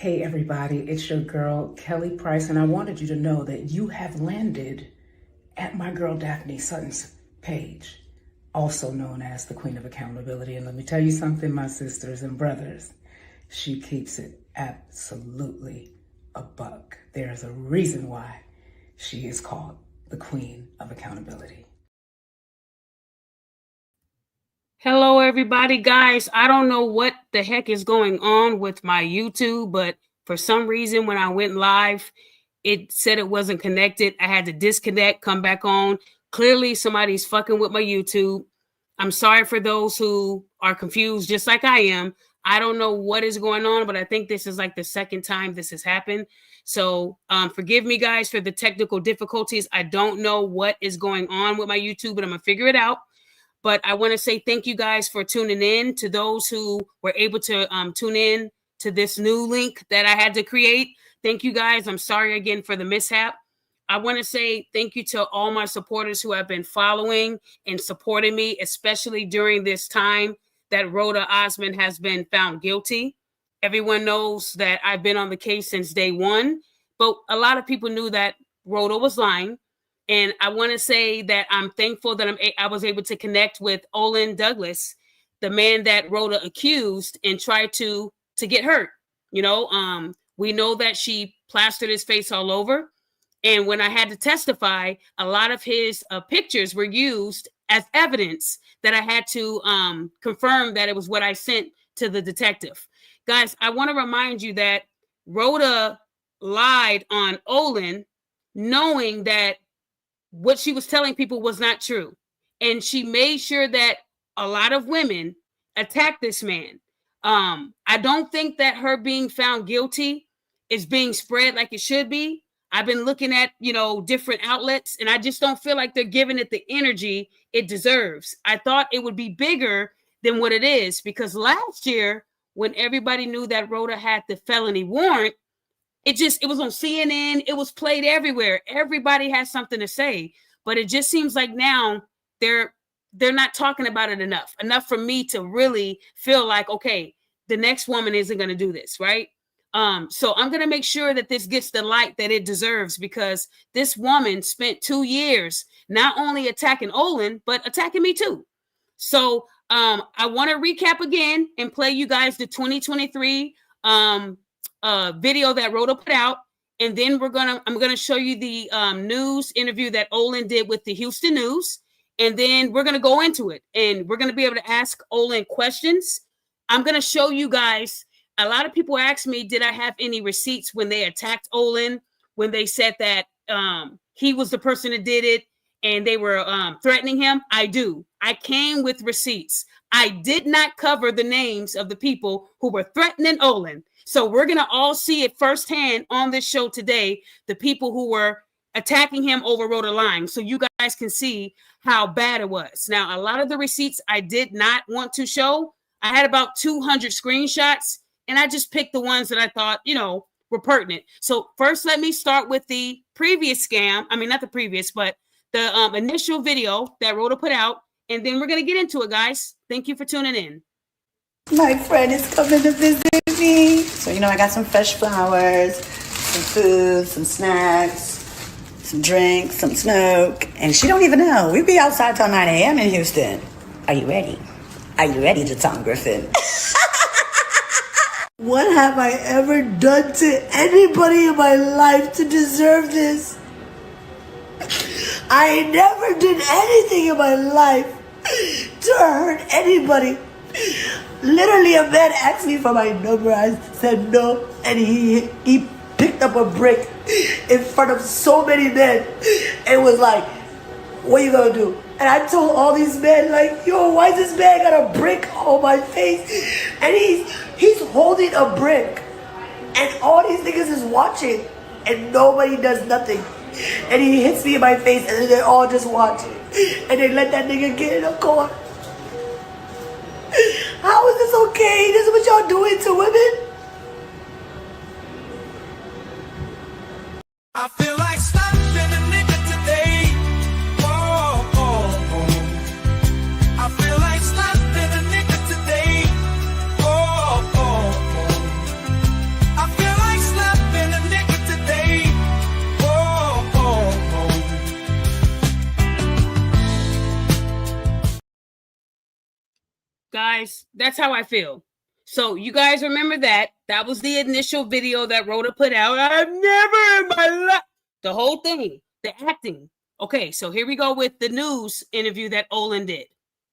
Hey everybody, it's your girl, Kelly Price, and I wanted you to know that you have landed at my girl Daphne Sutton's page, also known as the Queen of Accountability. And let me tell you something, my sisters and brothers, she keeps it absolutely a buck. There's a reason why she is called the Queen of Accountability. Hello, everybody. Guys, I don't know what the heck is going on with my YouTube, but for some reason, when I went live, it said it wasn't connected. I had to disconnect, come back on. Clearly, somebody's fucking with my YouTube. I'm sorry for those who are confused, just like I am. I don't know what is going on, but I think this is like the second time this has happened. So forgive me, guys, for the technical difficulties. I don't know what is going on with my YouTube, but I'm going to figure it out. But I want to say thank you guys for tuning in. To those who were able to tune in to this new link that I had to create. Thank you guys. I'm sorry again for the mishap. I want to say thank you to all my supporters who have been following and supporting me, especially during this time that Roda Osman has been found guilty. Everyone knows that I've been on the case since day one, but a lot of people knew that Roda was lying. And I want to say that I'm thankful that I was able to connect with Olan Douglas, the man that Roda accused and tried to get hurt. You know, we know that she plastered his face all over. And when I had to testify, a lot of his pictures were used as evidence that I had to confirm that it was what I sent to the detective. Guys, I want to remind you that Roda lied on Olan, knowing that what she was telling people was not true. And she made sure that a lot of women attacked this man. I don't think that her being found guilty is being spread like it should be. I've been looking at, different outlets, and I just don't feel like they're giving it the energy it deserves. I thought it would be bigger than what it is, because last year, when everybody knew that Roda had the felony warrant, it was on CNN. It was played everywhere. Everybody has something to say, but it just seems like now they're not talking about it enough for me to really feel like, okay, the next woman isn't going to do this, right? So I'm going to make sure that this gets the light that it deserves, because this woman spent 2 years not only attacking Olan, but attacking me too. So I want to recap again and play you guys the 2023 video that Roda put out, and then I'm gonna show you the news interview that Olan did with the Houston News, and then we're gonna go into it, and we're gonna be able to ask Olan questions. I'm gonna show you guys. A lot of people ask me, did I have any receipts when they attacked Olan, when they said that he was the person that did it and they were threatening him? I do. I came with receipts. I did not cover the names of the people who were threatening Olan. So we're going to all see it firsthand on this show today, the people who were attacking him over Roda lying, so you guys can see how bad it was. Now, a lot of the receipts I did not want to show. I had about 200 screenshots, and I just picked the ones that I thought, were pertinent. So first, let me start with the previous scam. I mean, not the previous, but the initial video that Roda put out, and then we're going to get into it, guys. Thank you for tuning in. My friend is coming to visit me. So, I got some fresh flowers, some food, some snacks, some drinks, some smoke. And she don't even know. We be outside till 9 a.m. in Houston. Are you ready? Are you ready, Jaton Griffin? What have I ever done to anybody in my life to deserve this? I never did anything in my life to hurt anybody. Literally, a man asked me for my number. I said no, and he picked up a brick in front of so many men and was like, what are you gonna do? And I told all these men, like, yo, why this man got a brick on my face? And he's holding a brick, and all these niggas is watching, and nobody does nothing. And he hits me in my face, and then they all just watching, and they let that nigga get in a car. How is this okay? This is what y'all doing to women? I feel like slapping a nigga today. Oh, oh, oh. I feel like slapping a nigga today. Oh, oh, oh. I feel guys, that's how I feel. So you guys remember that. That was the initial video that Rhoda put out. I've never in my life. The whole thing, the acting. Okay, so here we go with the news interview that Olan did.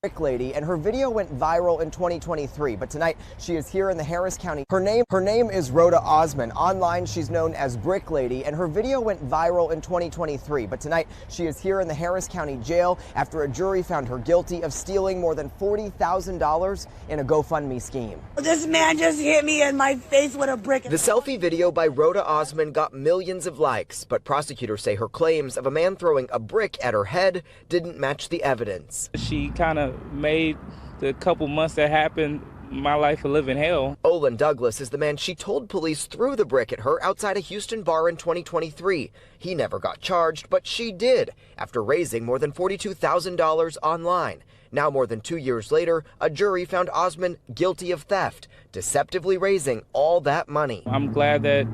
Brick lady, and her video went viral in 2023, but tonight she is here in the Harris County. Her name is Roda Osman. Online she's known as Brick Lady, and her video went viral in 2023, but tonight she is here in the Harris County jail after a jury found her guilty of stealing more than $40,000 in a GoFundMe scheme. This man just hit me in my face with a brick. The selfie video by Roda Osman got millions of likes, but prosecutors say her claims of a man throwing a brick at her head didn't match the evidence. She kind of made the couple months that happened my life a living hell. Olan Douglas is the man she told police threw the brick at her outside a Houston bar in 2023. He never got charged, but she did, after raising more than $42,000 online. Now, more than 2 years later, a jury found Osman guilty of theft, deceptively raising all that money. I'm glad that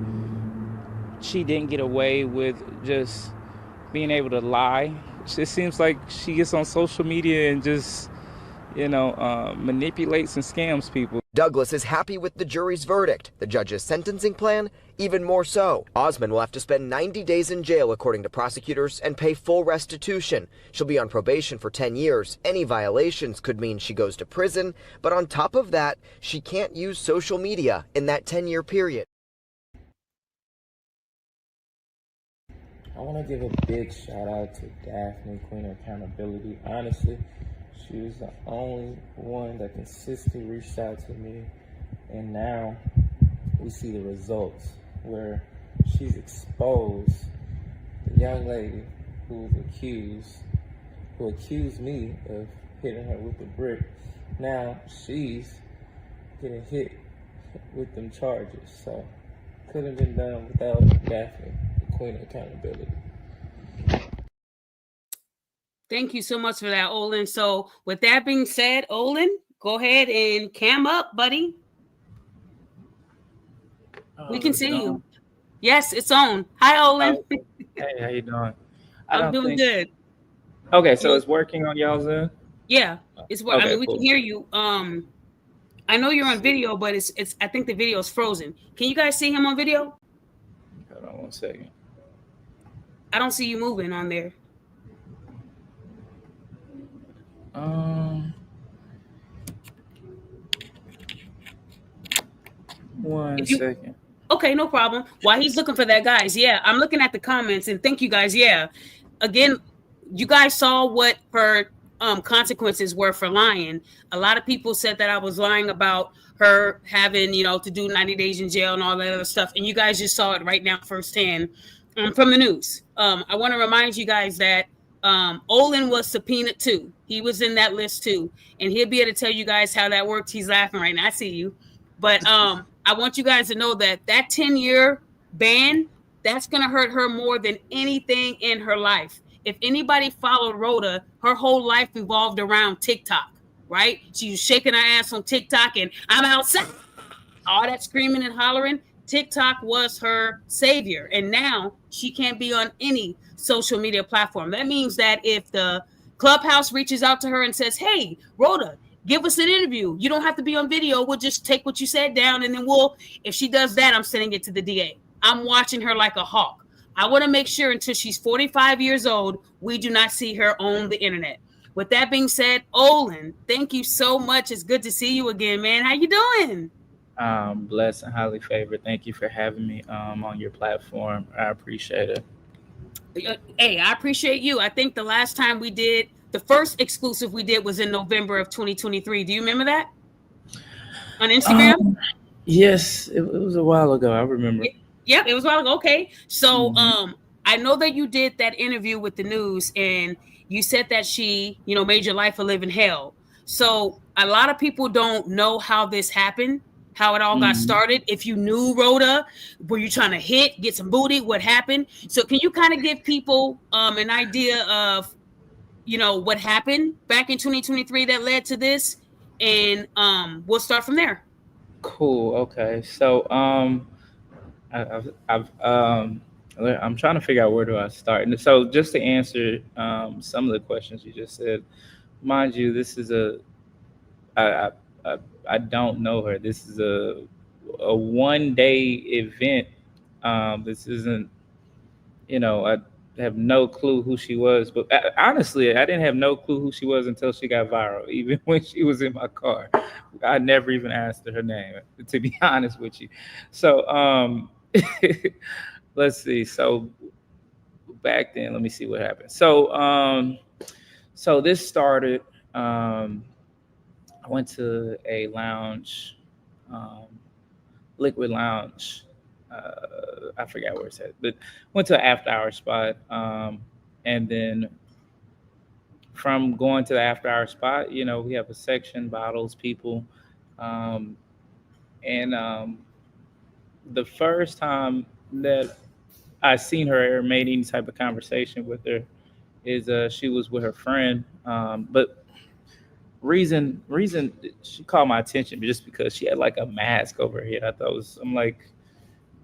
she didn't get away with just being able to lie. It seems like she gets on social media and just, manipulates and scams people. Douglas is happy with the jury's verdict. The judge's sentencing plan, even more so. Osman will have to spend 90 days in jail, according to prosecutors, and pay full restitution. She'll be on probation for 10 years. Any violations could mean she goes to prison. But on top of that, she can't use social media in that 10-year period. I want to give a big shout out to Daphne, Queen of Accountability. Honestly, she was the only one that consistently reached out to me, and now we see the results where she's exposed the young lady who accused me of hitting her with the brick. Now she's getting hit with them charges, so couldn't have been done without Daphne, the Queen of Accountability. Thank you so much for that, Olan. So with that being said, Olan, go ahead and cam up, buddy. We can see you. Yes, it's on. Hi, Olan. Hey, how you doing? I'm doing good. Okay, so it's working on y'all's end? Yeah, it's working. Okay, I mean, we cool. can hear you. I know you're on video, but it's. I think the video is frozen. Can you guys see him on video? Hold on 1 second. I don't see you moving on there. One second. Okay, no problem. While he's looking for that, guys, yeah, I'm looking at the comments, and thank you guys. Yeah, again, you guys saw what her consequences were for lying. A lot of people said that I was lying about her having, to do 90 days in jail and all that other stuff, and you guys just saw it right now firsthand from the news. I want to remind you guys that Olan was subpoenaed too. He was in that list too, and he'll be able to tell you guys how that worked. He's laughing right now. I see you, but I want you guys to know that 10-year ban, that's going to hurt her more than anything in her life. If anybody followed Rhoda, her whole life revolved around TikTok, right? She was shaking her ass on TikTok and I'm outside, all that screaming and hollering. TikTok was her savior, and now she can't be on any social media platform. That means that if the Clubhouse reaches out to her and says, hey, Rhoda, give us an interview. You don't have to be on video. We'll just take what you said down, and then if she does that, I'm sending it to the DA. I'm watching her like a hawk. I want to make sure until she's 45 years old, we do not see her on the internet. With that being said, Olan, thank you so much. It's good to see you again, man. How you doing? Blessed and highly favored. Thank you for having me on your platform. I appreciate it. Hey, I appreciate you. I think the last time we did, the first exclusive we did was in November of 2023. Do you remember that? On Instagram? Yes, it was a while ago. I remember. Yep, it was a while ago. Okay. So I know that you did that interview with the news, and you said that she, made your life a living hell. So a lot of people don't know how this happened, how it all got started. If you knew Rhoda, were you trying to get some booty? What happened? So can you kind of give people an idea of, what happened back in 2023 that led to this? And we'll start from there. Cool. Okay. So I'm trying to figure out where do I start. And so just to answer some of the questions you just said, mind you, this is I don't know her. This is a 1 day event. This isn't, I have no clue who she was. But honestly, I didn't have no clue who she was until she got viral. Even when she was in my car, I never even asked her name, to be honest with you. So let's see. So back then, let me see what happened. So this started. I went to a lounge, um, Liquid Lounge. I forgot where it's at, but went to an after hour spot. And then from going to the after hour spot, we have a section, bottles, people. Um, and the first time that I seen her or made any type of conversation with her is she was with her friend. But reason she called my attention just because she had like a mask over her head. I'm like,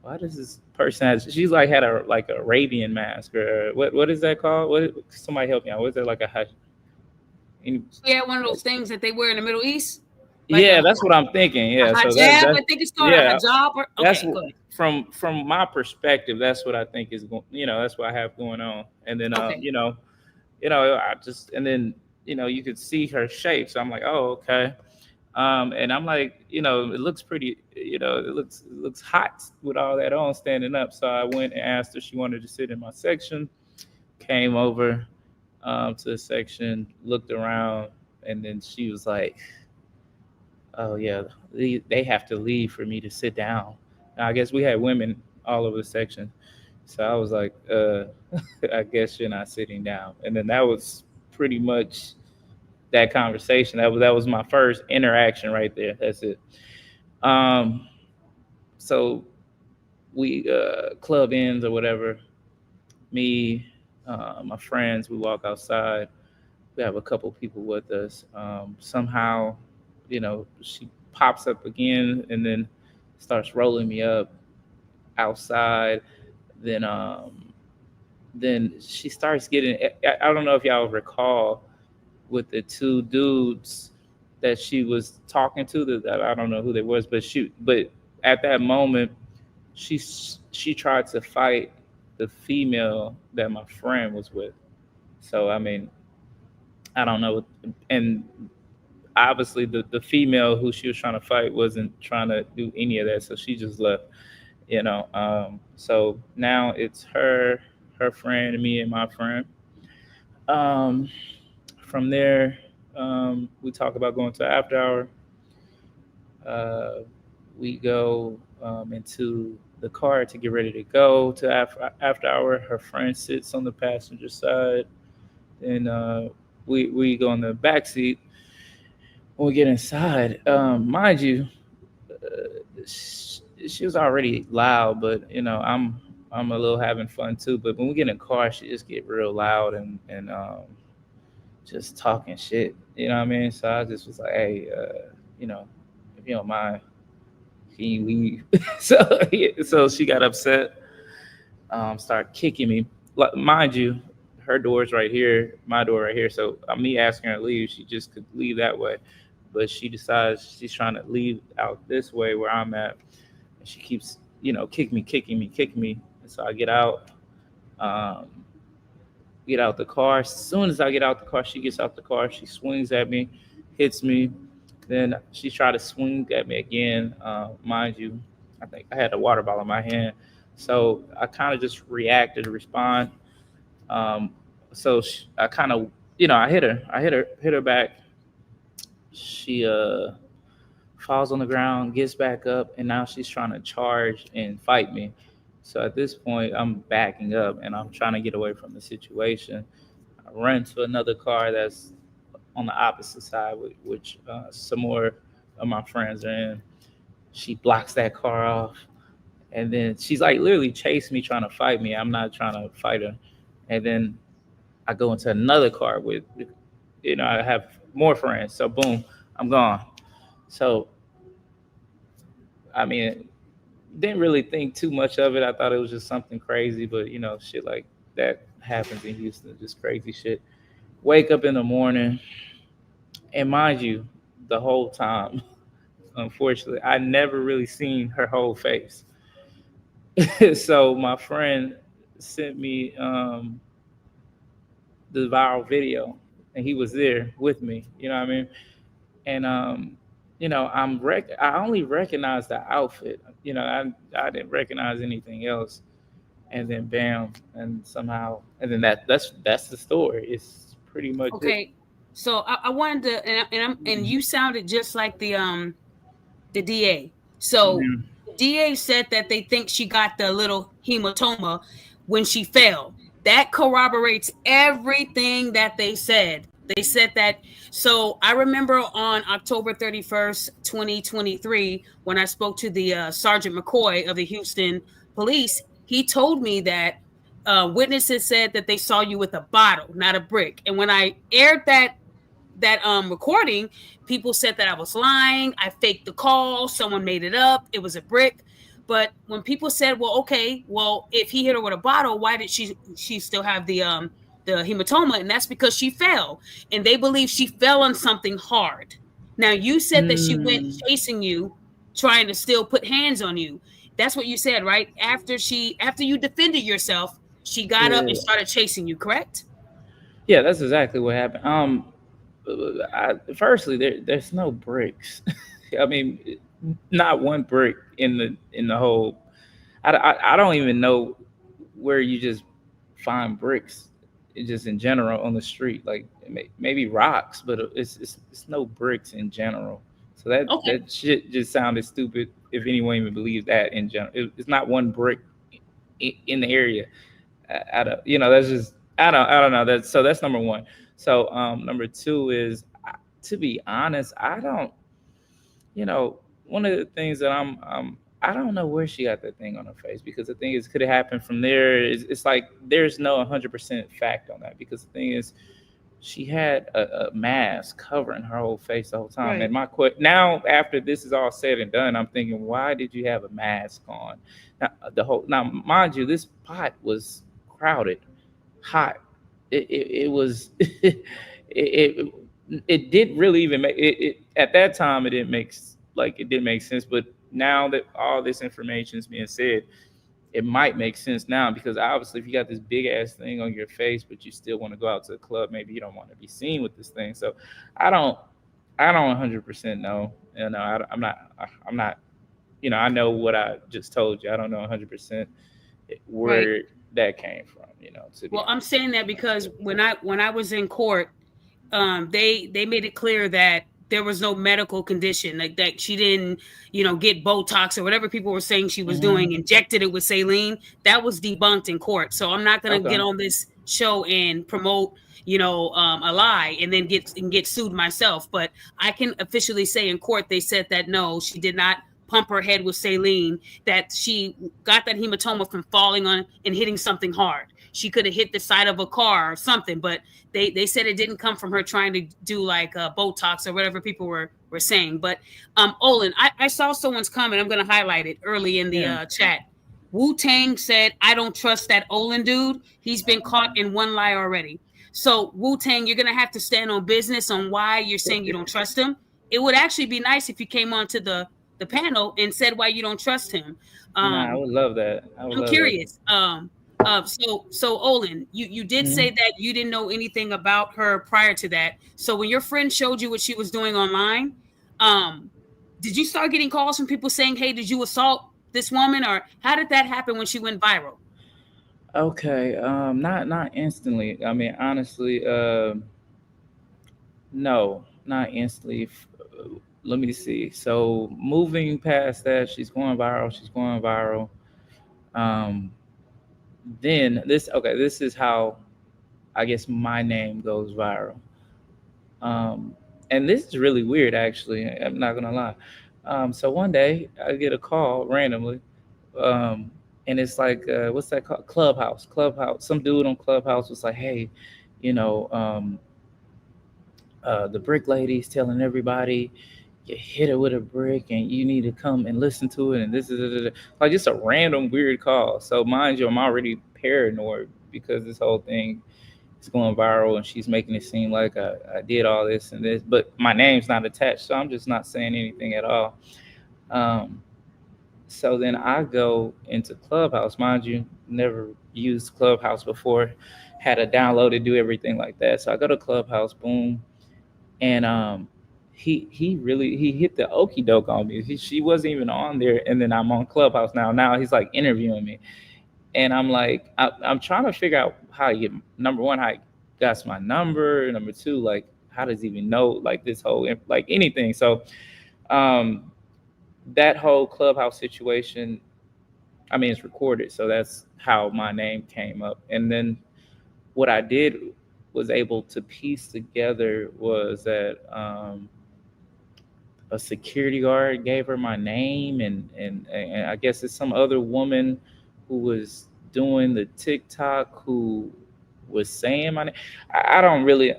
why does this person have? She's like had a like Arabian mask, or what is that called? Somebody help me out. What is that like She had one of those things that they wear in the Middle East. Yeah, that's what I'm thinking. Yeah, so hijab, I think it's called a hijab. That's go ahead. From my perspective, that's what I think is going. That's what I have going on. And then I just, and then you could see her shape. So I'm like, oh, okay. And I'm like, it looks pretty, it looks hot with all that on standing up. So I went and asked her if she wanted to sit in my section. Came over to the section, looked around, and then she was like, oh yeah, they have to leave for me to sit down. Now, I guess we had women all over the section. So I was like, I guess you're not sitting down. And then that was pretty much that conversation. That was my first interaction right there. That's it. So we club ends or whatever. Me, my friends, we walk outside. We have a couple people with us. Somehow, she pops up again and then starts rolling me up outside. Then she starts getting. I don't know if y'all recall with the two dudes that she was talking to. That I don't know who they was, but at that moment, she tried to fight the female that my friend was with. So I mean, I don't know, and obviously the female who she was trying to fight wasn't trying to do any of that, so she just left. So now it's her friend, me, and my friend. From there, we talk about going to after hour. We go into the car to get ready to go to after hour. Her friend sits on the passenger side, and we go in the back seat. When we get inside, mind you, she was already loud, but I'm a little having fun too. But when we get in the car, she just get real loud and just talking shit. You know what I mean? So I just was like, hey, if you don't mind, can you leave? So she got upset, started kicking me. Mind you, her door's right here, my door right here. So me asking her to leave, she just could leave that way. But she decides she's trying to leave out this way where I'm at. And she keeps, kicking me. And so I get out the car. As soon as I get out the car, she gets out the car. She swings at me, hits me. Then she tried to swing at me again. Mind you, I think I had a water bottle in my hand. So I kind of just reacted to respond. I kind of, I hit her back. She falls on the ground, gets back up, and now she's trying to charge and fight me. So at this point, I'm backing up and I'm trying to get away from the situation. I run to another car that's on the opposite side, which some more of my friends are in. She blocks that car off, and then she's like literally chasing me, trying to fight me. I'm not trying to fight her. And then I go into another car with, I have more friends. So boom, I'm gone. So, I mean, didn't really think too much of it. I thought it was just something crazy, but shit like that happens in Houston, just crazy shit. Wake up in the morning, and mind you, the whole time unfortunately. I never really seen her whole face. So my friend sent me the viral video, and he was there with me. You know what I mean? And I only recognized the outfit. I didn't recognize anything else. And then bam, and somehow, and then that's the story. It's pretty much it. Okay, so I wanted to, and you sounded just like the DA. So Mhm. the DA said that they think she got the little hematoma when she fell. That corroborates everything that they said. They said that. So I remember on October 31st, 2023, when I spoke to the Sergeant McCoy of the Houston Police, he told me that witnesses said that they saw you with a bottle, not a brick. And when I aired that recording, people said that I was lying. I faked the call. Someone made it up. It was a brick. But when people said, well, okay, well, if he hit her with a bottle, why did she still have the hematoma? And that's because she fell. And they believe she fell on something hard. Now, you said that she went chasing you, trying to still put hands on you. That's what you said, right? After you defended yourself, she got up and Yeah, started chasing you, correct? yeah, that's exactly what happened. Firstly, there's no bricks. I mean, not one brick in the whole. I don't even know where you just find bricks, just in general on the street. Like maybe rocks, but it's no bricks in general. So Okay. that shit just sounded stupid. If anyone even believes that in general, it's not one brick in the area. I don't, that's just I don't know. That's number one. So number two is, to be honest, I don't. One of the things that I don't know where she got that thing on her face, because the thing is, could it happen from there? It's like there's no 100% fact on that, because the thing is, she had a mask covering her whole face the whole time. Right. And now, after this is all said and done, I'm thinking, why did you have a mask on? Now, mind you, this pot was crowded, hot. It was it it did really even make it at that time. It didn't it didn't make sense, but now that all this information is being said, it might make sense now, because obviously if you got this big ass thing on your face but you still want to go out to the club, maybe you don't want to be seen with this thing. So i don't I don't 100% know. I'm not I know what I just told you. I don't know 100% Right. where that came from, to be Well, I'm honest. saying that because when I was in court, they made it clear that there was no medical condition, like that she didn't, get Botox or whatever people were saying she was Hmm. doing, injected it with saline. That was debunked in court. So I'm not gonna get Okay. on this show and promote, a lie and then get sued myself. But I can officially say in court they said that no, she did not pump her head with saline, that she got that hematoma from falling on and hitting something hard. She could have hit the side of a car or something, but they said it didn't come from her trying to do like Botox or whatever people were saying. But Olin, I saw someone's comment. I'm going to highlight it early in the Yeah. chat. Wu Tang said, "I don't trust that Olin dude. He's been caught in one lie already." So Wu Tang, you're going to have to stand on business on why you're saying you don't trust him. It would actually be nice if you came onto the panel and said why you don't trust him. Nah, I Um, would love that. I would I'm love that. curious. So Olin, you did say Mhm. that you didn't know anything about her prior to that. So when your friend showed you what she was doing online, um, did you start getting calls from people saying, "Hey, did you assault this woman?" Or how did that happen when she went viral? Okay. Not instantly. I mean, honestly, no, not instantly. Let me see. So moving past that, she's going viral. She's going viral. Um, then this is how I guess my name goes viral. Um, and this is really weird, actually. I'm not gonna lie. So one day I get a call randomly, um, and it's like, what's that called? Clubhouse. Clubhouse. Some dude on Clubhouse was like, "Hey, you know, the brick lady's telling everybody you hit her with a brick, and you need to come and listen to it." And this is like just a random weird call. So mind you, I'm already paranoid because this whole thing it's going viral, and she's making it seem like I did all this and this, but my name's not attached, so I'm just not saying anything at all. Um, so then I go into Clubhouse, mind you, never used Clubhouse before, had to download it, do everything like that. So I go to Clubhouse, boom, and he hit the okey doke on me. She wasn't even on there, and then I'm on Clubhouse now. Now he's like interviewing me, and I'm like, I'm trying to figure out how he get, number one, how he got my number, number two, like how does he even know like this whole like anything. So um, that whole Clubhouse situation, I mean, it's recorded, so that's how my name came up. And then what I did was able to piece together was that a security guard gave her my name, and I guess it's some other woman who was doing the TikTok who was saying my name. I don't really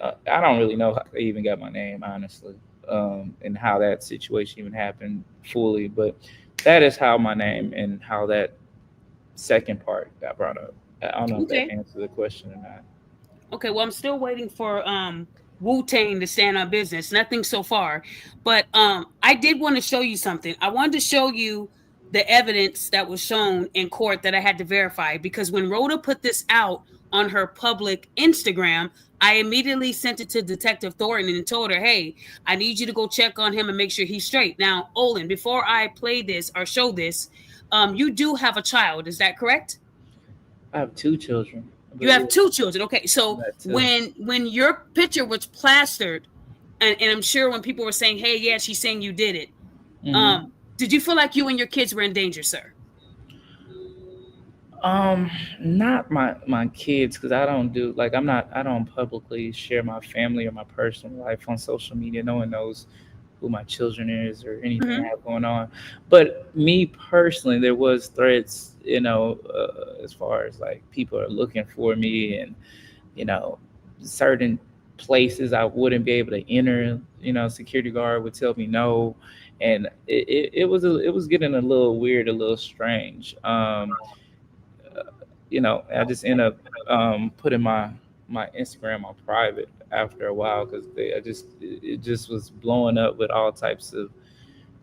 know how they even got my name, honestly, and how that situation even happened fully. But that is how my name and how that second part got brought up. I don't know if that answers the question or not. Okay, well, I'm still waiting for Wu-Tang to stand on business. Nothing so far. But I did want to show you something. I wanted to show you the evidence that was shown in court that I had to verify, because when Rhoda put this out on her public Instagram, I immediately sent it to Detective Thornton and told her, hey, I need you to go check on him and make sure he's straight. Now, Olan, before I play this or show this, you do have a child. Is that correct? I have 2 children. You have 2 children. Okay. So when your picture was plastered, and I'm sure when people were saying, hey, yeah, she's saying you did it. Mm-hmm. Did you feel like you and your kids were in danger, sir? Not my kids, because I don't publicly share my family or my personal life on social media. No one knows who my children is or anything I have going on. But me personally, there was threats, as far as like people are looking for me, and certain places I wouldn't be able to enter. Security guard would tell me no, and it was getting a little weird, a little strange. I just end up putting my Instagram on private after a while, because it just was blowing up with all types of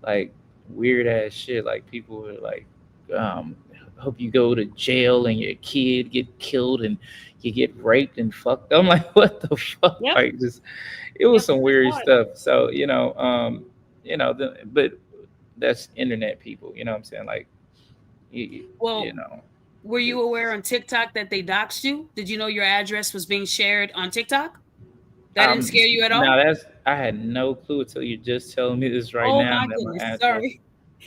like weird ass shit. Like people were like, hope you go to jail and your kid get killed and you get raped and fucked. I'm like, what the fuck? Yep. Like it was some weird stuff. So but that's internet people. You know what I'm saying? Like, Were you aware on TikTok that they doxed you? Did you know your address was being shared on TikTok? That didn't scare you at all? No, I had no clue until you just telling me this now. Oh my goodness, sorry.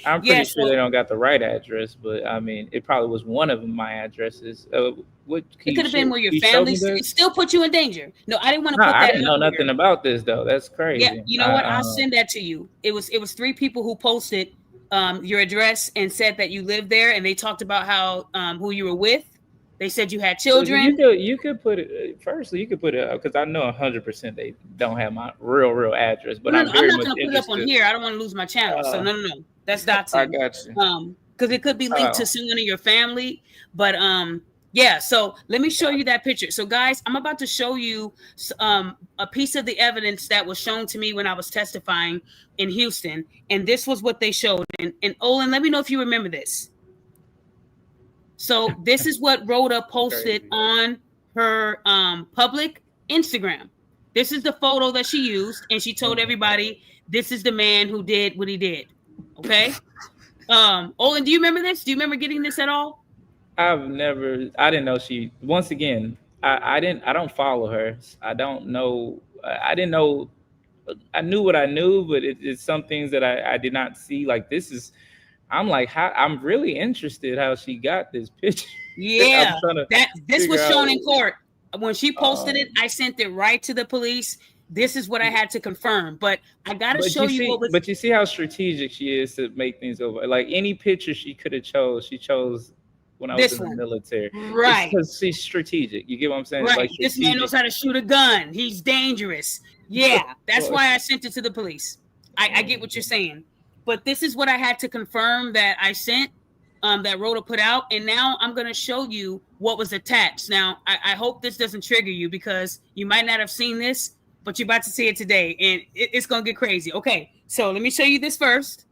I'm pretty sure they don't got the right address, but I mean, it probably was one of my addresses. It could have been where your family. It still put you in danger. No, I didn't want to put that. I didn't know nothing about this though. That's crazy. Yeah, you know what? I'll send that to you. It was 3 people who posted your address and said that you lived there, and they talked about how who you were with. They said you had children. You could put it. Firstly, you could put it because I know 100% they don't have my real address. But I'm not going to put it up on here. I don't want to lose my channel. So no, that's doxing. I got you. Because it could be linked to someone in your family. But yeah. So let me show you that picture. So guys, I'm about to show you a piece of the evidence that was shown to me when I was testifying in Houston, and this was what they showed. And Olan, let me know if you remember this. So this is what Rhoda posted on her public Instagram. This is the photo that she used, and she told everybody this is the man who did what he did. Okay. Olan, do you remember this? Do you remember getting this at all? I didn't know she, once again, I don't follow her. I don't know. I didn't know. I knew what I knew, but it's some things that I did not see. Like I'm like, I'm really interested how she got this picture. Yeah, this was shown in court. When she posted it, I sent it right to the police. This is what I had to confirm, but I got to show you what was. But you see how strategic she is to make things over. Like any picture she could have chose, she chose when I was in the military. Right. Because she's strategic. You get what I'm saying? Right. Like this man knows how to shoot a gun. He's dangerous. Yeah, that's why I sent it to the police. I get what you're saying. But this is what I had to confirm that I sent that Rhoda put out. And now I'm going to show you what was attached. Now, I hope this doesn't trigger you because you might not have seen this, but you're about to see it today. And it's going to get crazy. Okay, so let me show you this first.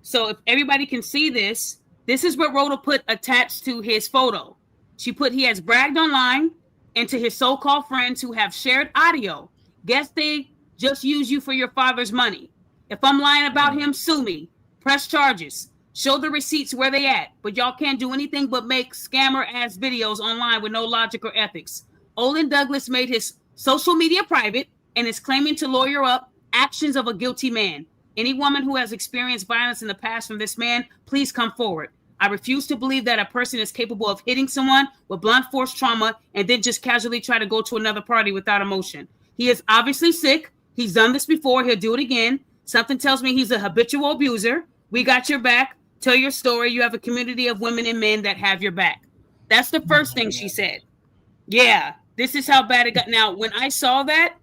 So if everybody can see this, this is what Rhoda put attached to his photo. She put, he has bragged online and to his so-called friends who have shared audio. Guess they just use you for your father's money. If I'm lying about him, sue me. Press charges. Show the receipts where they at. But y'all can't do anything but make scammer-ass videos online with no logic or ethics. Olan Douglas made his social media private and is claiming to lawyer up actions of a guilty man. Any woman who has experienced violence in the past from this man, please come forward. I refuse to believe that a person is capable of hitting someone with blunt force trauma and then just casually try to go to another party without emotion. He is obviously sick. He's done this before. He'll do it again. Something tells me he's a habitual abuser. We got your back. Tell your story. You have a community of women and men that have your back. That's the first thing she said. Yeah, this is how bad it got. Now, when I saw that,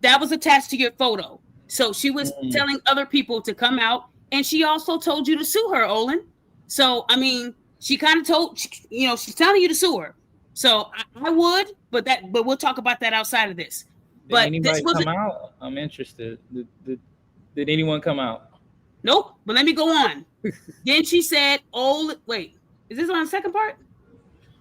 that was attached to your photo. So she was telling other people to come out, and she also told you to sue her, Olan. So, I mean, she kind of told, she's telling you to sue her. So I would, but we'll talk about that outside of this. But did anybody come out? I'm interested. Did anyone come out? Nope. But let me go on. Then she said, wait, is this on the second part?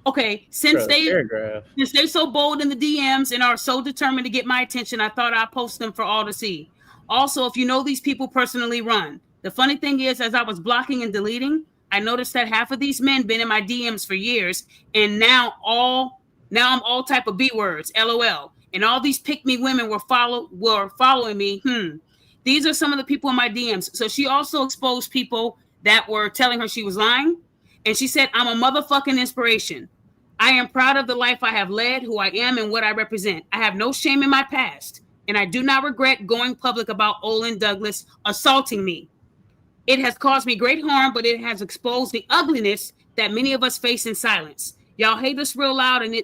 Okay, since they're so bold in the DMs and are so determined to get my attention, I thought I'd post them for all to see. Also, if you know these people personally, run. The funny thing is, as I was blocking and deleting, I noticed that half of these men been in my DMs for years, and now I'm all type of B words, LOL. And all these pick-me women were following me. These are some of the people in my DMs. So she also exposed people that were telling her she was lying. And she said, I'm a motherfucking inspiration. I am proud of the life I have led, who I am, and what I represent. I have no shame in my past, and I do not regret going public about Olan Douglas assaulting me. It has caused me great harm, but it has exposed the ugliness that many of us face in silence. Y'all hate us real loud, and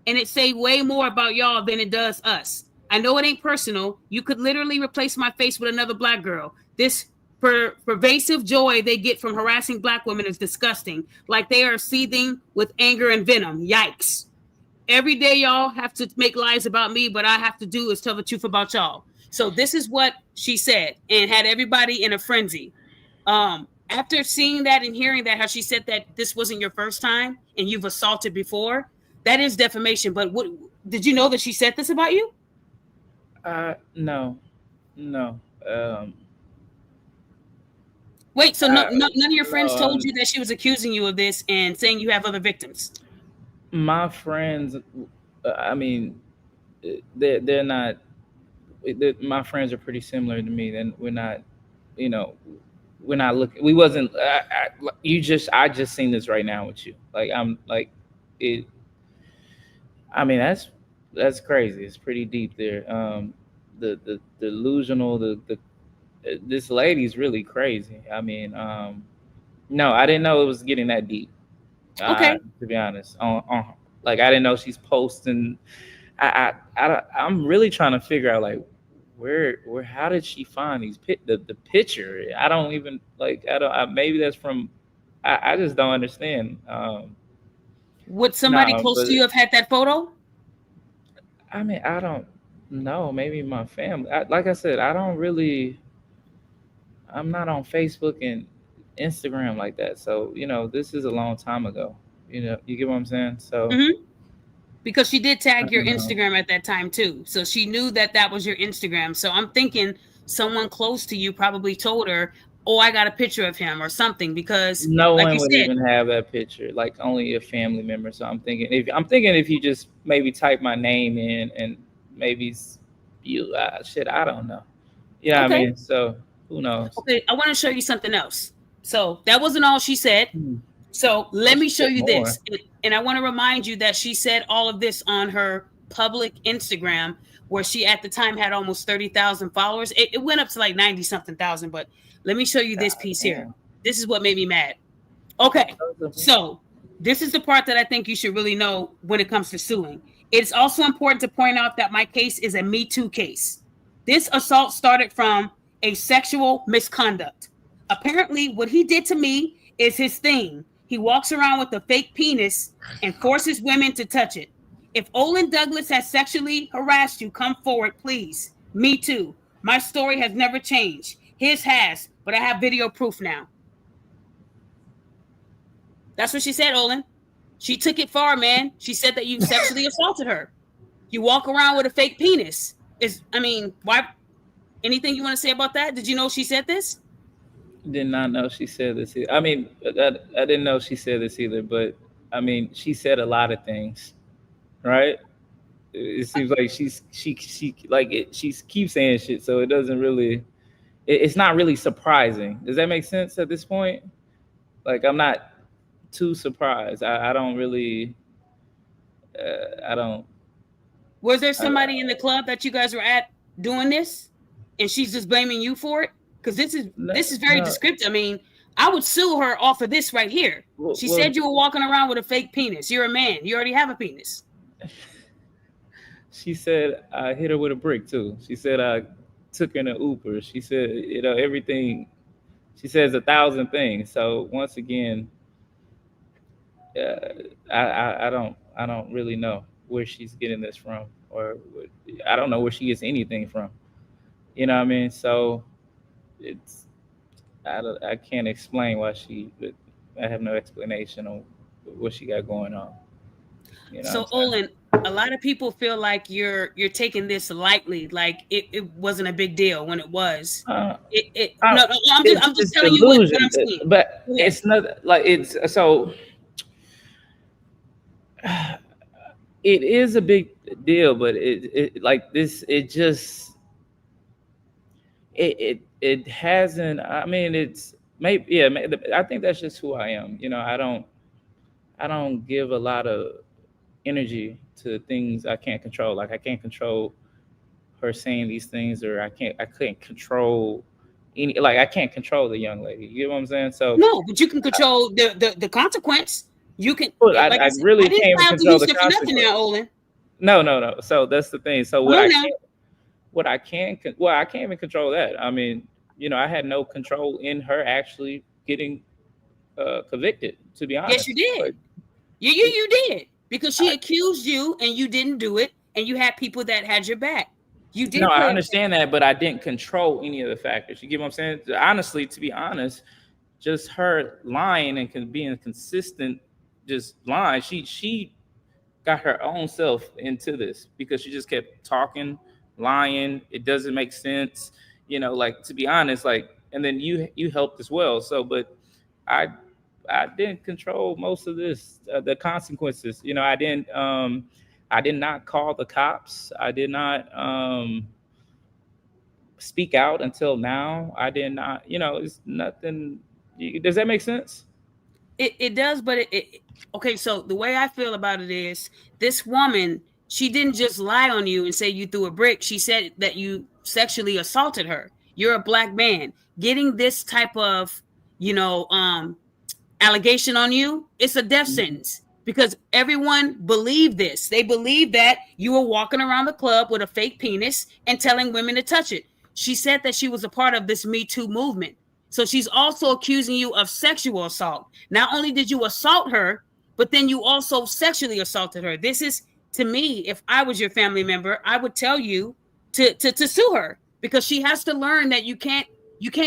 it say way more about y'all than it does us. I know it ain't personal. You could literally replace my face with another black girl. This pervasive joy they get from harassing black women is disgusting. Like they are seething with anger and venom. Yikes. Every day y'all have to make lies about me, but I have to do is tell the truth about y'all. So this is what she said and had everybody in a frenzy. After seeing that and hearing that, how she said that this wasn't your first time and you've assaulted before, that is defamation. But what did you know that she said this about you? No. Wait, so none of your friends told you that she was accusing you of this and saying you have other victims? My friends, I mean, they're not. My friends are pretty similar to me. Then we're not, we're not looking. We wasn't. I just seen this right now with you. Like I'm like it. I mean that's crazy. It's pretty deep there. The delusional. This lady's really crazy. I mean, no, I didn't know it was getting that deep. Okay. To be honest, like I didn't know she's posting. I'm really trying to figure out like where how did she find these the picture? I don't even like maybe that's from. I just don't understand. Would somebody close to you have had that photo? I mean, I don't know. Maybe my family. Like I said, I'm not on Facebook and Instagram like that. So, this is a long time ago. You get what I'm saying? So, because she did tag your Instagram at that time too. So she knew that was your Instagram. So I'm thinking someone close to you probably told her, oh, I got a picture of him or something, because no one would even have that picture, like only a family member. So I'm thinking if you just maybe type my name in and maybe you, I don't know. Yeah. Okay. I mean, so who knows? Okay. I want to show you something else. So that wasn't all she said. So let me show you this. And I want to remind you that she said all of this on her public Instagram, where she at the time had almost 30,000 followers. It went up to like 90 something thousand, but let me show you this piece here. This is what made me mad. Okay. So this is the part that I think you should really know when it comes to suing. It's also important to point out that my case is a Me Too case. This assault started from a sexual misconduct. Apparently, what he did to me It's his thing. He walks around with a fake penis and forces women to touch it. If Olan Douglas has sexually harassed you, come forward, please. Me too. My story has never changed. His has, but I have video proof now. That's what she said, Olan. She took it far, man. She said that you sexually assaulted her. You walk around with a fake penis. Why? Anything you want to say about that? Did you know she said this? Did not know she said this. I mean, I didn't know she said this either. But I mean, she said a lot of things, right? It seems like she keeps saying shit, so it doesn't really. It's not really surprising. Does that make sense at this point? Like, I'm not too surprised. I don't really. I don't. Was there somebody in the club that you guys were at doing this, and she's just blaming you for it? Because this is very descriptive. I mean, I would sue her off of this right here. She said you were walking around with a fake penis. You're a man. You already have a penis. She said I hit her with a brick too. She said I took her in an Uber. She said, everything. She says 1,000 things. So once again, I don't really know where she's getting this from, or I don't know where she gets anything from. You know what I mean? So I can't explain why I have no explanation on what she got going on. So Olan, a lot of people feel like you're taking this lightly, like it wasn't a big deal when it was. I'm just telling you what I'm saying. But it's not like it's so. It is a big deal, but it like this. It just it hasn't. I mean, it's maybe yeah. I think that's just who I am. I don't give a lot of energy to things I can't control. Like I can't control her saying these things, or I couldn't control any. Like I can't control the young lady. You know what I'm saying? So no, but you can control the consequence. You can. I really can't control the consequence. Nothing now, Olan. No. So that's the thing. So I can't even control that. I mean, I had no control in her actually getting convicted. To be honest, yes, you did. Like, you did, because she accused you and you didn't do it, and you had people that had your back. You did. No, I understand that, but I didn't control any of the factors. You get what I'm saying? Honestly, to be honest, just her lying and being consistent, just lying. She got her own self into this because she just kept talking, lying. It doesn't make sense, like, to be honest, like, and then you helped as well. So, but I didn't control most of this, the consequences. I did not call the cops. I did not speak out until now. I did not, it's nothing. Does that make sense? It does, but okay. So the way I feel about it is, this woman, she didn't just lie on you and say you threw a brick. She said that you sexually assaulted her. You're a black man. Getting this type of, allegation on you, it's a death sentence, because everyone believed this. They believed that you were walking around the club with a fake penis and telling women to touch it. She said that she was a part of this Me Too movement. So she's also accusing you of sexual assault. Not only did you assault her, but then you also sexually assaulted her. This is, to me, if I was your family member, I would tell you to sue her, because she has to learn that you can't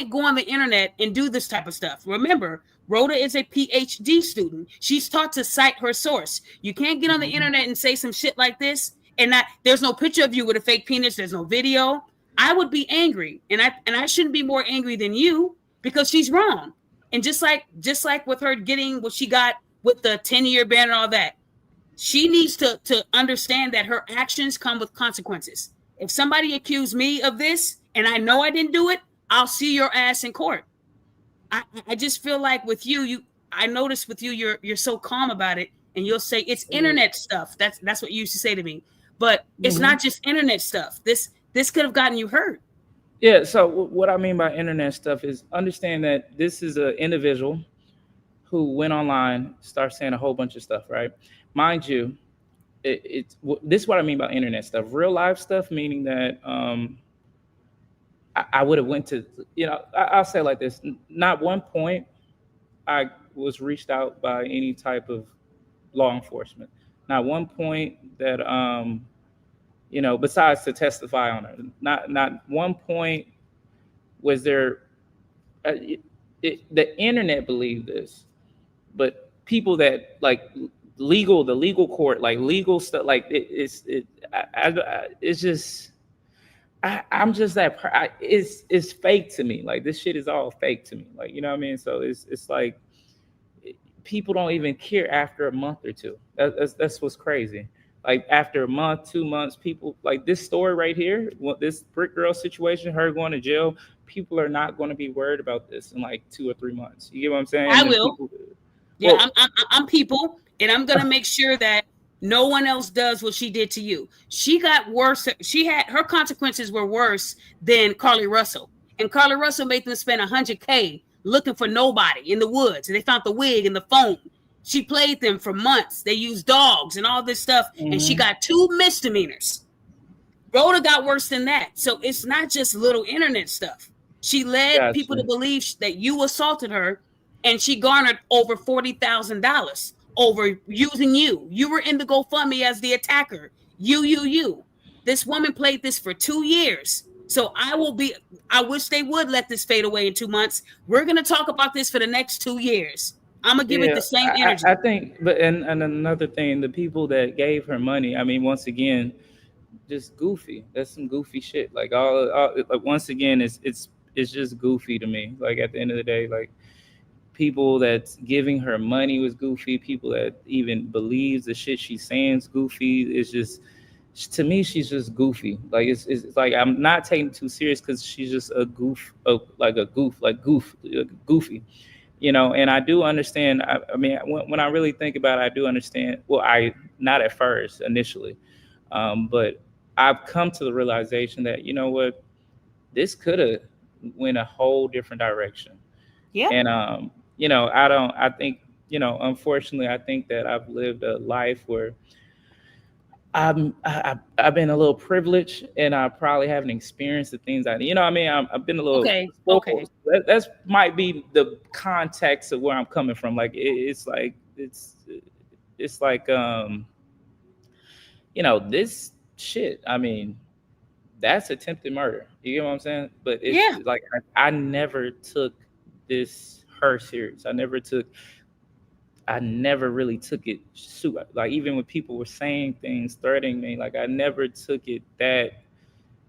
go on the internet and do this type of stuff. Remember, Rhoda is a PhD student. She's taught to cite her source. You can't get on the internet and say some shit like this, and there's no picture of you with a fake penis. There's no video. I would be angry, and I shouldn't be more angry than you, because she's wrong. And just like with her getting what she got with the 10-year ban and all that, she needs to understand that her actions come with consequences. If somebody accused me of this and I know I didn't do it, I'll see your ass in court. I just feel like with you, I noticed with you, you're so calm about it, and you'll say it's internet stuff. That's what you used to say to me. But it's not just internet stuff. This could have gotten you hurt. Yeah. So what I mean by internet stuff is, understand that this is an individual who went online, started saying a whole bunch of stuff, right? Mind you, this is what I mean by internet stuff. Real life stuff, meaning that I would have went to, I'll say it like this. Not one point I was reached out by any type of law enforcement. Not one point that besides to testify on it, not one point was there. The internet believed this, but people that like the legal court, like legal stuff, like it's just. I'm just it's fake to me. Like this shit is all fake to me. Like, you know what I mean? So it's like people don't even care after a month or two. That's what's crazy. Like after a month, 2 months, people like this story right here, this brick girl situation, her going to jail. People are not going to be worried about this in like 2 or 3 months. You get what I'm saying? I will. People, yeah, well, I'm people, and I'm gonna make sure that no one else does what she did to you. She got worse. Her consequences were worse than Carly Russell, and Carly Russell made them spend $100K looking for nobody in the woods, and they found the wig and the phone. She played them for months. They used dogs and all this stuff, and she got 2 misdemeanors. Rhoda got worse than that. So it's not just little internet stuff. She led people to believe that you assaulted her, and she garnered over $40,000 over using you. You were in the GoFundMe as the attacker. You. This woman played this for 2 years. So I wish they would let this fade away in 2 months. We're going to talk about this for the next 2 years. I'm going to give it the same energy. I think, but and another thing, the people that gave her money, I mean, once again, just goofy. That's some goofy shit. Like like once again, it's just goofy to me. Like at the end of the day, like people that's giving her money was goofy. People that even believes the shit she's saying is goofy. It's just, to me, she's just goofy. Like it's like I'm not taking it too serious because she's just a goof, goofy. And I do understand. I mean, when I really think about it, I do understand. Well, not at first initially, but I've come to the realization that, you know what, this could have went a whole different direction. Yeah. And unfortunately, I think that I've lived a life where I've been a little privileged, and I probably haven't experienced the things I've been a little okay. That's might be the context of where I'm coming from. Like it's like this shit. I mean, that's attempted murder. You get what I'm saying? But it's like I never took her serious. I never really took it like, even when people were saying things, threatening me, like I never took it that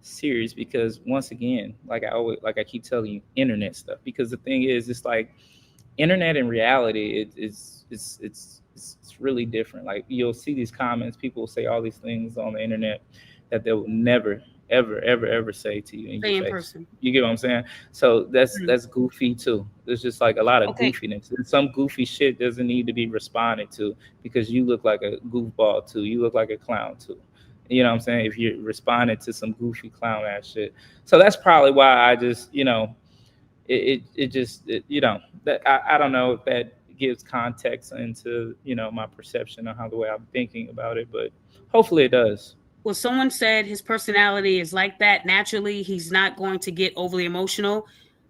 serious, because once again, like I keep telling you, internet stuff. Because the thing is, it's like internet and reality, it's really different. Like you'll see these comments, people will say all these things on the internet that they will never ever say to you in your face. Person. You get what I'm saying? So that's goofy too. There's just like a lot of goofiness. And some goofy shit doesn't need to be responded to because you look like a goofball too. You look like a clown too. You know what I'm saying? If you're responding to some goofy clown ass shit. So that's probably why I just, I don't know if that gives context into, my perception of the way I'm thinking about it, but hopefully it does. Well, someone said his personality is like that. Naturally, he's not going to get overly emotional.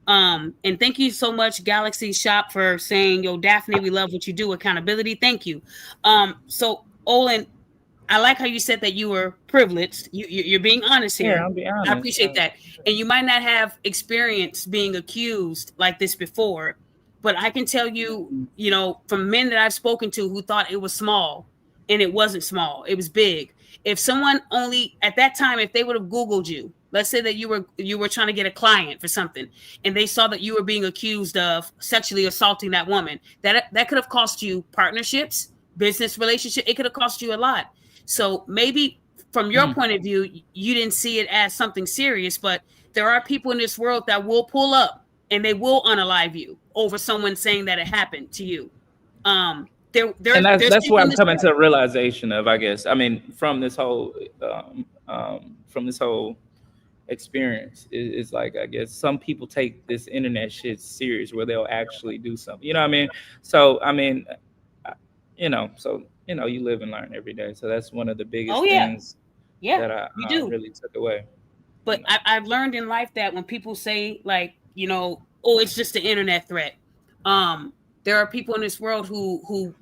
And thank you so much, Galaxy Shop, for saying, yo, Daphne, we love what you do. Accountability. Thank you. So, Olan, I like how you said that you were privileged. You're being honest here. Yeah, I'll be honest. I appreciate that. And you might not have experience being accused like this before, but I can tell you, from men that I've spoken to who thought it was small, and it wasn't small, it was big. If someone at that time, if they would have Googled you, let's say that you were trying to get a client for something, and they saw that you were being accused of sexually assaulting that woman, that could have cost you partnerships, business relationship. It could have cost you a lot. So maybe from your point of view, you didn't see it as something serious, but there are people in this world that will pull up and they will unalive you over someone saying that it happened to you. And that's where I'm coming to a realization of, I guess. I mean, from this whole experience, is like, I guess some people take this internet shit serious, where they'll actually do something. You know what I mean? So I mean, you live and learn every day. So that's one of the biggest things that I really took away. But I've learned in life that when people say, like, oh, it's just an internet threat. There are people in this world who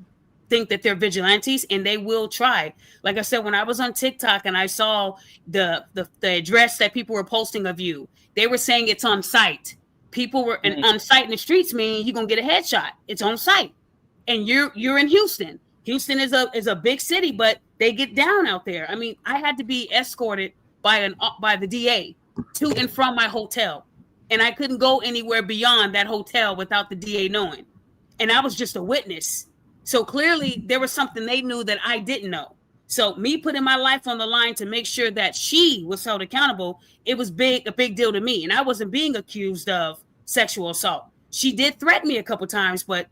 think that they're vigilantes, and they will try. Like I said, when I was on TikTok and I saw the address that people were posting of you, they were saying it's on site. People were on site in the streets, meaning you're gonna get a headshot. It's on site, and you're in Houston. Houston is a big city, but they get down out there. I mean, I had to be escorted by the DA to and from my hotel, and I couldn't go anywhere beyond that hotel without the DA knowing. And I was just a witness. So clearly there was something they knew that I didn't know. So me putting my life on the line to make sure that she was held accountable, it was a big deal to me. And I wasn't being accused of sexual assault. She did threaten me a couple times, but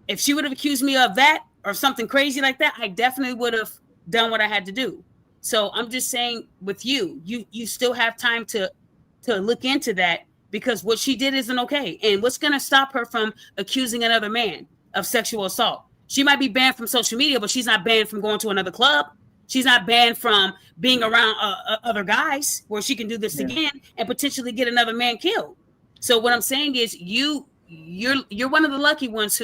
if she would have accused me of that or something crazy like that, I definitely would have done what I had to do. So I'm just saying, with you still have time to look into that, because what she did isn't okay. And what's going to stop her from accusing another man of sexual assault? She might be banned from social media, but she's not banned from going to another club. She's not banned from being around other guys where she can do this again and potentially get another man killed. So what I'm saying is you're one of the lucky ones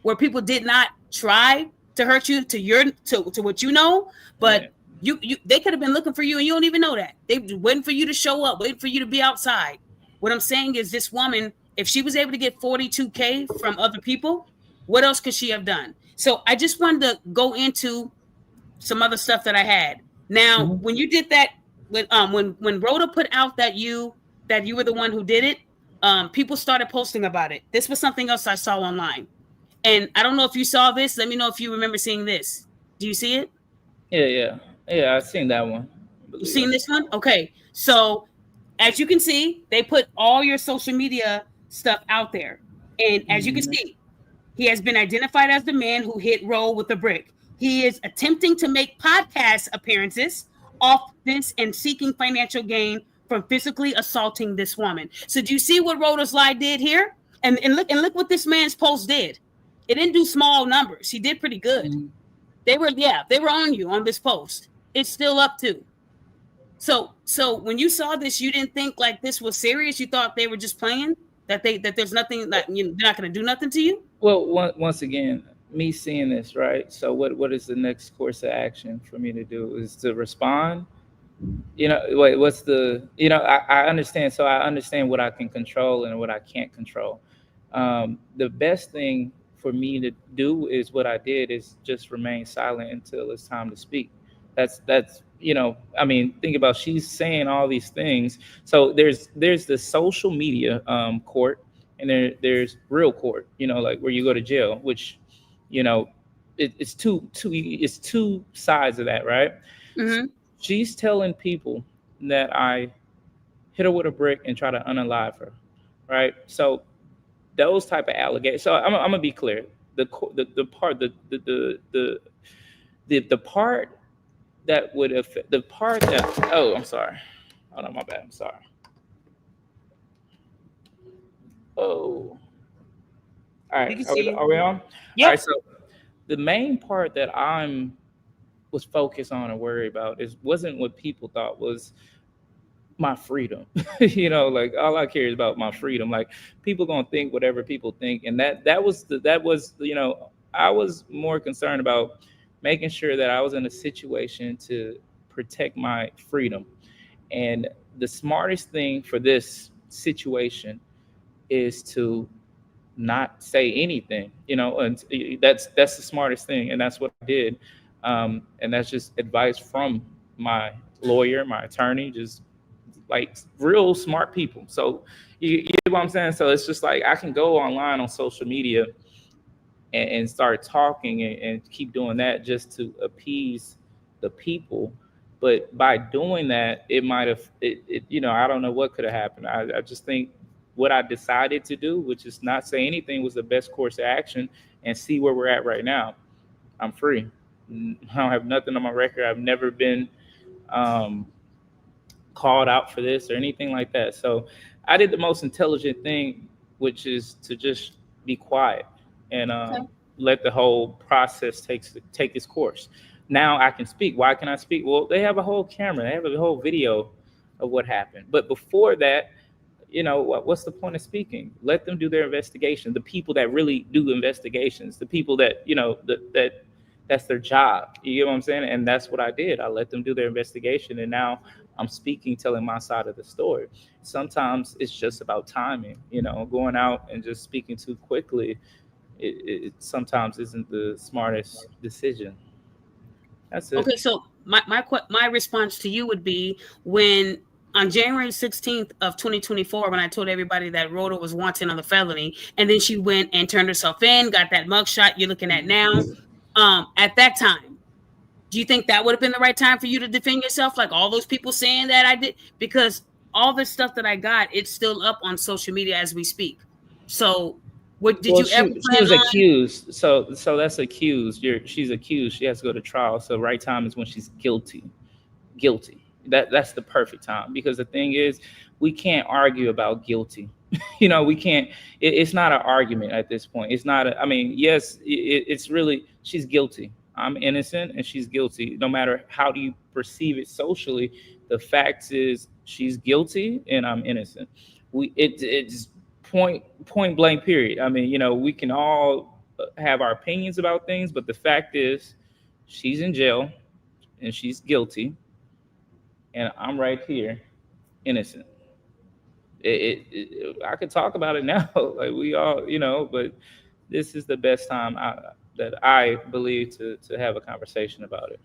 where people did not try to hurt you to what you know, but they could have been looking for you and you don't even know that. They were waiting for you to show up, waiting for you to be outside. What I'm saying is, this woman, if she was able to get $42K from other people, what else could she have done? So I just wanted to go into some other stuff that I had. Now, when you did that, when Rhoda put out that you were the one who did it, people started posting about it. This was something else I saw online. And I don't know if you saw this. Let me know if you remember seeing this. Do you see it? Yeah. I've seen that one. You seen this one? Okay. So as you can see, they put all your social media stuff out there. And as you can see, he has been identified as the man who hit Roe with a brick. He is attempting to make podcast appearances off this and seeking financial gain from physically assaulting this woman. So do you see what Rhoda's lie did here? And look what this man's post did. It didn't do small numbers. He did pretty good. They were on you on this post. It's still up too. So when you saw this, you didn't think like this was serious. You thought they were just playing. That there's nothing, that they're not going to do nothing to you. Well, once again, me seeing this, right? So what is the next course of action for me to do? Is to respond? What's the? I understand. So I understand what I can control and what I can't control. The best thing for me to do is what I did, is just remain silent until it's time to speak. That's I mean, think about, she's saying all these things. So there's the social media court, and there's real court, like where you go to jail, which, it's two sides of that, right? So she's telling people that I hit her with a brick and try to unalive her, right? So those type of allegations. So I'm gonna be clear. The part that would affect, the part that, oh, I'm sorry. Oh no, my bad. I'm sorry. Oh. All right. Are we on? Yeah. All right. So the main part that was focused on and worried about wasn't what people thought, was my freedom. Like all I care is about my freedom. Like, people gonna think whatever people think, and that was I was more concerned about making sure that I was in a situation to protect my freedom. And the smartest thing for this situation is to not say anything, and that's the smartest thing. And that's what I did. And that's just advice from my lawyer, my attorney, just like real smart people. So you know what I'm saying? So it's just like, I can go online on social media and start talking and keep doing that just to appease the people. But by doing that, it might have, I don't know what could have happened. I just think what I decided to do, which is not say anything, was the best course of action, and see where we're at right now. I'm free. I don't have nothing on my record. I've never been called out for this or anything like that. So I did the most intelligent thing, which is to just be quiet and let the whole process take its course. Now I can speak. Why can I speak? Well, they have a whole camera. They have a whole video of what happened. But before that, what's the point of speaking? Let them do their investigation. The people that really do investigations, the people that, that's their job. You get what I'm saying? And that's what I did. I let them do their investigation. And now I'm speaking, telling my side of the story. Sometimes it's just about timing, going out and just speaking too quickly. It sometimes isn't the smartest decision. That's it. Okay, so my response to you would be when on January 16th of 2024, when I told everybody that Roda was wanted on the felony, and then she went and turned herself in, got that mugshot you're looking at now. At that time, do you think that would have been the right time for you to defend yourself? Like all those people saying that I did, because all the stuff that I got, it's still up on social media as we speak. So what did you ever plan she was on? accused. So that's accused. She's accused. She has to go to trial. So right time is when she's guilty. That's the perfect time, because the thing is, we can't argue about guilty. We can't. It's not an argument at this point. It's not. Yes, it's really, she's guilty. I'm innocent and she's guilty. No matter how do you perceive it socially, the fact is she's guilty and I'm innocent. It's point blank period. We can all have our opinions about things, but the fact is she's in jail and she's guilty, and I'm right here, innocent. I could talk about it now, like we all, but this is the best time that I believe to have a conversation about it.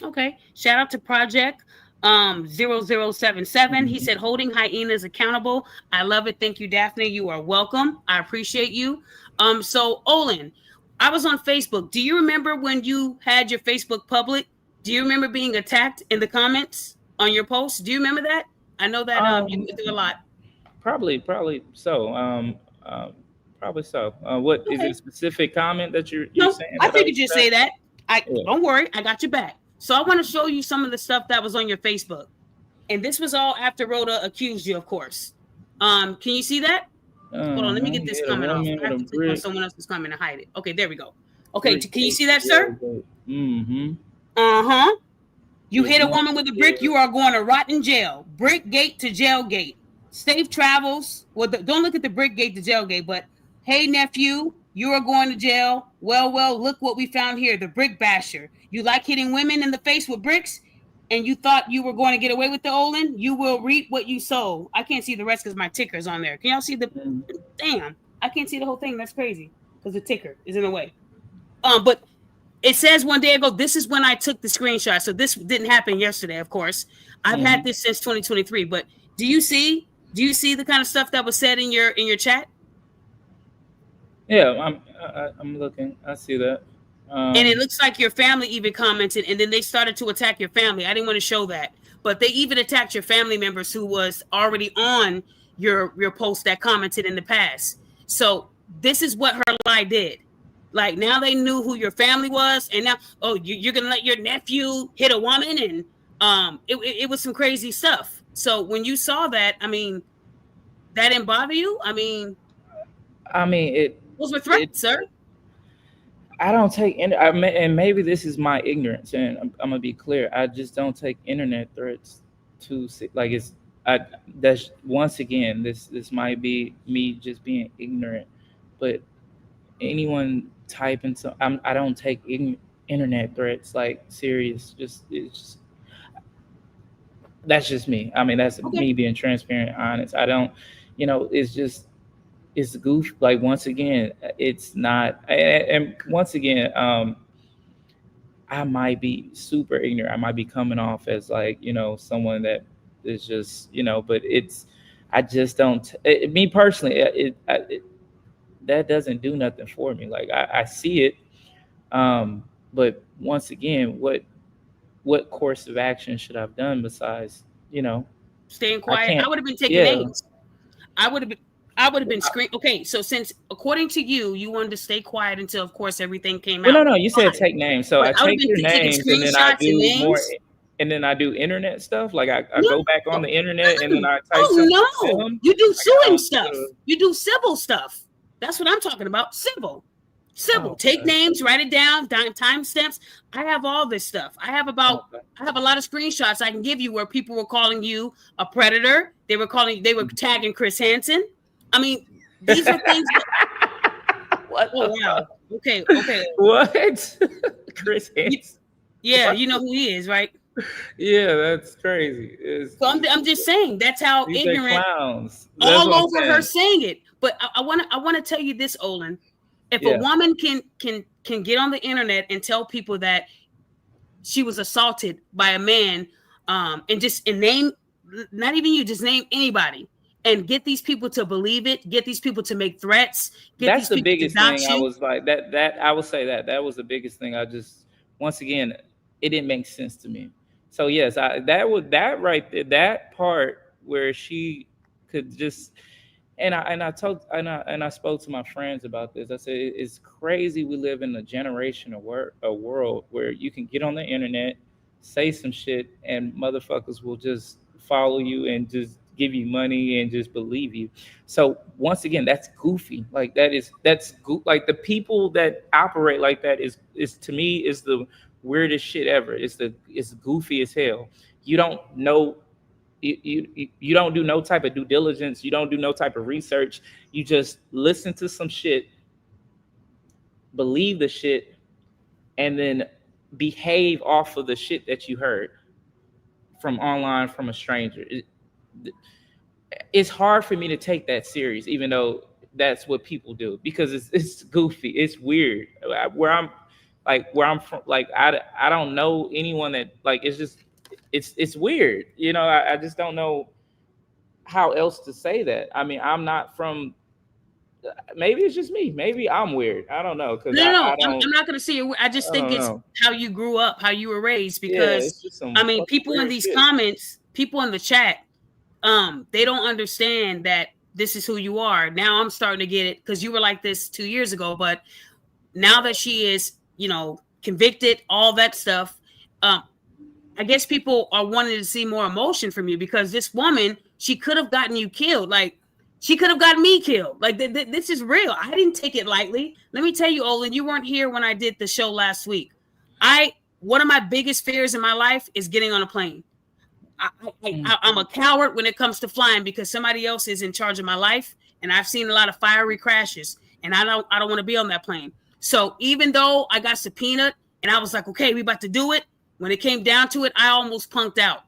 Okay. Shout out to Project 0077. He said, holding hyenas accountable. I love it. Thank you, Daphne. You are welcome. I appreciate you. So Olan, I was on Facebook. Do you remember when you had your Facebook public? Do you remember being attacked in the comments on your posts? Do you remember that? I know that you went through a lot. Probably so. Probably so. What is it? A specific comment that you're saying? I figured you'd say that. Don't worry, I got your back. So I want to show you some of the stuff that was on your Facebook, and this was all after Roda accused you, of course. Can you see that? Hold on, let me get this comment off. I have to click on someone else's comment and hide it. Okay, there we go. Okay, can you see that, sir? Mm-hmm. You hit a woman with a brick, you are going to rot in jail. Brickgate to jailgate. Safe travels. Well, don't look at the Brickgate to jailgate, but hey, nephew, you are going to jail. Well, look what we found here. The brick basher. You like hitting women in the face with bricks, and you thought you were going to get away with the Olan? You will reap what you sow. I can't see the rest because my ticker is on there. Can y'all see the? Damn, I can't see the whole thing. That's crazy because the ticker is in the way. But it says one day ago, this is when I took the screenshot. So this didn't happen yesterday, of course. I've had this since 2023. But do you see the kind of stuff that was said in your chat? Yeah, I'm looking. I see that. And it looks like your family even commented, and then they started to attack your family. I didn't want to show that, but they even attacked your family members who was already on your post that commented in the past. So this is what her lie did. Like now they knew who your family was, and now you're gonna let your nephew hit a woman, and it was some crazy stuff. So when you saw that, that didn't bother you? Those were threats, sir. I don't take and maybe this is my ignorance, and I'm gonna be clear. I just don't take internet threats too like that's once again this might be me just being ignorant, but anyone typing I don't take internet threats like serious. That's just me. That's me being transparent, honest. I don't, it's goof. Like once again, it's not. And once again, I might be super ignorant. I might be coming off as like someone that is just but I just don't. Me personally, that doesn't do nothing for me. Like I see it, but once again, what course of action should I have done besides staying quiet? I would have been taking names. I would have been screaming. Okay, so since according to you, you wanted to stay quiet until, of course, everything came out. No, you said take names. So I take your names, and then I do more, and then I do internet stuff. Like I go back on the internet, and then I type. Oh no, you do suing stuff. You do civil stuff. That's what I'm talking about. Civil. Simple. Oh, Take names, write it down, timestamps. I have all this stuff. I have a lot of screenshots I can give you where people were calling you a predator. They were tagging Chris Hansen. I mean, these are things that, what? oh wow. Okay. What? Chris Hansen. Yeah, you know who he is, right? Yeah, that's crazy. So I'm just saying that's how these ignorant clowns. That's all over her saying it. But I want to tell you this, Olan. If a woman can get on the internet and tell people that she was assaulted by a man, and name, not even you, just name anybody, and get these people to believe it, get these people to make threats, that's the biggest thing. I was like that I would say that was the biggest thing. I just, once again, it didn't make sense to me. So yes, that part where she could just, and I spoke to my friends about this. I said it's crazy we live in a generation of a world where you can get on the internet, say some shit, and motherfuckers will just follow you and just give you money and just believe you. So once again, that's goofy. Like like the people that operate like that is to me is the weirdest shit ever. It's goofy as hell. You don't know. You don't do no type of due diligence. You don't do no type of research. You just listen to some shit, believe the shit, and then behave off of the shit that you heard from online from a stranger. It's hard for me to take that serious, even though that's what people do, because it's goofy. It's weird. Where I'm from, like I don't know anyone that, like, it's weird. You know, I just don't know how else to say that. I mean, I'm not from. Maybe it's just me. Maybe I'm weird. I don't know. I'm not going to say it. I just think it's how you grew up, how you were raised. Because I mean, people in these comments, people in the chat, they don't understand that this is who you are. Now I'm starting to get it, because you were like this 2 years ago, but now that she is, convicted, all that stuff, I guess people are wanting to see more emotion from you, because this woman, she could have gotten you killed. Like, she could have gotten me killed. Like, this is real. I didn't take it lightly. Let me tell you, Olan, you weren't here when I did the show last week. One of my biggest fears in my life is getting on a plane. I'm a coward when it comes to flying, because somebody else is in charge of my life, and I've seen a lot of fiery crashes, and I don't want to be on that plane. So even though I got subpoenaed and I was like, okay, we about to do it, when it came down to it, I almost punked out,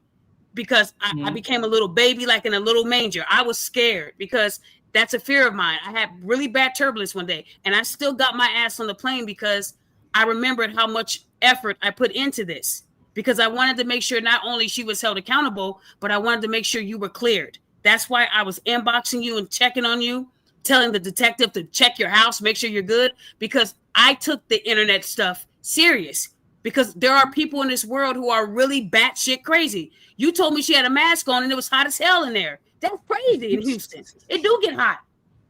because I became a little baby, like in a little manger. I was scared, because that's a fear of mine. I had really bad turbulence one day, and I still got my ass on the plane because I remembered how much effort I put into this, because I wanted to make sure not only she was held accountable, but I wanted to make sure you were cleared. That's why I was inboxing you and checking on you, telling the detective to check your house, make sure you're good, because I took the internet stuff serious, because there are people in this world who are really batshit crazy. You told me she had a mask on and it was hot as hell in there. That's crazy in Houston. It do get hot.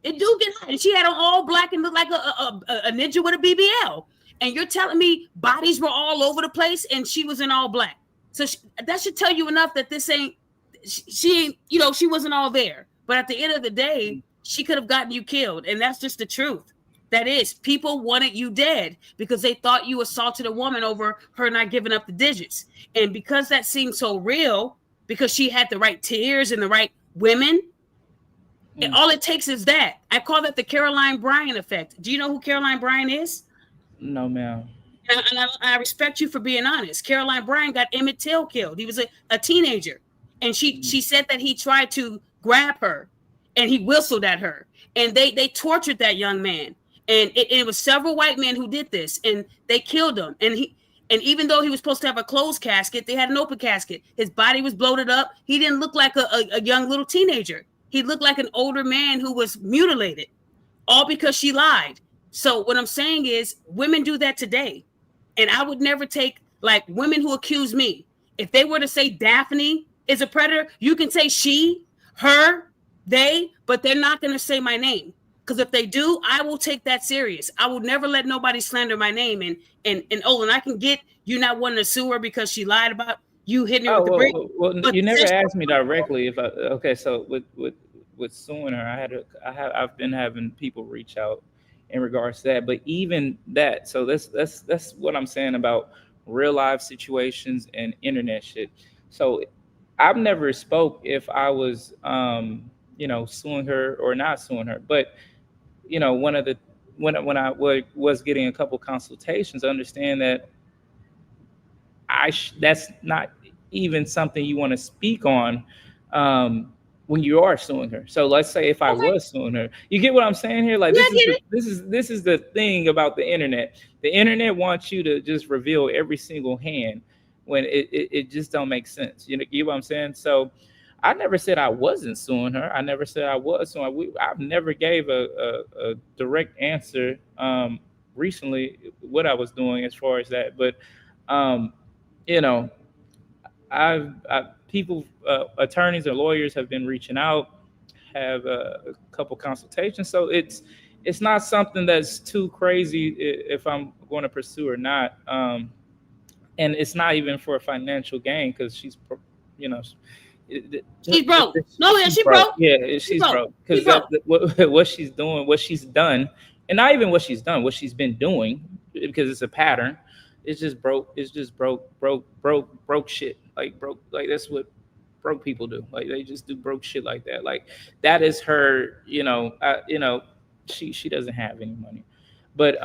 And she had on all black and looked like a ninja with a BBL. And you're telling me bodies were all over the place and she was in all black. So that should tell you enough that this ain't, she ain't, she wasn't all there. But at the end of the day, she could have gotten you killed. And that's just the truth. That is, people wanted you dead because they thought you assaulted a woman over her not giving up the digits. And because that seemed so real, because she had the right tears and the right women, and all it takes is that. I call that the Caroline Bryant effect. Do you know who Caroline Bryant is? No, ma'am. And I respect you for being honest. Caroline Bryant got Emmett Till killed. He was a teenager. And she said that he tried to grab her and he whistled at her. And they tortured that young man. And it was several white men who did this, and they killed him. And even though he was supposed to have a closed casket, they had an open casket. His body was bloated up. He didn't look like a young little teenager. He looked like an older man who was mutilated, all because she lied. So what I'm saying is, women do that today. And I would never take, like, women who accuse me. If they were to say Daphne is a predator, you can say she, her, they, but they're not going to say my name. Because if they do, I will take that serious. I will never let nobody slander my name. And Olan, I can get you not wanting to sue her because she lied about you hitting her with the brick. Well, you never asked me directly if so with suing her, I've been having people reach out in regards to that. But even that, so that's what I'm saying about real life situations and internet shit. So I've never spoke if I was suing her or not suing her. But one of the when I was getting a couple consultations, I understand that that's not even something you want to speak on when you are suing her. So let's say if I was suing her, you get what I'm saying here? Like this is the thing about the internet. The internet wants you to just reveal every single hand when it just don't make sense. You get what I'm saying? So I never said I wasn't suing her. I never said I was suing. I've never gave a direct answer recently what I was doing as far as that. But I've people, attorneys or lawyers have been reaching out, have a couple consultations. So it's not something that's too crazy if I'm going to pursue or not. And it's not even for financial gain because she's, she's broke. She's broke. Yeah, she's broke because what she's doing, what she's done, and not even what she's done, what she's been doing, because it's a pattern. It's just broke. It's just broke shit. Like that's what broke people do. Like they just do broke shit like that. Like that is her. She doesn't have any money, but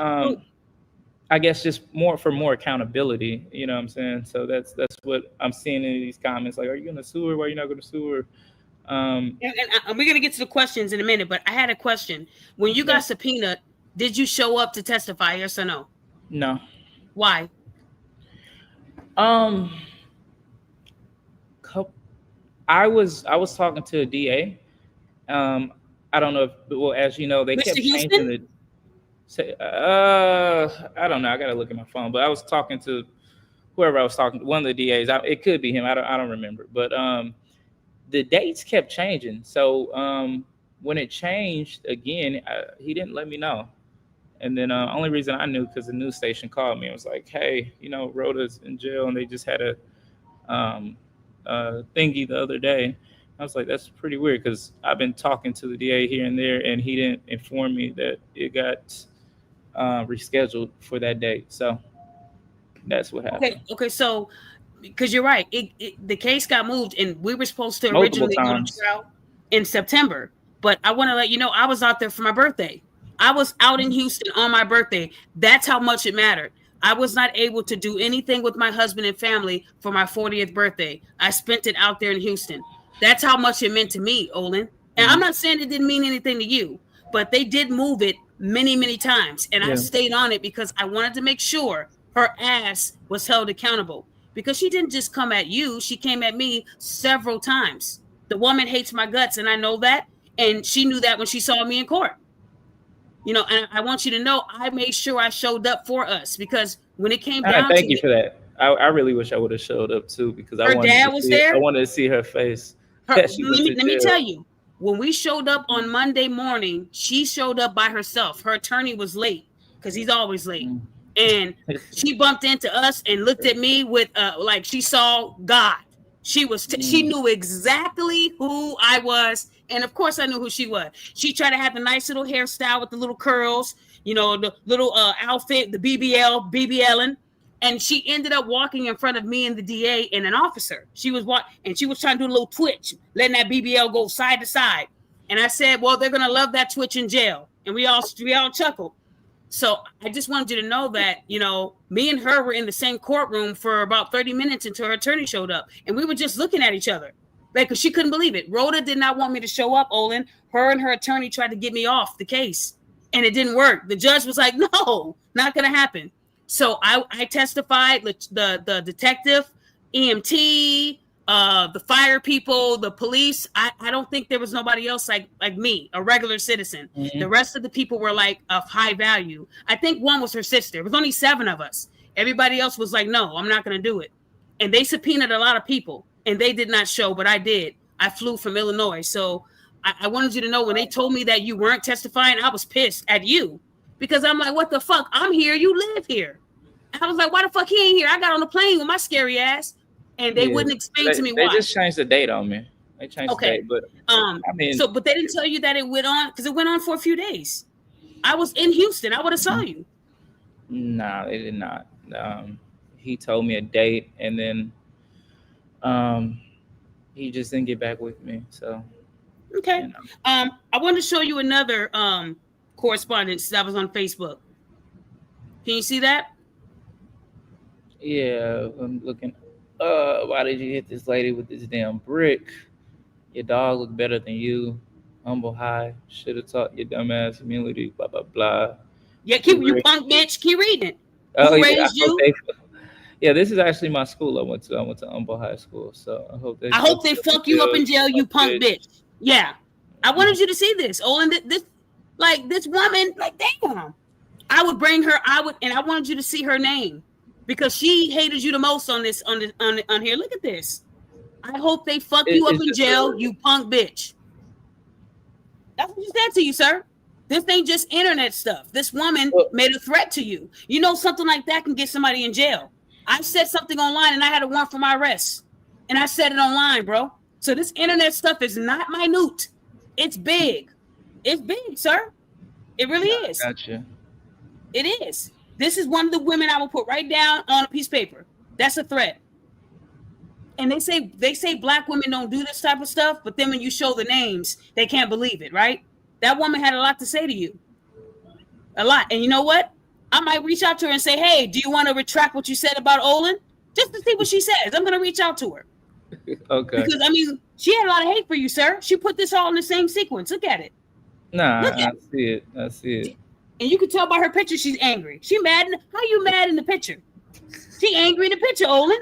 I guess just more accountability. You know what I'm saying? So that's what I'm seeing in these comments. Like, are you gonna sue her? Why are you not gonna sue her? And we're gonna get to the questions in a minute. But I had a question. When you got subpoenaed, did you show up to testify? Yes or no? No. Why? I was talking to a DA. I don't know if, as you know, they Mr. kept Houston? changing it. I don't know. I gotta look at my phone. But I was talking to whoever I was talking to, one of the DAs. It could be him. I don't remember. But the dates kept changing. So when it changed again, he didn't let me know. And then only reason I knew because the news station called me and was like, "Hey, Rhoda's in jail," and they just had a thingy the other day. I was like, "That's pretty weird," because I've been talking to the DA here and there, and he didn't inform me that it got rescheduled for that date. So that's what happened. Okay. So because you're right, the case got moved, and we were supposed to Multiple originally go times. to trial in September. But I want to let you know, I was out there for my birthday. I was out in Houston on my birthday. That's how much it mattered. I was not able to do anything with my husband and family for my 40th birthday. I spent it out there in Houston. That's how much it meant to me, Olan. And I'm not saying it didn't mean anything to you, but they did move it many, many times. And I stayed on it because I wanted to make sure her ass was held accountable. Because she didn't just come at you. She came at me several times. The woman hates my guts, and I know that. And she knew that when she saw me in court. And I want you to know I made sure I showed up for us because when it came down thank you for that. I really wish I would have showed up too because her dad was there. I wanted to see her face. Let me tell you, when we showed up on Monday morning, she showed up by herself. Her attorney was late because he's always late. And she bumped into us and looked at me with like she saw God. She knew exactly who I was. And of course I knew who she was. She tried to have the nice little hairstyle with the little curls, the little outfit, the BBLing. And she ended up walking in front of me and the DA and an officer. She was trying to do a little twitch, letting that BBL go side to side. And I said, well, they're going to love that twitch in jail. And we all chuckled. So I just wanted you to know that, me and her were in the same courtroom for about 30 minutes until her attorney showed up. And we were just looking at each other. Because she couldn't believe it. Rhoda did not want me to show up, Olan. Her and her attorney tried to get me off the case. And it didn't work. The judge was like, no, not going to happen. So I testified, the detective, EMT, the fire people, the police. I don't think there was nobody else like me, a regular citizen. Mm-hmm. The rest of the people were like of high value. I think one was her sister. It was only 7 of us. Everybody else was like, no, I'm not going to do it. And they subpoenaed a lot of people. And they did not show, but I did. I flew from Illinois. So I wanted you to know when they told me that you weren't testifying, I was pissed at you. Because I'm like, what the fuck? I'm here. You live here. I was like, why the fuck he ain't here? I got on the plane with my scary ass. And they wouldn't explain to me why. They just changed the date on me. They changed the date. But but they didn't tell you that it went on because it went on for a few days. I was in Houston. I would have saw you. Nah, they did not. He told me a date, and then he just didn't get back with me. So Okay. you know. I wanted to show you another correspondence that was on Facebook. Can you see that? Yeah, I'm looking. Why did you hit this lady with this damn brick? Your dog looked better than you. Humble high. Should have taught your dumbass humility. Blah blah blah. Yeah, keep you punk bitch. Keep reading it. Oh Who yeah, I raised hope you? yeah, this is actually my school. I went to Humble High School. So I hope they fuck you up in jail, you punk bitch. Yeah, I wanted you to see this. Olan, this woman, like damn. I would bring her. And I wanted you to see her name because she hated you the most on this on here. Look at this. I hope they fuck you up in jail, you punk bitch. That's what she said to you, sir. This ain't just internet stuff. This woman made a threat to you. You know, something like that can get somebody in jail. I said something online and I had a warrant for my arrest. And I said it online, bro. So this internet stuff is not minute. It's big. It's big, sir. It really is. Gotcha. It is. This is one of the women I will put right down on a piece of paper. That's a threat. And they say black women don't do this type of stuff, but then when you show the names, they can't believe it, right? That woman had a lot to say to you. A lot. And you know what? I might reach out to her and say, hey, do you want to retract what you said about Olan? Just to see what she says. I'm going to reach out to her. Okay. Because, I mean, she had a lot of hate for you, sir. She put this all in the same sequence. Look at it. Nah, I see it. And you can tell by her picture she's angry. She mad. How you mad in the picture? She angry in the picture, Olan.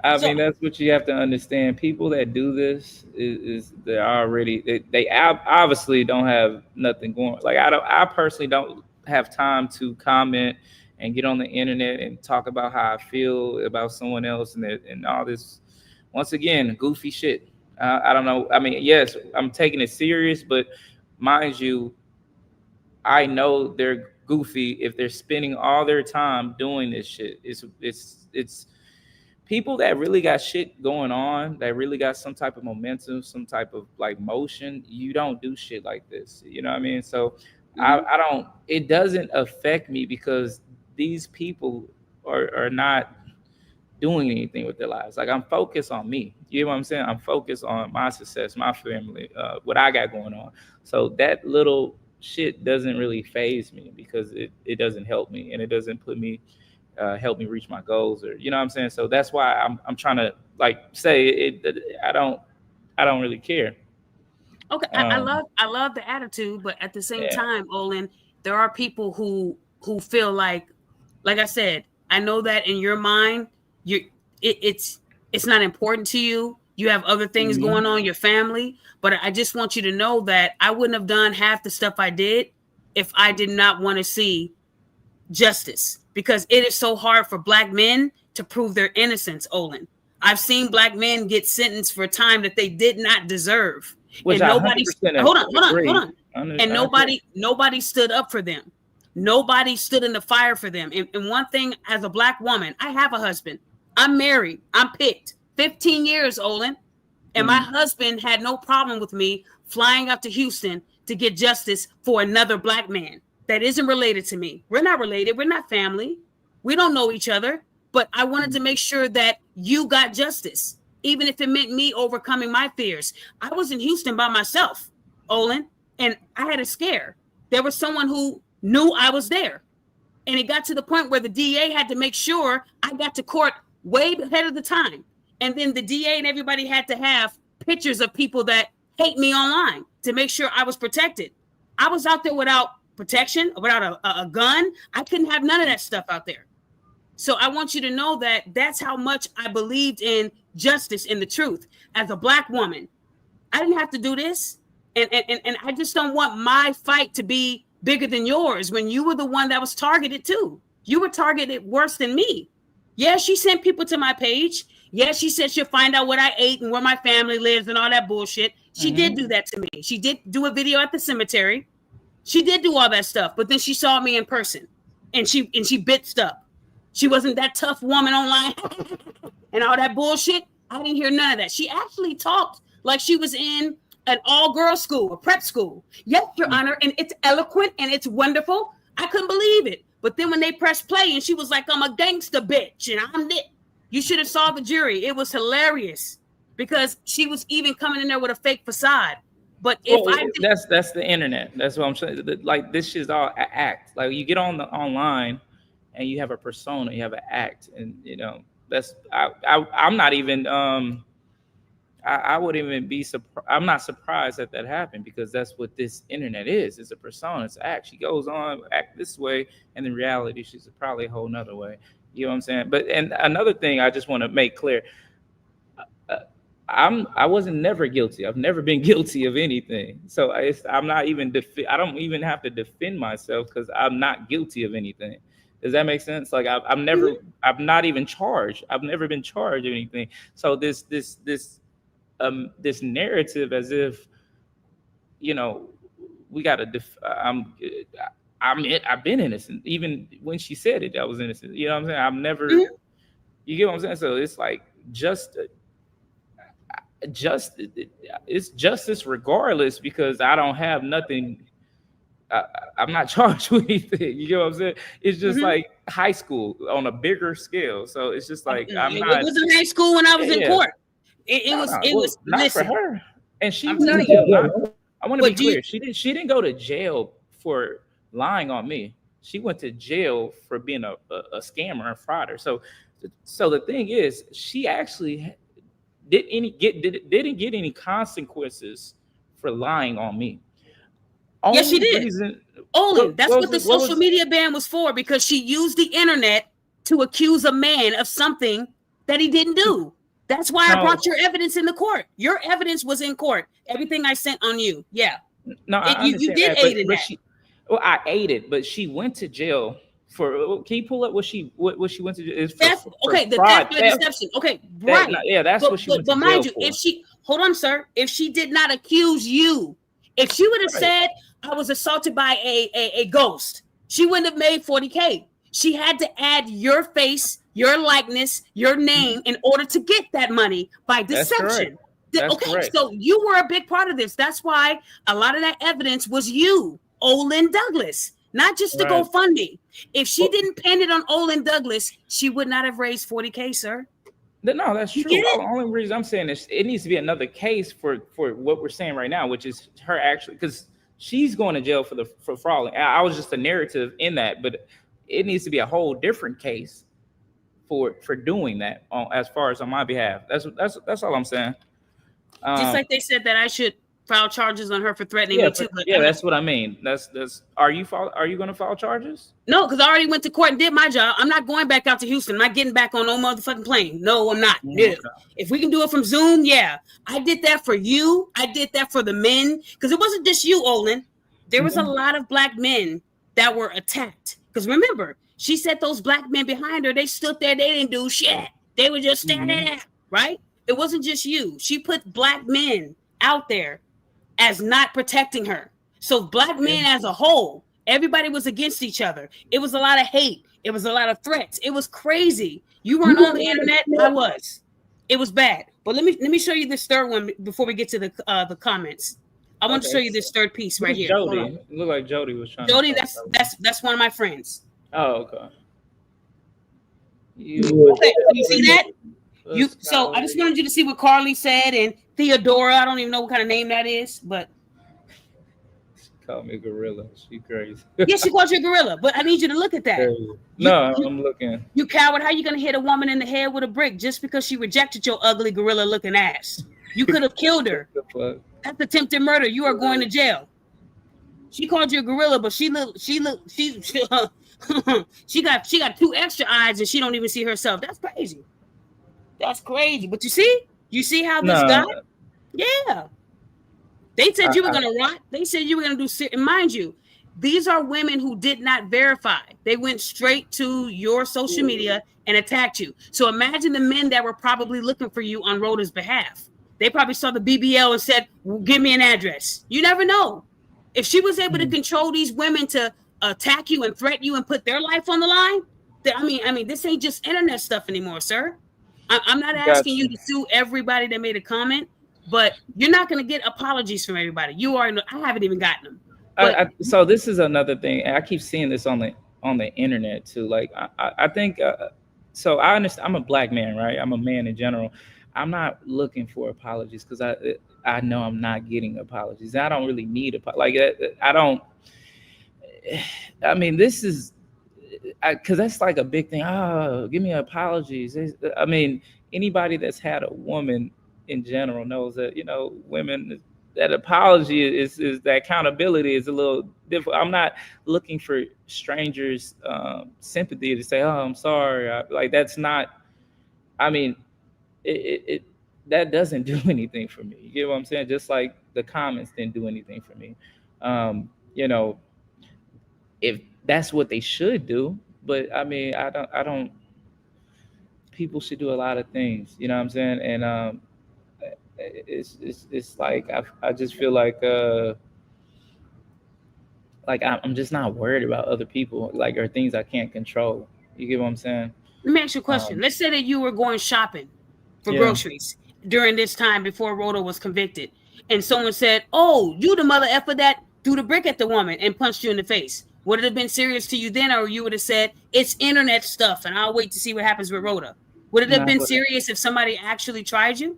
I mean, that's what you have to understand. People that do this is they're already they obviously don't have nothing going. Like I personally don't have time to comment and get on the internet and talk about how I feel about someone else and all this. Once again, goofy shit. I don't know. I mean, yes, I'm taking it serious, but mind you, I know they're goofy if they're spending all their time doing this shit. It's people that really got shit going on, that really got some type of momentum, some type of like motion. You don't do shit like this. You know what I mean? So I don't, it doesn't affect me because these people are not doing anything with their lives. Like I'm focused on me. You know what I'm saying? I'm focused on my success, my family, what I got going on. So that little shit doesn't really faze me because it doesn't help me and it doesn't put me help me reach my goals, or you know what I'm saying. So that's why I'm trying to like say it. I don't really care. Okay, I love the attitude, but at the same time, Olan, there are people who feel like I said, I know that in your mind, it's not important to you. You have other things going on, your family, but I just want you to know that I wouldn't have done half the stuff I did if I did not want to see justice, because it is so hard for black men to prove their innocence, Olan. I've seen black men get sentenced for time that they did not deserve. Which and nobody hold on. And nobody stood up for them. Nobody stood in the fire for them. And one thing, as a black woman, I have a husband. I'm married. I'm picked. 15 years, Olan. And my husband had no problem with me flying up to Houston to get justice for another black man that isn't related to me. We're not related. We're not family. We don't know each other. But I wanted to make sure that you got justice, even if it meant me overcoming my fears. I was in Houston by myself, Olan, and I had a scare. There was someone who knew I was there. And it got to the point where the DA had to make sure I got to court way ahead of the time. And then the DA and everybody had to have pictures of people that hate me online to make sure I was protected. I was out there without protection, without a gun. I couldn't have none of that stuff out there. So I want you to know that that's how much I believed in justice and the truth. As a black woman, I didn't have to do this. And I just don't want my fight to be bigger than yours when you were the one that was targeted too. You were targeted worse than me. Yeah, she sent people to my page. Yeah, she said she'll find out what I ate and where my family lives and all that bullshit. She did do that to me. She did do a video at the cemetery. She did do all that stuff, but then she saw me in person and she bitched up. She wasn't that tough woman online and all that bullshit. I didn't hear none of that. She actually talked like she was in an all-girls school, a prep school. Yes, Your Honor, and it's eloquent and it's wonderful. I couldn't believe it. But then when they pressed play and she was like, I'm a gangster bitch and I'm lit. You should have saw the jury. It was hilarious because she was even coming in there with a fake facade. But if that's the internet. That's what I'm saying. Like this shit's all act. Like you get on the online and you have a persona, you have an act, and you know that's I'm not even I wouldn't even be surprised. I'm not surprised that happened because that's what this internet is. It's a persona. It's an act. She goes on act this way, and in reality, she's probably a whole nother way. You know what I'm saying? But and another thing I just want to make clear. I wasn't never guilty. I've never been guilty of anything. So I'm not even I don't even have to defend myself because I'm not guilty of anything. Does that make sense? Like I'm not even charged. I've never been charged of anything. So this narrative as if, you know, we got to I've been innocent. Even when she said it, I was innocent. You know what I'm saying? I've never, you get what I'm saying? So it's like it's justice regardless because I don't have nothing. I'm not charged with anything. You get what I'm saying? It's just like high school on a bigger scale. So it's just like I'm not. It was in high school when I was in court. It was not listen, for her. And she I'm went to telling jail. I want to be clear. She didn't go to jail for lying on me. She went to jail for being a scammer and frauder. So the thing is, she actually didn't get any consequences for lying on me. Yes, she did. That's what the social media ban was for, because she used the internet to accuse a man of something that he didn't do. That's why I brought your evidence in the court. Your evidence was in court. Everything I sent on you. Yeah. No, you did aid in that. I aided, but she went to jail for. Can you pull up what she went to jail? Is for okay, the theft by deception. Okay, right. That's what she went to jail for. But mind you, if she hold on, sir, if she did not accuse you, if she would have said I was assaulted by a ghost, she wouldn't have made $40K. She had to add your face, your likeness, your name in order to get that money by deception. That's correct. So you were a big part of this. That's why a lot of that evidence was you, Olan Douglas, not just the GoFundMe. If she didn't pin it on Olan Douglas, she would not have raised $40K, sir. No, that's true. The only reason I'm saying is it needs to be another case for what we're saying right now, which is her actually, because she's going to jail for fraud. I was just a narrative in that, but it needs to be a whole different case for doing that as far as on my behalf. That's all I'm saying. Just like they said that I should file charges on her for threatening me too. Yeah, that's what I mean. That's. Are you going to file charges? No, because I already went to court and did my job. I'm not going back out to Houston. I'm not getting back on no motherfucking plane. No, I'm not. Okay. If we can do it from Zoom, yeah. I did that for you. I did that for the men, because it wasn't just you, Olan. There was a lot of black men that were attacked. Because remember, she said those black men behind her, they stood there, they didn't do shit. They were just standing there, right? It wasn't just you. She put black men out there as not protecting her. So black men as a whole, everybody was against each other. It was a lot of hate. It was a lot of threats. It was crazy. You weren't on the internet. I was. It was bad. But let me show you this third one before we get to the comments. I want to show you this third piece right here. Jody. It looked like Jody was trying. Jody, that's one of my friends. Oh, okay. You see that? So I just wanted you to see what Carly said and Theodora. I don't even know what kind of name that is, but she called me a gorilla. She crazy. Yeah, she called you a gorilla, but I need you to look at that. I'm looking. You coward! How you gonna hit a woman in the head with a brick just because she rejected your ugly gorilla-looking ass? You could have killed her. That's attempted murder. You are going to jail. She called you a gorilla, but she got 2 extra eyes and she don't even see herself. That's crazy. That's crazy. But you see how this got? Yeah. They said you were gonna rot. They said you were gonna do. And mind you, these are women who did not verify. They went straight to your social media and attacked you. So imagine the men that were probably looking for you on Rhoda's behalf. They probably saw the BBL and said, well, give me an address. You never know. If she was able to control these women to attack you and threaten you and put their life on the line, I mean, this ain't just internet stuff anymore, sir. I'm not asking you to sue everybody that made a comment, but you're not going to get apologies from everybody. You are. I haven't even gotten them. But So this is another thing, and I keep seeing this on the internet too. Like I think so. I understand. I'm a black man, right? I'm a man in general. I'm not looking for apologies because I know I'm not getting apologies. I don't really need like I don't. I mean, this is because that's like a big thing. Oh, give me apologies. I mean, anybody that's had a woman in general knows that women, that apology is that accountability is a little difficult. I'm not looking for strangers' sympathy to say, "Oh, I'm sorry." Like that's not. I mean, it that doesn't do anything for me. You get what I'm saying? Just like the comments didn't do anything for me. You know, if that's what they should do, but I mean, I don't. People should do a lot of things. You know what I'm saying? And it's like I just feel like I'm just not worried about other people like or things I can't control. You get what I'm saying? Let me ask you a question. Let's say that you were going shopping for groceries during this time before Roda was convicted, and someone said, "Oh, you the mother effer that threw the brick at the woman and punched you in the face." Would it have been serious to you then, or you would have said it's internet stuff and I'll wait to see what happens with Roda? Would it have been serious if somebody actually tried you?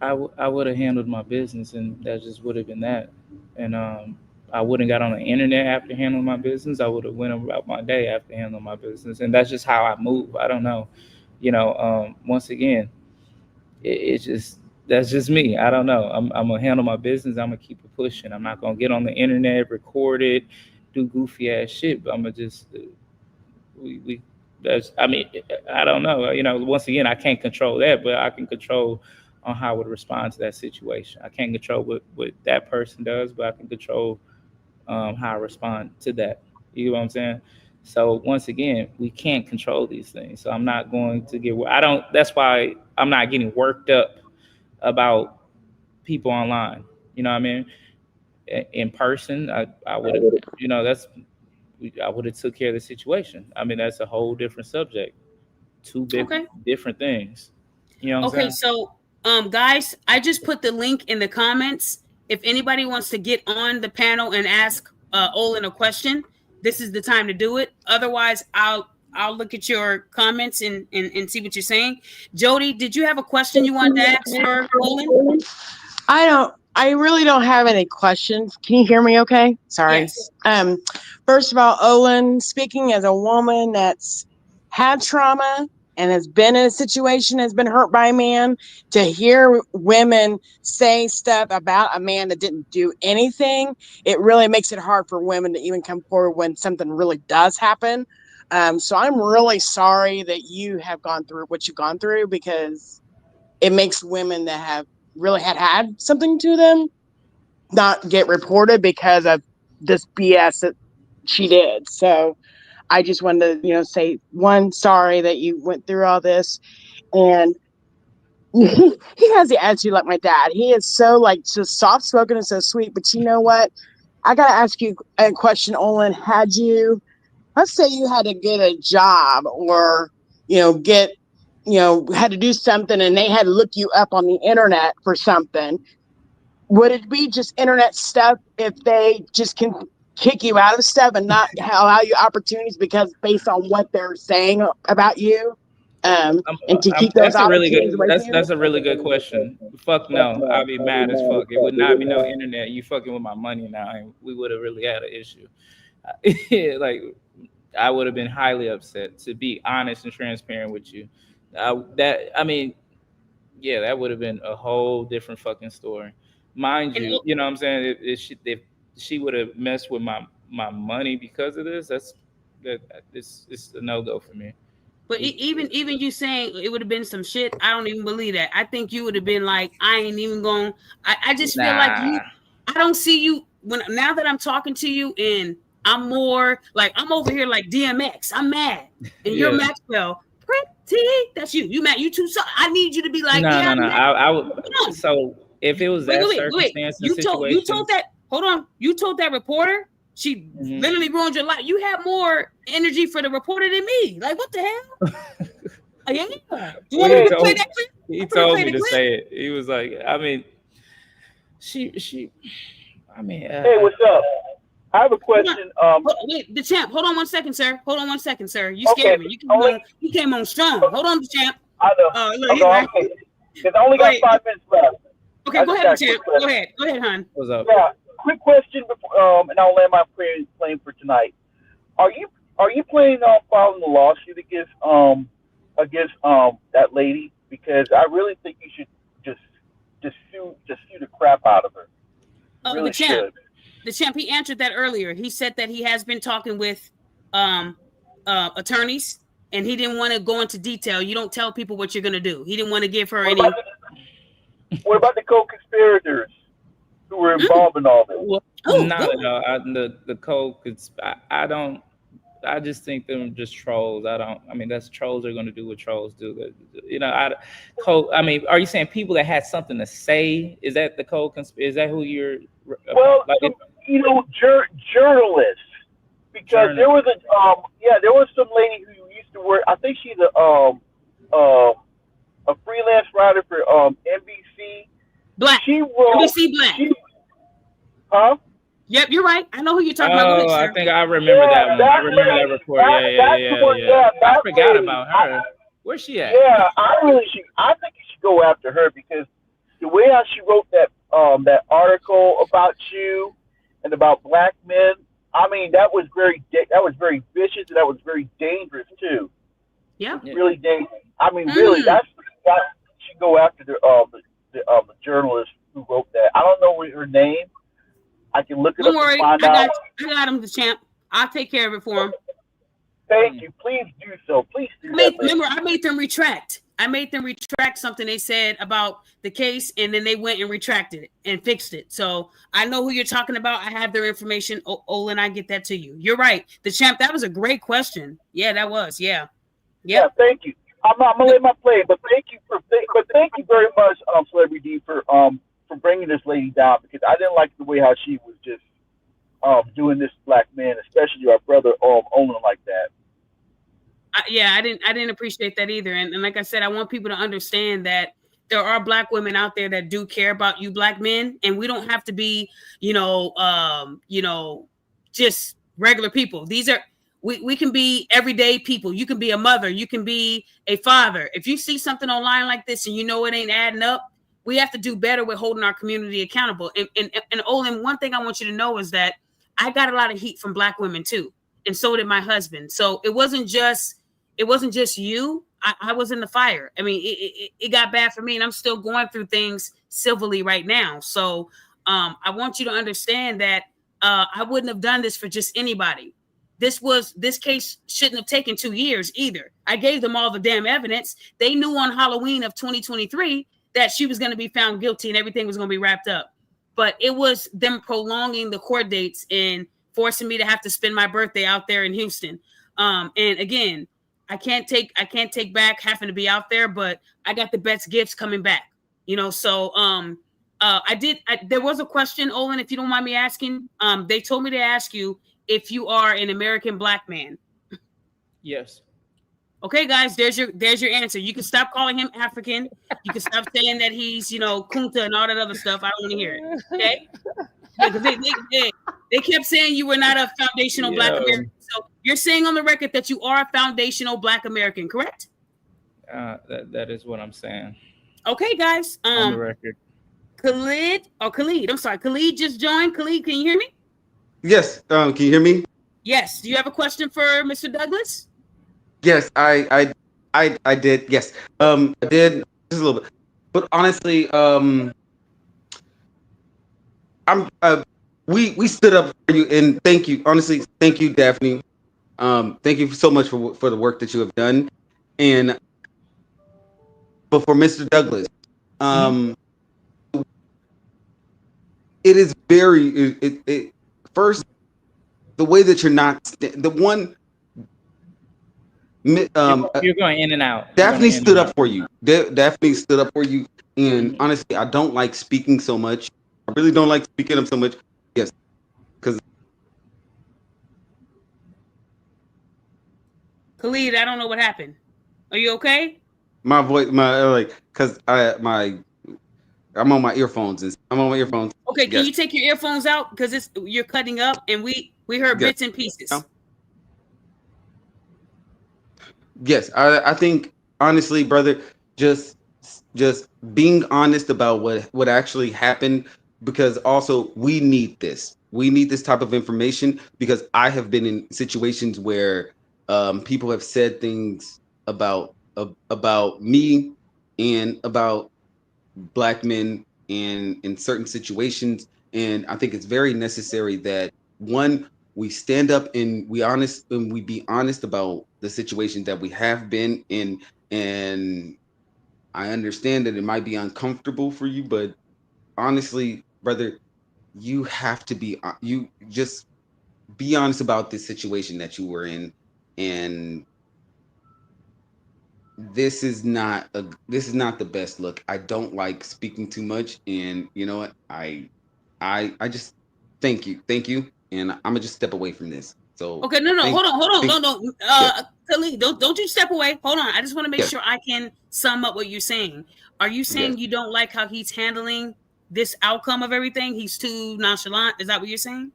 I would have handled my business, and that just would have been that. And I wouldn't got on the internet after handling my business. I would have went about my day after handling my business, and that's just how I move. I don't know, once again, it's just that's just me. I don't know. I'm gonna handle my business. I'm gonna keep it pushing. I'm not gonna get on the internet, record it, do goofy ass shit. But I'm gonna just we. That's. I mean, I don't know. Once again, I can't control that, but I can control on how I would respond to that situation. I can't control what that person does, but I can control how I respond to that. You know what I'm saying? So once again, we can't control these things. So I'm not going to get. That's why I'm not getting worked up about people online. You know what I mean? In person, I would have. I would have took care of the situation. I mean, that's a whole different subject. Two big different things. You know what I'm saying? So guys, I just put the link in the comments. If anybody wants to get on the panel and ask Olan a question, this is the time to do it. Otherwise, I'll look at your comments and see what you're saying. Jody, did you have a question you wanted to ask for Olan? I really don't have any questions. Can you hear me okay? Sorry. Yes. First of all, Olan, speaking as a woman that's had trauma and has been in a situation, has been hurt by a man, to hear women say stuff about a man that didn't do anything, it really makes it hard for women to even come forward when something really does happen. So I'm really sorry that you have gone through what you've gone through, because it makes women that have really had something to them not get reported because of this BS that she did. So I just wanted to, say, one, sorry that you went through all this. And he has the attitude like my dad. He is so just soft spoken and so sweet. But you know what? I got to ask you a question, Olan. Let's say you had to get a job or, had to do something and they had to look you up on the internet for something. Would it be just internet stuff if they just can kick you out of stuff and not allow you opportunities because based on what they're saying about you? And to keep those opportunities away from you? That's a really good question. Fuck no. I'd be mad as fuck. It would not be no internet. You fucking with my money now, and we would have really had an issue. I would have been highly upset, to be honest and transparent with you. That would have been a whole different fucking story. Mind you, you know what I'm saying? If she would have messed with my money because of this, it's a no-go for me. But even you saying it would have been some shit, I don't even believe that. I think you would have been like, I ain't even going. I just feel like I don't see you now that I'm talking to you, and I'm more like I'm over here like DMX. I'm mad, and you're Maxwell. Pretty, that's you. You mad? You too? So I need you to be like, no. I would. So if it was circumstance, you told that. Hold on. You told that reporter. She literally ruined your life. You have more energy for the reporter than me. Like, what the hell? Yeah. You want me to play that clip? He told me to say it. He was like, I mean, she. I mean, Hey, what's up? I have a question. Wait, the champ. Hold on one second, sir. Hold on one second, sir. You Okay, scared me. You came on strong. Hold on, the champ. I know. Look, I'm going. Because I only got Wait. 5 minutes left. Okay, go ahead, champ. Go ahead, hon. What's up? Yeah, quick question before, and I'll land my plane for tonight. Are you planning on filing a lawsuit against that lady? Because I really think you should just sue the crap out of her. You really should. The champ, he answered that earlier. He said that he has been talking with attorneys, and he didn't want to go into detail. You don't tell people what you're going to do. He didn't want to give her any. What about the co-conspirators who were involved in all this? Well, not at all. The coke. I don't. I just think them just trolls. I mean, that's trolls are going to do what trolls do. You know, I mean, are you saying people that had something to say? Is that the coke? Is that who you're? Well, journalists. Because there was there was some lady who used to work. I think she's a freelance writer for NBC. Black. She wrote NBC Black. Huh? Yep, you're right. I know who you're talking about. Oh, I think I remember that one. I remember that report. Yeah. I forgot about her. Where's she at? Yeah, I think you should go after her because the way how she wrote that article about you and about black men. I mean, that was very vicious and that was very dangerous too. Yeah, really dangerous. I mean, really, you should go after the journalist who wrote that. I don't know her name. I can look it up and find out. I got him, the champ. I'll take care of it for him. Thank you. Please do so. Please do that. Remember, I made them retract. Something they said about the case, and then they went and retracted it and fixed it. So I know who you're talking about. I have their information. Olan, I get that to you. You're right. The champ, that was a great question. Yeah, that was. Yeah. Yeah, thank you. I'm gonna let my play, but thank you very much, Celebrity D, for bringing this lady down because I didn't like the way how she was just doing this black man, especially our brother Olan like that. I didn't appreciate that either. And like I said, I want people to understand that there are black women out there that do care about you black men, and we don't have to be, just regular people. These are we can be everyday people. You can be a mother, you can be a father. If you see something online like this and you know it ain't adding up, we have to do better with holding our community accountable. And Olan, one thing I want you to know is that I got a lot of heat from black women too, and so did my husband. So it wasn't just you. I was in the fire. I mean, it got bad for me, and I'm still going through things civilly right now. So I want you to understand that I wouldn't have done this for just anybody. This case shouldn't have taken 2 years either. I gave them all the damn evidence. They knew on Halloween of 2023 that she was going to be found guilty and everything was going to be wrapped up. But it was them prolonging the court dates and forcing me to have to spend my birthday out there in Houston. And again, I can't take back having to be out there, but I got the best gifts coming back, So there was a question, Olan, if you don't mind me asking. They told me to ask you if you are an American black man. Yes. Okay, guys, there's your answer. You can stop calling him African. You can stop saying that he's, Kunta and all that other stuff. I don't want to hear it. Okay? Because they kept saying you were not a foundational black American. So you're saying on the record that you are a foundational black American, correct? That is what I'm saying. Okay, guys. On the record. Khalid. I'm sorry. Khalid just joined. Khalid, can you hear me? Yes. Can you hear me? Yes. Do you have a question for Mr. Douglas? Yes, I did. Yes. I did just a little bit. But honestly, we stood up for you, and thank you. Honestly, thank you, Daphne. Thank you so much for the work that you have done. But for Mr. Douglas, it is very first the way that you're not the one. You're going in and out. Daphne stood up for you. Daphne stood up for you. And honestly, I don't like speaking so much. I really don't like speaking up so much. Yes. Because Khalid, I don't know what happened. Are you okay? my voice, because I'm on my earphones. I'm on my earphones. Okay, can Yes. you take your earphones out because you're cutting up and we heard Yes. bits and pieces. Yes. I think honestly, brother, just just being honest about what actually happened, because also we need this. We need this type of information because I have been in situations where people have said things about me and about black men in certain situations, and I think it's very necessary that one, we stand up and we be honest about the situation that we have been in. And I understand that it might be uncomfortable for you, but honestly, brother, you have to be you just be honest about this situation that you were in. And this is not the best look. I don't like speaking too much, and you know what? I just thank you, and I'm gonna just step away from this. So Okay, no, thank, hold on, thank no. yes, Khalid, don't you step away. Hold on. I just want to make yes, sure I can sum up what you're saying. Are you yes, saying you don't like how he's handling this outcome of everything? He's too nonchalant. Is that what you're saying?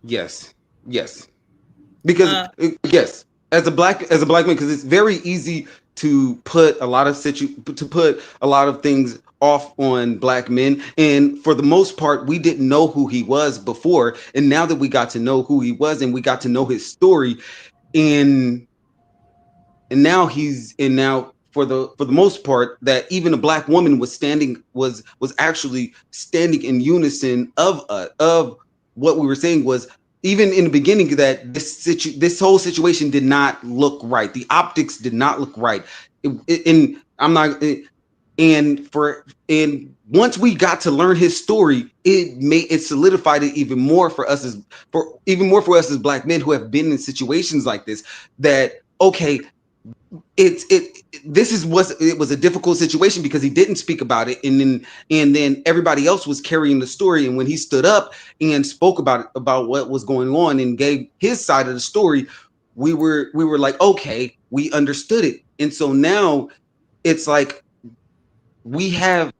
yes, yes. Because Uh, yes, as a black man, because it's very easy to put to put a lot of things off on black men, and for the most part we didn't know who he was before, and now that we got to know who he was and we got to know his story, and and now for the most part, that even a black woman was actually standing in unison of what we were saying, was even in the beginning that this whole situation did not look right. The optics did not look right. And I'm not and once we got to learn his story, it solidified it even more for us as black men who have been in situations like this, that okay, it was a difficult situation because he didn't speak about it, and then everybody else was carrying the story, and when he stood up and spoke about what was going on and gave his side of the story, we were like, okay, we understood it. And so now it's like we're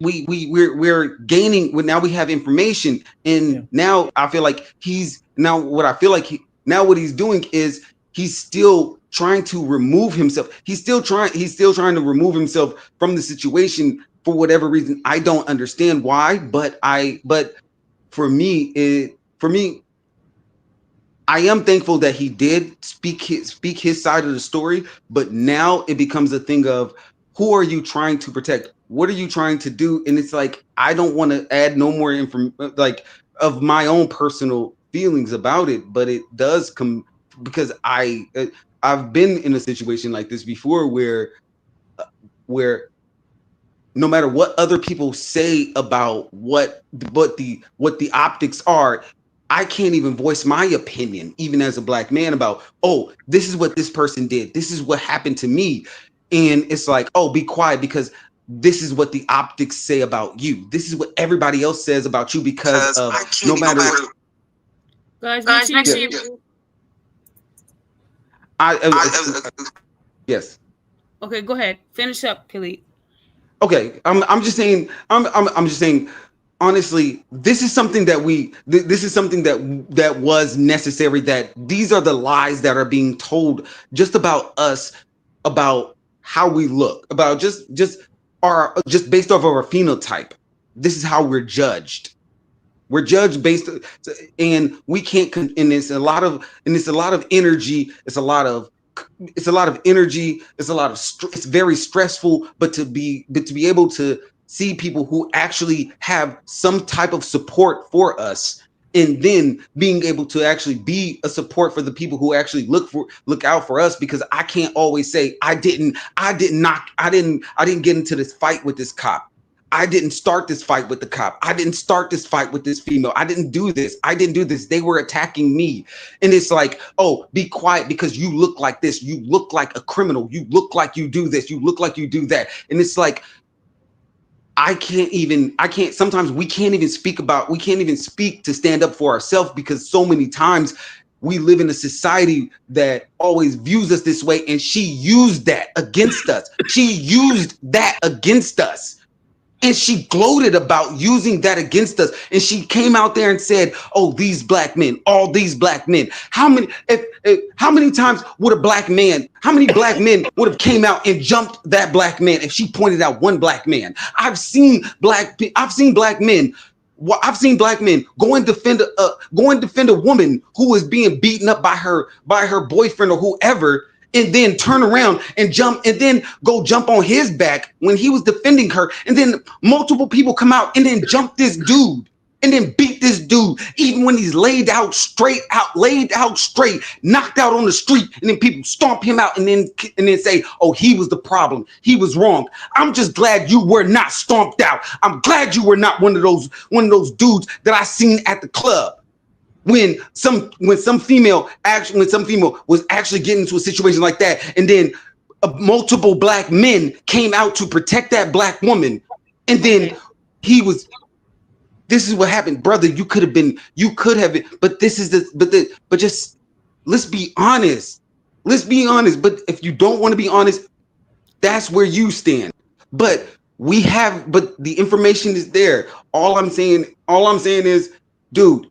gaining, now we have information, and now I feel like now what he's doing is he's still trying to remove himself. He's still trying to remove himself from the situation for whatever reason. I don't understand why, but for me, I am thankful that he did speak his side of the story, but now it becomes a thing of, who are you trying to protect? What are you trying to do? And it's like, I don't want to add no more like of my own personal feelings about it, but it does come because I've been in a situation like this before where no matter what other people say about what the optics are, I can't even voice my opinion, even as a black man, about, oh, this is what this person did, this is what happened to me. And it's like, oh, be quiet, because this is what the optics say about you, this is what everybody else says about you, because of no matter guys, make sure yeah, you yes. Okay, go ahead. Finish up, Khalid. Okay, I'm just saying, I'm just saying, honestly, this is something this is something that was necessary, that these are the lies that are being told just about us, about how we look, about just based off of our phenotype. This is how we're judged based, and we can't and it's a lot of energy, it's a lot of energy, it's very stressful, but to be able to see people who actually have some type of support for us, and then being able to actually be a support for the people who actually look out for us, because I can't always say I didn't get into this fight with this cop, I didn't start this fight with the cop, I didn't start this fight with this female, I didn't do this, they were attacking me. And it's like, oh, be quiet because you look like this, you look like a criminal, you look like you do this, you look like you do that. And it's like, sometimes we can't even speak to stand up for ourselves, because so many times we live in a society that always views us this way, and she used that against us. And she gloated about using that against us. And she came out there and said, "Oh, these black men, all these black men." How many times would how many black men would have came out and jumped that black man if she pointed out one black man? I've seen black men. I've seen black men go and defend a woman who was being beaten up by her boyfriend or whoever, and then turn around and jump on his back when he was defending her. And then multiple people come out and then jump this dude and then beat this dude, even when he's laid out straight, knocked out on the street. And then people stomp him out and then say, "Oh, he was the problem. He was wrong." I'm just glad you were not stomped out. I'm glad you were not one of those dudes that I seen at the club. When some female was actually getting into a situation like that, and then multiple black men came out to protect that black woman, and then this is what happened, brother. You could have been, but just let's be honest. But if you don't want to be honest, that's where you stand. But the information is there. All I'm saying is, dude,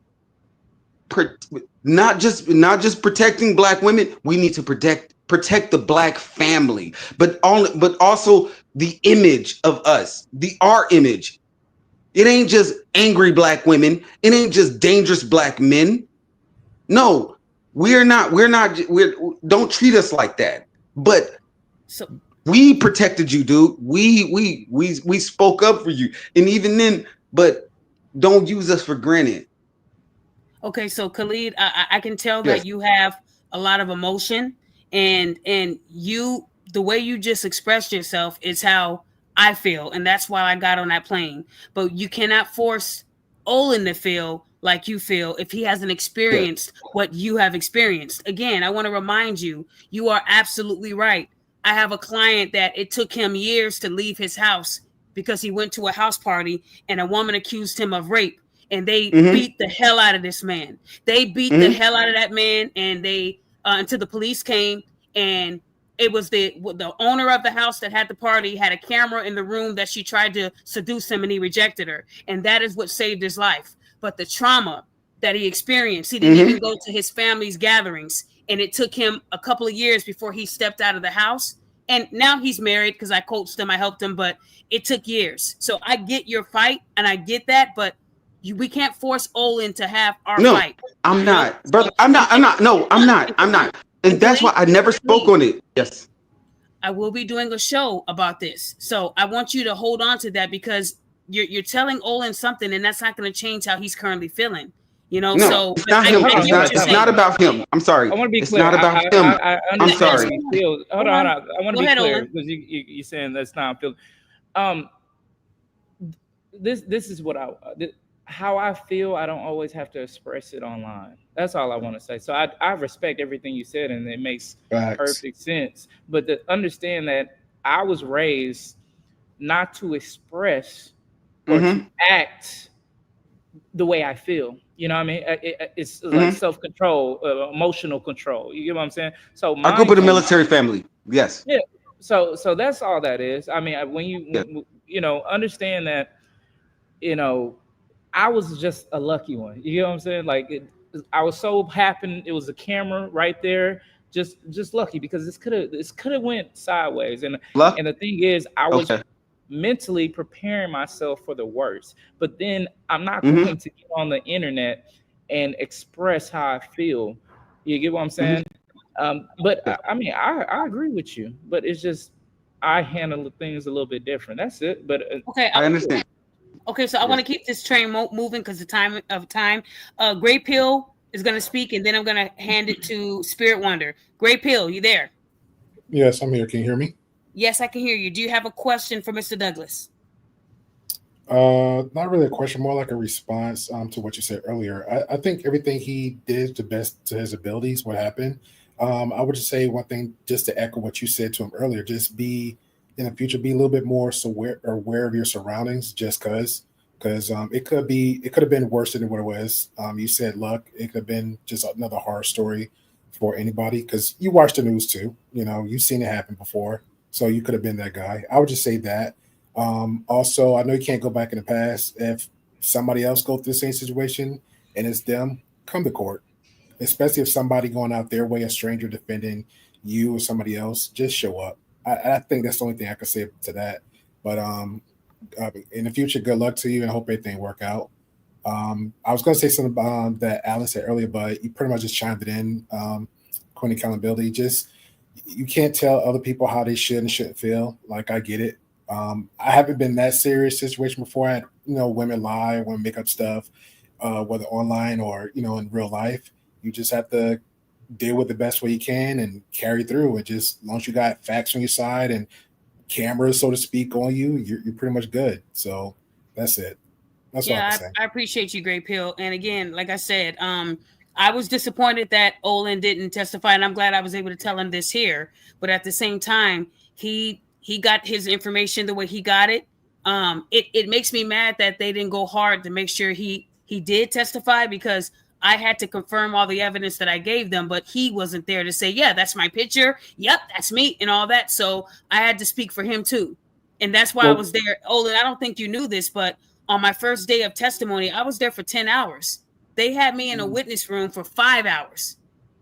not just protecting black women. We need to protect the black family, but also the image of us, our image. It ain't just angry black women. It ain't just dangerous black men. No, we're not. Don't treat us like that. But we protected you, dude. We spoke up for you, and even then, but don't use us for granted. Okay, so Khalid, I can tell that you have a lot of emotion, and the way you just expressed yourself is how I feel, and that's why I got on that plane. But you cannot force Olan to feel like you feel if he hasn't experienced what you have experienced. Again, I want to remind you, you are absolutely right. I have a client that it took him years to leave his house because he went to a house party and a woman accused him of rape. And they beat the hell out of this man. They beat the hell out of that man, and they until the police came, and it was the owner of the house that had the party had a camera in the room that she tried to seduce him, and he rejected her, and that is what saved his life. But the trauma that he experienced, he didn't even go to his family's gatherings, and it took him a couple of years before he stepped out of the house. And now he's married because I coached him, I helped him, but it took years. So I get your fight, and I get that, but we can't force Olan to have our fight. I'm not, brother. I'm not. No, I'm not. And that's why I never spoke on it. Yes. I will be doing a show about this. So I want you to hold on to that, because you're telling Olan something, and that's not going to change how he's currently feeling. No, so it's not him. It's not about him. I'm sorry. I want to be clear. It's not about him. I'm sorry. Hold on. I want to be clear, because you're saying that's not feeling. This is what how I feel. I don't always have to express it online. That's all I want to say. So I respect everything you said, and it makes perfect sense. But to understand that I was raised not to express or to act the way I feel. You know what I mean? It's like self-control, emotional control. You get what I'm saying? So I grew up in a military family. Yes. Yeah. So that's all that is. I mean, when you understand that, I was just a lucky one. You know what I'm saying? Like I was so happy. It was a camera right there. Just lucky, because this could have went sideways. And the thing is, I was mentally preparing myself for the worst. But then I'm not going to get on the internet and express how I feel. You get what I'm saying? But I mean, I agree with you. But it's just I handle things a little bit different. That's it. But okay, I understand. Okay, so I want to keep this train moving because of time. Great Pill is going to speak, and then I'm going to hand it to Spirit Wonder. Great Pill, you there? Yes, I'm here. Can you hear me? Yes, I can hear you. Do you have a question for Mr. Douglas? Not really a question, more like a response to what you said earlier. I think everything he did to best to his abilities, what happened. I would just say one thing, just to echo what you said to him earlier, just be in the future, be a little bit more aware of your surroundings, just because it could have been worse than what it was. You said luck. It could have been just another horror story for anybody, because you watch the news tw. You've seen it happen before, so you could have been that guy. I would just say that. Also, I know you can't go back in the past. If somebody else goes through the same situation and it's them, come to court. Especially if somebody going out their way, a stranger defending you or somebody else, just show up. I think that's the only thing I can say to that. But in the future, good luck to you and hope everything work out. I was going to say something that Alan said earlier, but you pretty much just chimed it in. Queen accountability. Just you can't tell other people how they should and shouldn't feel. Like I get it. I haven't been in that serious situation before. I had women lie, women make up stuff, whether online or in real life. You just have to deal with the best way you can and carry through. And just as long as you got facts on your side and cameras, so to speak, on you, you're pretty much good. So that's it. That's all I can say. I appreciate you, Great Pill. And again, like I said, I was disappointed that Olan didn't testify, and I'm glad I was able to tell him this here. But at the same time, he got his information the way he got it. It makes me mad that they didn't go hard to make sure he did testify, because I had to confirm all the evidence that I gave them, but he wasn't there to say, yeah, that's my picture. Yep, that's me and all that. So I had to speak for him too. And that's why I was there. Olan, I don't think you knew this, but on my first day of testimony, I was there for 10 hours. They had me in a witness room for 5 hours,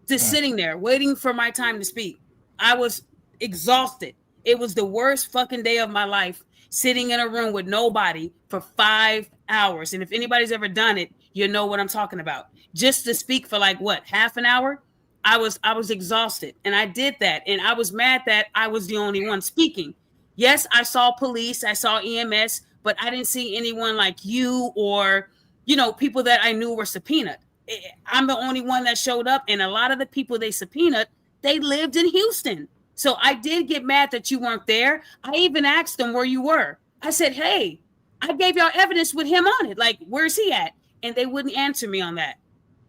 just sitting there waiting for my time to speak. I was exhausted. It was the worst fucking day of my life, sitting in a room with nobody for 5 hours. And if anybody's ever done it, you know what I'm talking about. Just to speak for half an hour? I was exhausted, and I did that. And I was mad that I was the only one speaking. Yes, I saw police, I saw EMS, but I didn't see anyone like you or, people that I knew were subpoenaed. I'm the only one that showed up, and a lot of the people they subpoenaed, they lived in Houston. So I did get mad that you weren't there. I even asked them where you were. I said, hey, I gave y'all evidence with him on it. Like, where's he at? And they wouldn't answer me on that.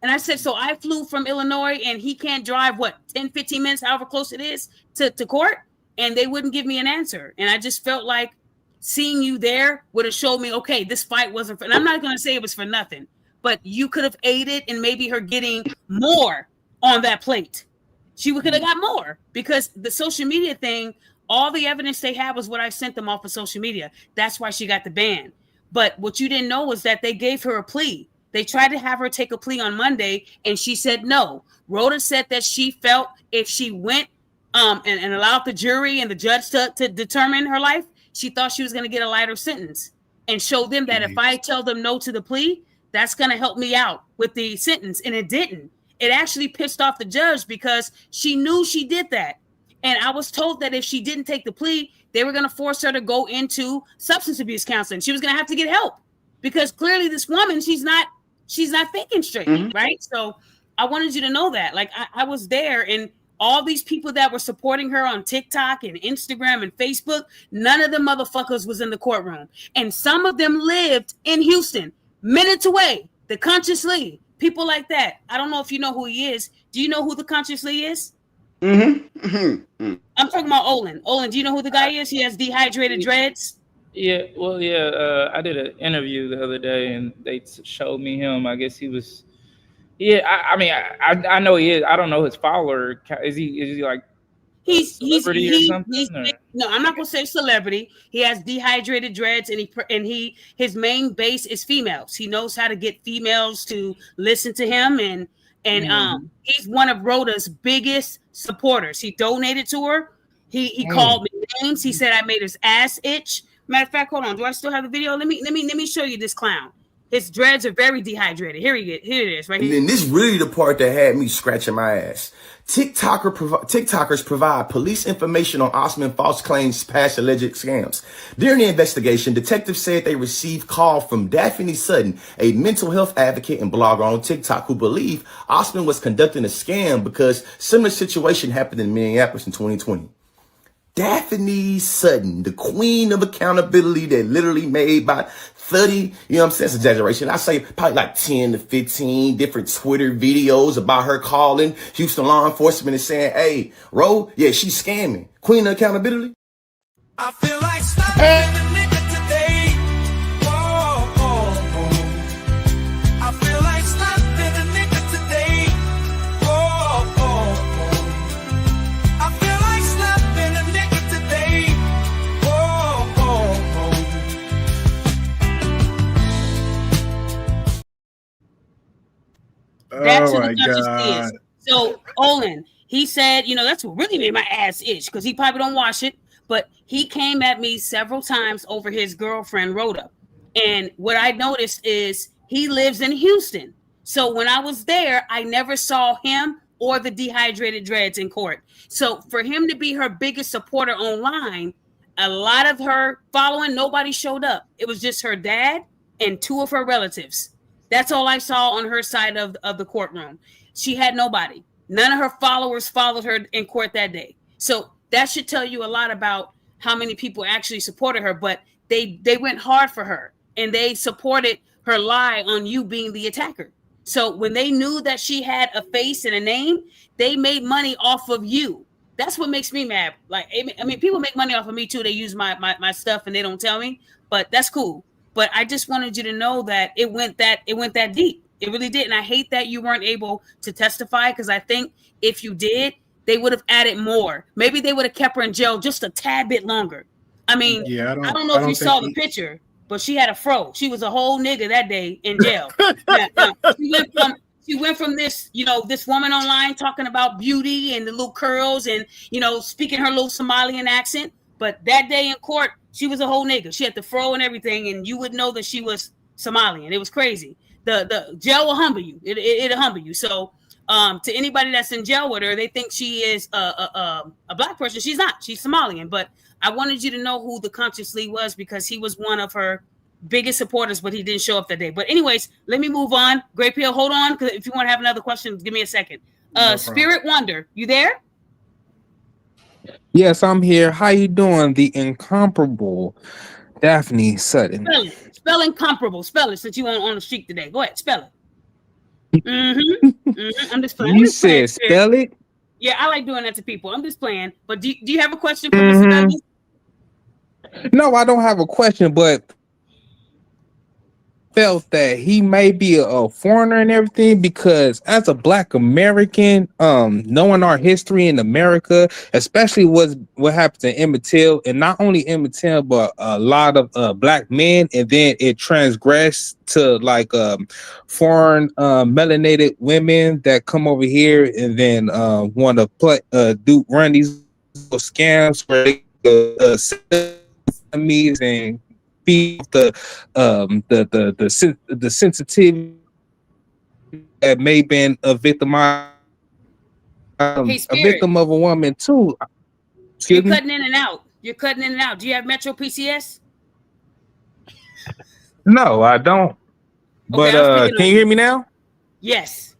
And I said, so I flew from Illinois and he can't drive, 10, 15 minutes, however close it is to court? And they wouldn't give me an answer. And I just felt like seeing you there would have showed me, okay, this fight wasn't for, and I'm not going to say it was for nothing, but you could have aided in maybe her getting more on that plate. She could have got more, because the social media thing, all the evidence they had was what I sent them off of social media. That's why she got the ban. But what you didn't know was that they gave her a plea. They tried to have her take a plea on Monday, and she said no. Rhoda said that she felt if she went and allowed the jury and the judge to determine her life, she thought she was going to get a lighter sentence, and showed them that if I tell them no to the plea, that's going to help me out with the sentence. And it didn't. It actually pissed off the judge, because she knew she did that. And I was told that if she didn't take the plea, they were going to force her to go into substance abuse counseling. She was going to have to get help, because clearly this woman, she's not thinking straight, right? So I wanted you to know that. Like, I was there, and all these people that were supporting her on TikTok and Instagram and Facebook, none of the motherfuckers was in the courtroom. And some of them lived in Houston, minutes away, the Conscious Lee, people like that. I don't know if you know who he is. Do you know who the Conscious Lee is? I'm talking about Olan. Olan, do you know who the guy is? He has dehydrated dreads. Yeah, well, yeah. I did an interview the other day, and they showed me him. I guess he was. Yeah, I know he is. I don't know his follower. Is he like he's celebrity or something? No, I'm not gonna say celebrity. He has dehydrated dreads, and his main base is females. He knows how to get females to listen to him, and he's one of Rhoda's biggest supporters. He donated to her. He called me names. He said I made his ass itch. Matter of fact, hold on. Do I still have the video? Let me show you this clown. His dreads are very dehydrated. Here it is, right here. And then this really the part that had me scratching my ass. TikTokers provide police information on Osman false claims past alleged scams. During the investigation, detectives said they received call from Daphne Sutton, a mental health advocate and blogger on TikTok, who believed Osman was conducting a scam because similar situation happened in Minneapolis in 2020. Daphne Sutton, the queen of accountability that literally made about 30, you know what I'm saying? It's exaggeration. I say probably like 10 to 15 different Twitter videos about her calling Houston law enforcement and saying, hey, Ro, yeah, she's scamming. Queen of accountability. I feel like stopping a nigga today. Oh, oh, oh. I feel like stopping a nigga today. Oh, oh, oh. I feel like slapping a nigga today. Oh, oh, oh. That's who my the conscious God. is. So Olan, he said, that's what really made my ass itch because he probably don't wash it. But he came at me several times over his girlfriend Rhoda. And what I noticed is he lives in Houston. So when I was there, I never saw him or the dehydrated dreads in court. So for him to be her biggest supporter online, a lot of her following, nobody showed up. It was just her dad and two of her relatives. That's all I saw on her side of the courtroom. She had nobody. None of her followers followed her in court that day. So that should tell you a lot about how many people actually supported her. But they went hard for her and they supported her lie on you being the attacker. So when they knew that she had a face and a name, they made money off of you. That's what makes me mad. Like, I mean, people make money off of me too. They use my stuff and they don't tell me, but that's cool. But I just wanted you to know that it went that deep. It really did. And I hate that you weren't able to testify because I think if you did, they would have added more. Maybe they would have kept her in jail just a tad bit longer. I mean, Yeah, I don't know if you saw the picture, but she had a fro. She was a whole nigga that day in jail. now, she went from this, this woman online talking about beauty and the little curls and, speaking her little Somalian accent. But that day in court, she was a whole nigga. She had the fro and everything, and you would know that she was Somalian. It was crazy. The jail will humble you. It'll humble you. So to anybody that's in jail with her, they think she is a black person. She's not. She's Somalian. But I wanted you to know who the Conscious Lee was because he was one of her biggest supporters, but he didn't show up that day. But anyways, let me move on. Great Peel, hold on, because if you want to have another question, give me a second. Spirit Wonder, you there? Yes, I'm here. How you doing? The incomparable Daphne Sutton. Spell incomparable. Spell it since you on the street today. Go ahead, spell it. I'm just playing. You said spell it? Yeah, I like doing that to people. I'm just playing. But do you have a question for Mr. Douglas? No, I don't have a question, but felt that he may be a foreigner and everything because as a Black American, knowing our history in America, especially what happened to Emmett Till, and not only Emmett Till, but a lot of Black men, and then it transgressed to like foreign melanated women that come over here and then want to run these scams where they enemies and be the sensitivity that may have been a victim a victim of a woman too. You're cutting in and out. You're cutting in and out. Do you have Metro PCS? No, I don't. But can you hear me now? Yes.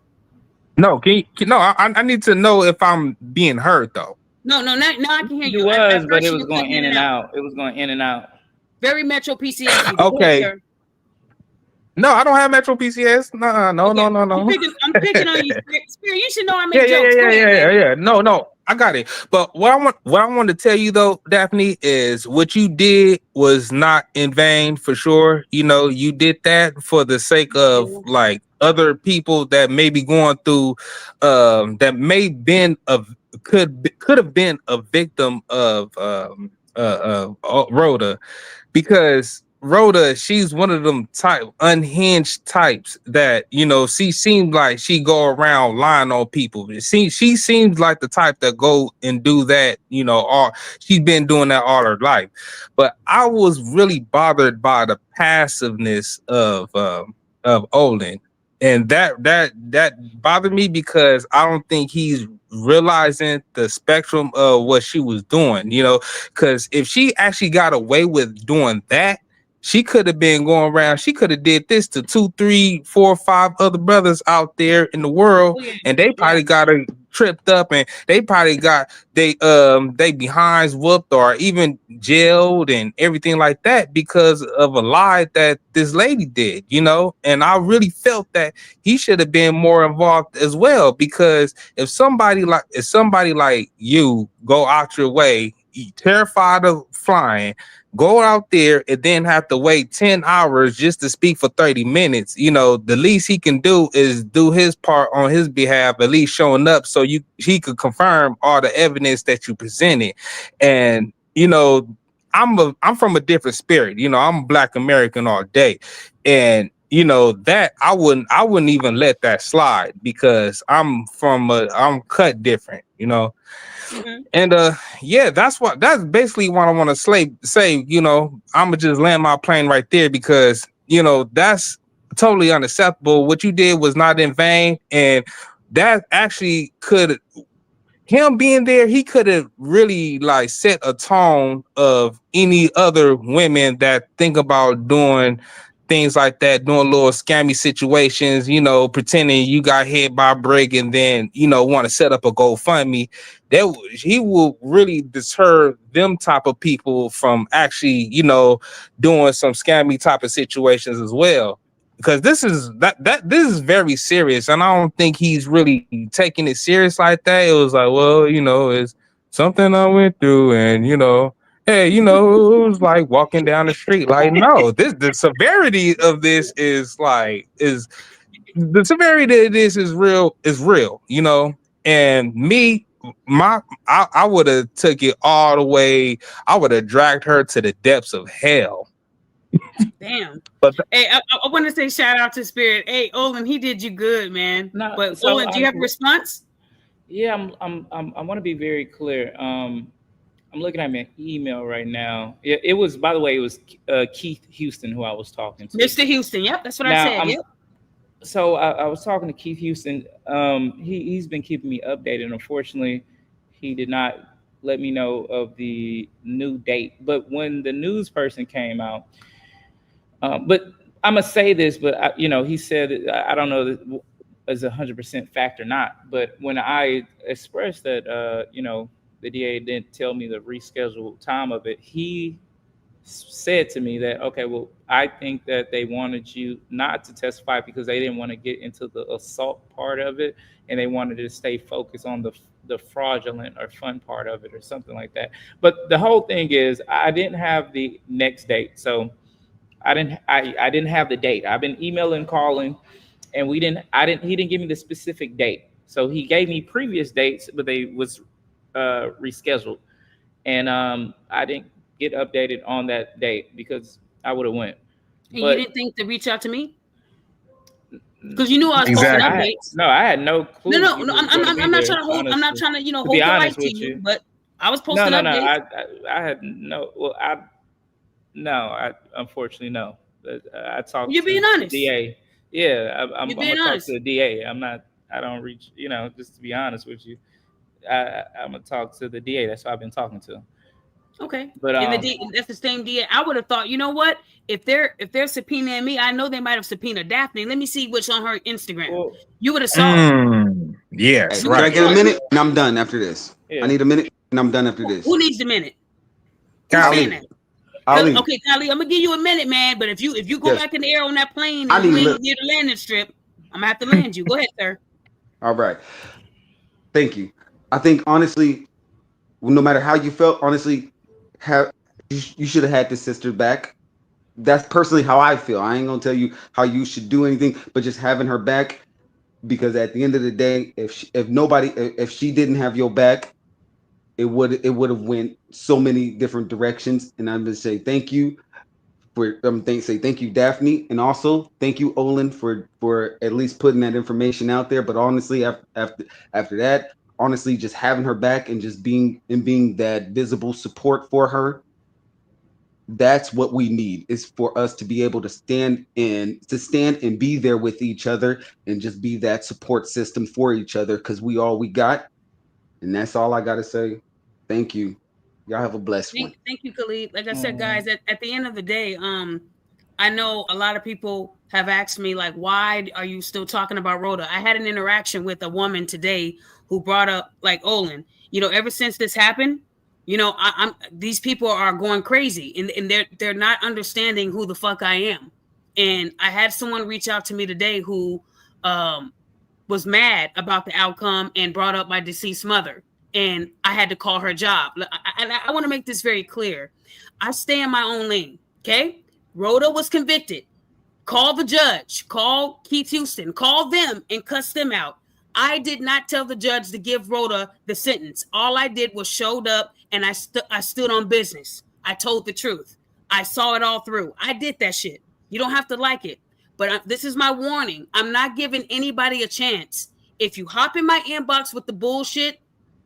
No, I need to know if I'm being heard though. No, now I can hear you. But it was going in and out. It was going in and out. Very Metro PCS. Okay. No, I don't have Metro PCS. No. I'm picking on you, Spirit. You should know I make jokes. Yeah. No, I got it. But what I want to tell you though, Daphne, is what you did was not in vain for sure. You did that for the sake of like other people that may be going through, that may could have been a victim of Rhoda, because Rhoda, she's one of them unhinged types that, she seems like she go around lying on people. She seems like the type that go and do that, she's been doing that all her life. But I was really bothered by the passiveness of Olan. And that bothered me because I don't think he's realizing the spectrum of what she was doing, because if she actually got away with doing that, she could have been going around. She could have did this to 2, 3, 4, 5 other brothers out there in the world, and they probably got her tripped up, and they probably got they behinds whooped or even jailed and everything like that because of a lie that this lady did, And I really felt that he should have been more involved as well, because if somebody like you go out your way, terrified of flying, go out there and then have to wait 10 hours just to speak for 30 minutes. The least he can do is do his part on his behalf, at least showing up so he could confirm all the evidence that you presented. And, I'm from a different spirit. I'm Black American all day. And you know, that I wouldn't even let that slide because I'm cut different, you know. Mm-hmm. And yeah, that's basically what I want to say, you know. I'm gonna just land my plane right there because, you know, that's totally unacceptable. What you did was not in vain, and that actually could, him being there, he could have really like set a tone of any other women that think about doing things like that, doing little scammy situations, you know, pretending you got hit by a brick and then, you know, want to set up a GoFundMe. He will really deter them type of people from actually, you know, doing some scammy type of situations as well. Because this is very serious, and I don't think he's really taking it serious like that. It was like, well, you know, it's something I went through, and you know, hey, you know, it was like walking down the street. Like, no, the severity of this is the severity of this is real, you know. And me, I would have took it all the way. I would have dragged her to the depths of hell. Damn. But hey, I want to say shout out to Spirit. Hey, Olan, he did you good, man. No, But so Olan, do you have a response? Yeah, I want to be very clear. I'm looking at my email right now. It was, by the way, it was Keith Houston who I was talking to. Mr. Houston. Yep, that's what I said. Yep. So I was talking to Keith Houston. He's been keeping me updated. Unfortunately, he did not let me know of the new date. But when the news person came out, but I'm gonna say this, but you know, he said I don't know that is 100% fact or not. But when I expressed that, you know, the DA didn't tell me the rescheduled time of it, he said to me that, okay, well, I think that they wanted you not to testify because they didn't want to get into the assault part of it, and they wanted to stay focused on the fraudulent or fun part of it or something like that. But the whole thing is I didn't have the next date, so I didn't have the date. I've been emailing, calling, and he didn't give me the specific date. So he gave me previous dates, but they was rescheduled, and I didn't get updated on that date because I would have went. And But you didn't think to reach out to me? Because you knew I was posting updates. I had no clue. No, I'm not trying to hold. I'm not trying to, you know, hold the light to you. But I was posting updates. I had no. Well, I unfortunately no. I talked. You're being honest. The DA. Yeah, I'm being gonna honest. talk to the DA. I'm not. I don't reach. You know, just to be honest with you, I'm gonna talk to the DA. That's who I've been talking to. Okay, but that's the same DA. I would have thought, you know what? If they're subpoenaing me, I know they might have subpoenaed Daphne. Let me see what's on her Instagram. Well, you would have saw it. Yes, Can I get a minute? And I'm done after this. Yeah. I need a minute, and I'm done after this. Who needs the minute? Kylie. Okay, Kylie, I'm gonna give you a minute, man. But if you go back in the air on that plane and you ain't near the landing strip, I'm gonna have to land you. Go ahead, sir. All right. Thank you. I think honestly, no matter how you felt, honestly, you should have had this sister back. That's personally how I feel. I ain't gonna tell you how you should do anything, but just having her back, because at the end of the day, if she didn't have your back, it would have went so many different directions. And I'm gonna say thank you thank you, Daphne, and also thank you, Olan, for at least putting that information out there. But honestly, after that, honestly, just having her back and just being that visible support for her, that's what we need, is for us to be able to stand and be there with each other and just be that support system for each other, because we all we got. And that's all I gotta say. Thank you. Y'all have a blessed one. Thank you, Khalid. Like I said, guys, at the end of the day, I know a lot of people have asked me, like, why are you still talking about Roda? I had an interaction with a woman today who brought up, like, Olan, you know, ever since this happened, you know, these people are going crazy, and they're not understanding who the fuck I am. And I had someone reach out to me today who was mad about the outcome and brought up my deceased mother. And I had to call her job. I want to make this very clear. I stay in my own lane, okay? Roda was convicted. Call the judge. Call Keith Houston. Call them and cuss them out. I did not tell the judge to give Roda the sentence. All I did was showed up, and I stood on business. I told the truth. I saw it all through. I did that shit. You don't have to like it. But this is my warning. I'm not giving anybody a chance. If you hop in my inbox with the bullshit,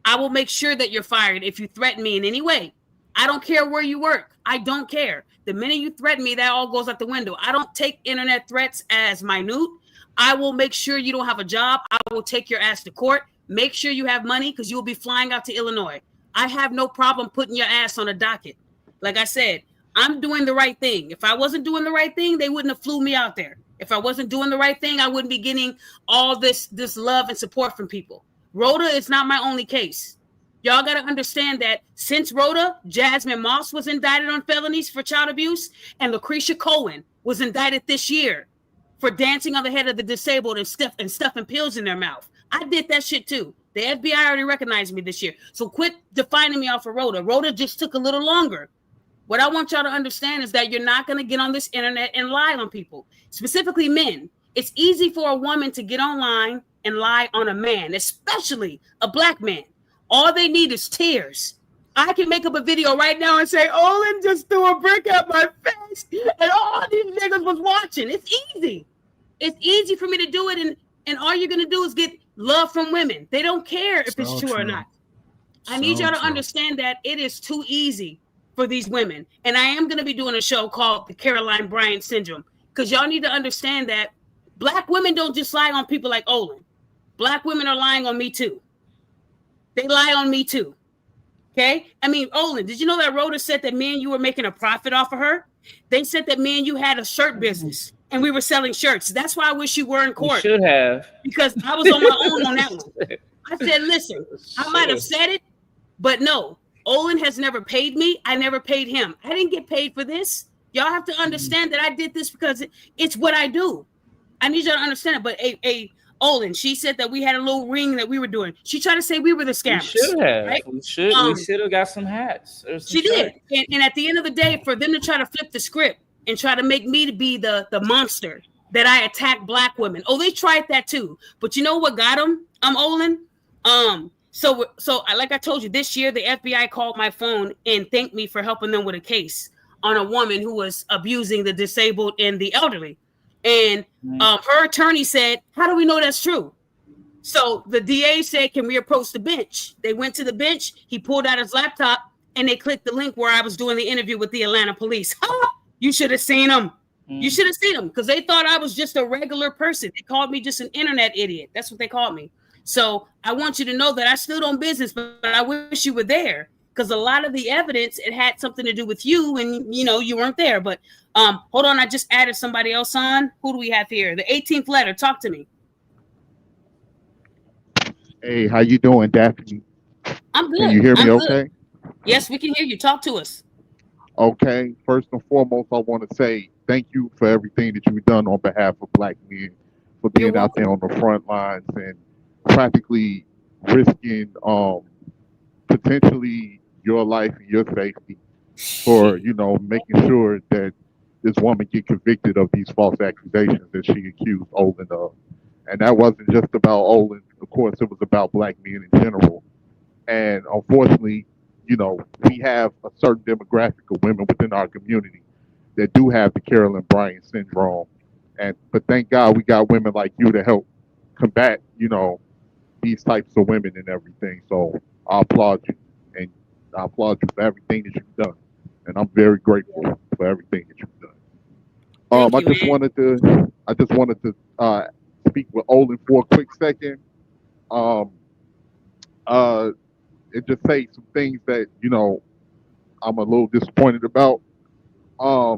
I will make sure that you're fired if you threaten me in any way. I don't care where you work. I don't care. The minute you threaten me, that all goes out the window. I don't take internet threats as minute. I will make sure you don't have a job. I will take your ass to court. Make sure you have money because you will be flying out to Illinois. I have no problem putting your ass on a docket. Like I said, I'm doing the right thing. If I wasn't doing the right thing, they wouldn't have flew me out there. If I wasn't doing the right thing, I wouldn't be getting all this love and support from people. Rhoda is not my only case. Y'all got to understand that since Rhoda, Jasmine Moss was indicted on felonies for child abuse, and Lucretia Cohen was indicted this year for dancing on the head of the disabled and stuffing pills in their mouth. I did that shit too. The FBI already recognized me this year. So quit defining me off of Rhoda. Rhoda just took a little longer. What I want y'all to understand is that you're not going to get on this internet and lie on people, specifically men. It's easy for a woman to get online and lie on a man, especially a black man. All they need is tears. I can make up a video right now and say, Olan just threw a brick at my face, and all these niggas was watching. It's easy. It's easy for me to do it, and all you're going to do is get love from women. They don't care if it's true or not. I need y'all to understand that it is too easy for these women. And I am going to be doing a show called the Caroline Bryant Syndrome, because y'all need to understand that black women don't just lie on people like Olan. Black women are lying on me too. They lie on me too. Okay? I mean, Olan, did you know that Rhoda said that me and you were making a profit off of her? They said that me and you had a shirt business and we were selling shirts. That's why I wish you were in court. You should have. Because I was on my own on that one. I said, listen, I might have said it, but no. Olan has never paid me. I never paid him. I didn't get paid for this. Y'all have to understand that I did this because it's what I do. I need y'all to understand it. But Olan, she said that we had a little ring that we were doing. She tried to say we were the scammers. We should have. Right? We should have got some hats. She did. And at the end of the day, for them to try to flip the script and try to make me to be the monster that I attack black women. Oh, they tried that too. But you know what got them? Olan. So like I told you, this year the FBI called my phone and thanked me for helping them with a case on a woman who was abusing the disabled and the elderly. And her attorney said, how do we know that's true? So the DA said, can we approach the bench? They went to the bench. He pulled out his laptop and they clicked the link where I was doing the interview with the Atlanta police. You should have seen them. You should have seen them because they thought I was just a regular person. They called me just an internet idiot. That's what they called me. So I want you to know that I still don't business, but I wish you were there because a lot of the evidence, it had something to do with you and, you weren't there. But hold on. I just added somebody else on. Who do we have here? The 18th letter. Talk to me. Hey, how you doing, Daphne? I'm good. Can you hear me I'm okay? good. Yes, we can hear you. Talk to us. Okay. First and foremost, I want to say thank you for everything that you've done on behalf of black men, for being out there on the front lines and practically risking potentially your life and your safety for making sure that this woman get convicted of these false accusations that she accused Olan of. And that wasn't just about Olan. Of course, it was about black men in general. And unfortunately, we have a certain demographic of women within our community that do have the Caroline Bryant syndrome. But thank God we got women like you to help combat, these types of women and everything. So I applaud you, and I applaud you for everything that you've done. And I'm very grateful for everything that you've done. I just wanted to speak with Olan for a quick second. And just say some things that I'm a little disappointed about. I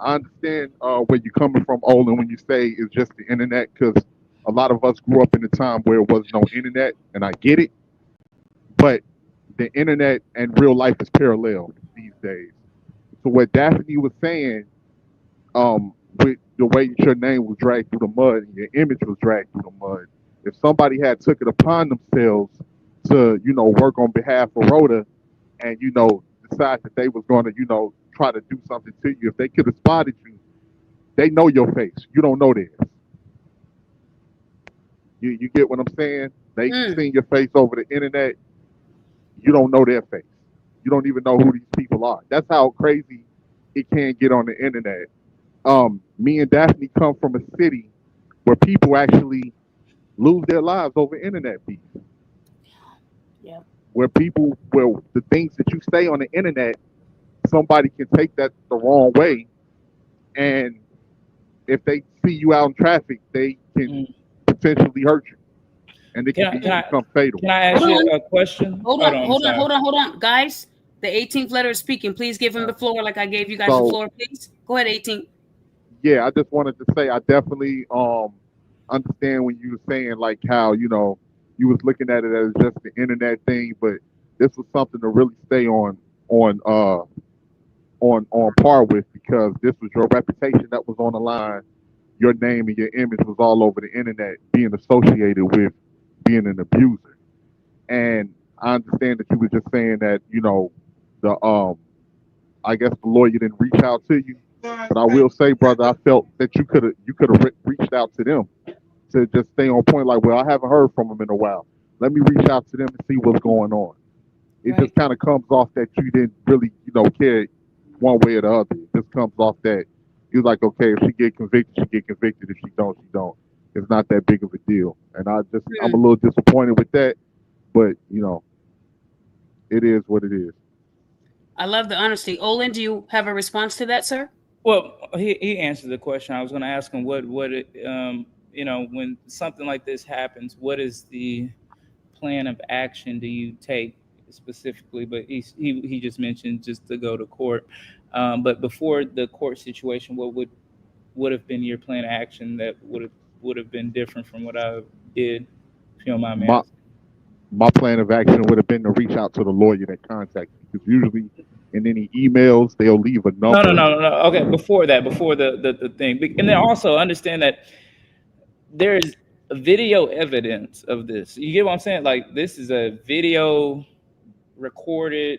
understand where you're coming from, Olan, when you say it's just the internet, because a lot of us grew up in a time where it was no internet, and I get it. But the internet and real life is parallel these days. So what Daphne was saying, with the way your name was dragged through the mud and your image was dragged through the mud, if somebody had took it upon themselves to, work on behalf of Rhoda and, decide that they was going to, try to do something to you, if they could have spotted you, they know your face. You don't know theirs. You get what I'm saying? They seen your face over the internet. You don't know their face. You don't even know who these people are. That's how crazy it can get on the internet. Me and Daphne come from a city where people actually lose their lives over internet beef. Yeah. Where the things that you say on the internet, somebody can take that the wrong way, and if they see you out in traffic, they can potentially hurt you, and it Can can I can I become fatal. can I ask Hold you on. a question? Hold Hold on. on, I'm Hold on. sorry. Hold on. Hold on. Guys, the 18th letter is speaking. Please give him the floor like I gave you guys the So floor, please. Go ahead, 18. yeah, I just wanted to say I definitely understand when you were saying like how you was looking at it as just the internet thing, but this was something to really stay on on par with, because this was your reputation that was on the line. Your name and your image was all over the internet, being associated with being an abuser. And I understand that you were just saying that the I guess the lawyer didn't reach out to you, but I will say, brother, I felt that you could have reached out to them to just stay on point. Like, well, I haven't heard from them in a while. Let me reach out to them and see what's going on. It just kind of comes off that you didn't really, care one way or the other. It just comes off that you're like, okay, if she get convicted, she get convicted. If she don't, she don't. It's not that big of a deal. And I'm a little disappointed with that, but it is what it is. I love the honesty. Olin, do you have a response to that, sir? Well, he answered the question. I was going to ask him when something like this happens, what is the plan of action do you take specifically? But he just mentioned just to go to court. But before the court situation, what would have been your plan of action that would have been different from what I did? If you don't mind me My asking. my plan of action would have been to reach out to the lawyer that contacted me, because usually in any emails they'll leave a No, no, number. no, no. Okay, before that, before the thing, and then also understand that there's video evidence of this. You get what I'm saying? Like, this is a video recorded.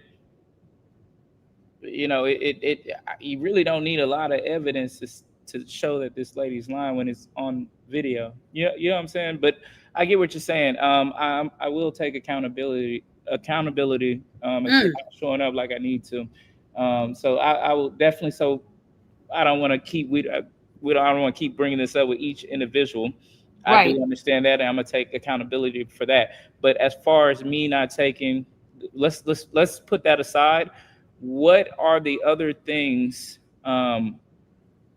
You really don't need a lot of evidence to show that this lady's lying when it's on video. You know what I'm saying? But I get what you're saying. I will take accountability. If you're not showing up like I need to. So I will definitely. So I don't want to keep I don't want to keep bringing this up with each individual. I do understand that, and I'm gonna take accountability for that. But as far as me not taking, let's put that aside. What are the other things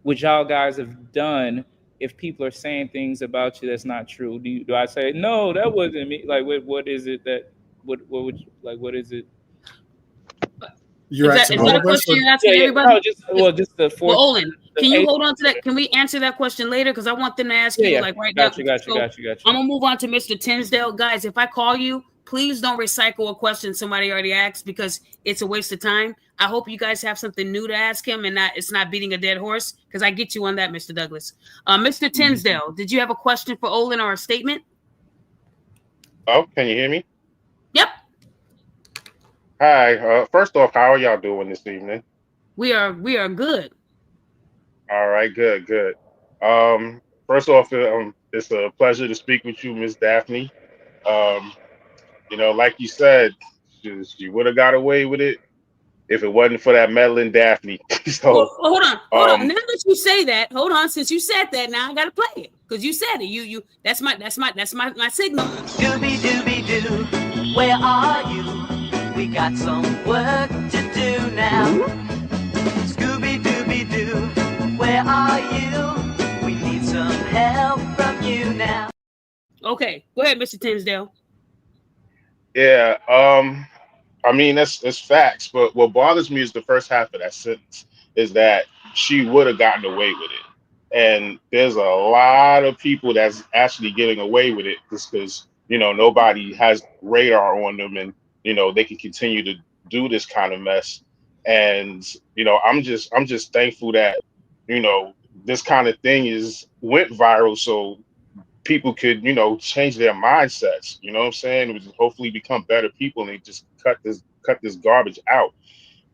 which y'all guys have done if people are saying things about you that's not true? Do I say no, that wasn't me? Like, what is it that what would you, like? What is it? You're asking Is all that a of us? question Or? you're asking everybody? No, just the fourth. Well, Olin, can you eighth. hold on to that? Can we answer that question later? Because I want them to ask you Yeah. like right now. Got you. So I'm gonna move on to Mr. Tinsdale. Guys, if I call you, please don't recycle a question somebody already asked, because it's a waste of time. I hope you guys have something new to ask him, and it's not beating a dead horse, because I get you on that, Mr. Douglas. Mr. Tinsdale, did you have a question for Olin or a statement? Oh, can you hear me? Yep. Hi. First off, how are y'all doing this evening? We are good. All right, good, good. First off, it's a pleasure to speak with you, Miss Daphne. Um, like you said, she would have got away with it if it wasn't for that meddling Daphne. Well, So, hold on. Now that you say that, hold on. Since you said that, now I gotta play it because you said it. You. That's my signal. Scooby Dooby Doo, where are you? We got some work to do now. Scooby Dooby Doo, where are you? We need some help from you now. Okay, go ahead, Mr. Tinsdale. yeah. I mean, that's facts. But what bothers me is the first half of that sentence is that she would have gotten away with it. And there's a lot of people that's actually getting away with it just because, nobody has radar on them, and, they can continue to do this kind of mess. And, I'm just thankful that, this kind of thing went viral so people could, change their mindsets, you know what I'm saying? It would hopefully become better people, and they just cut this garbage out.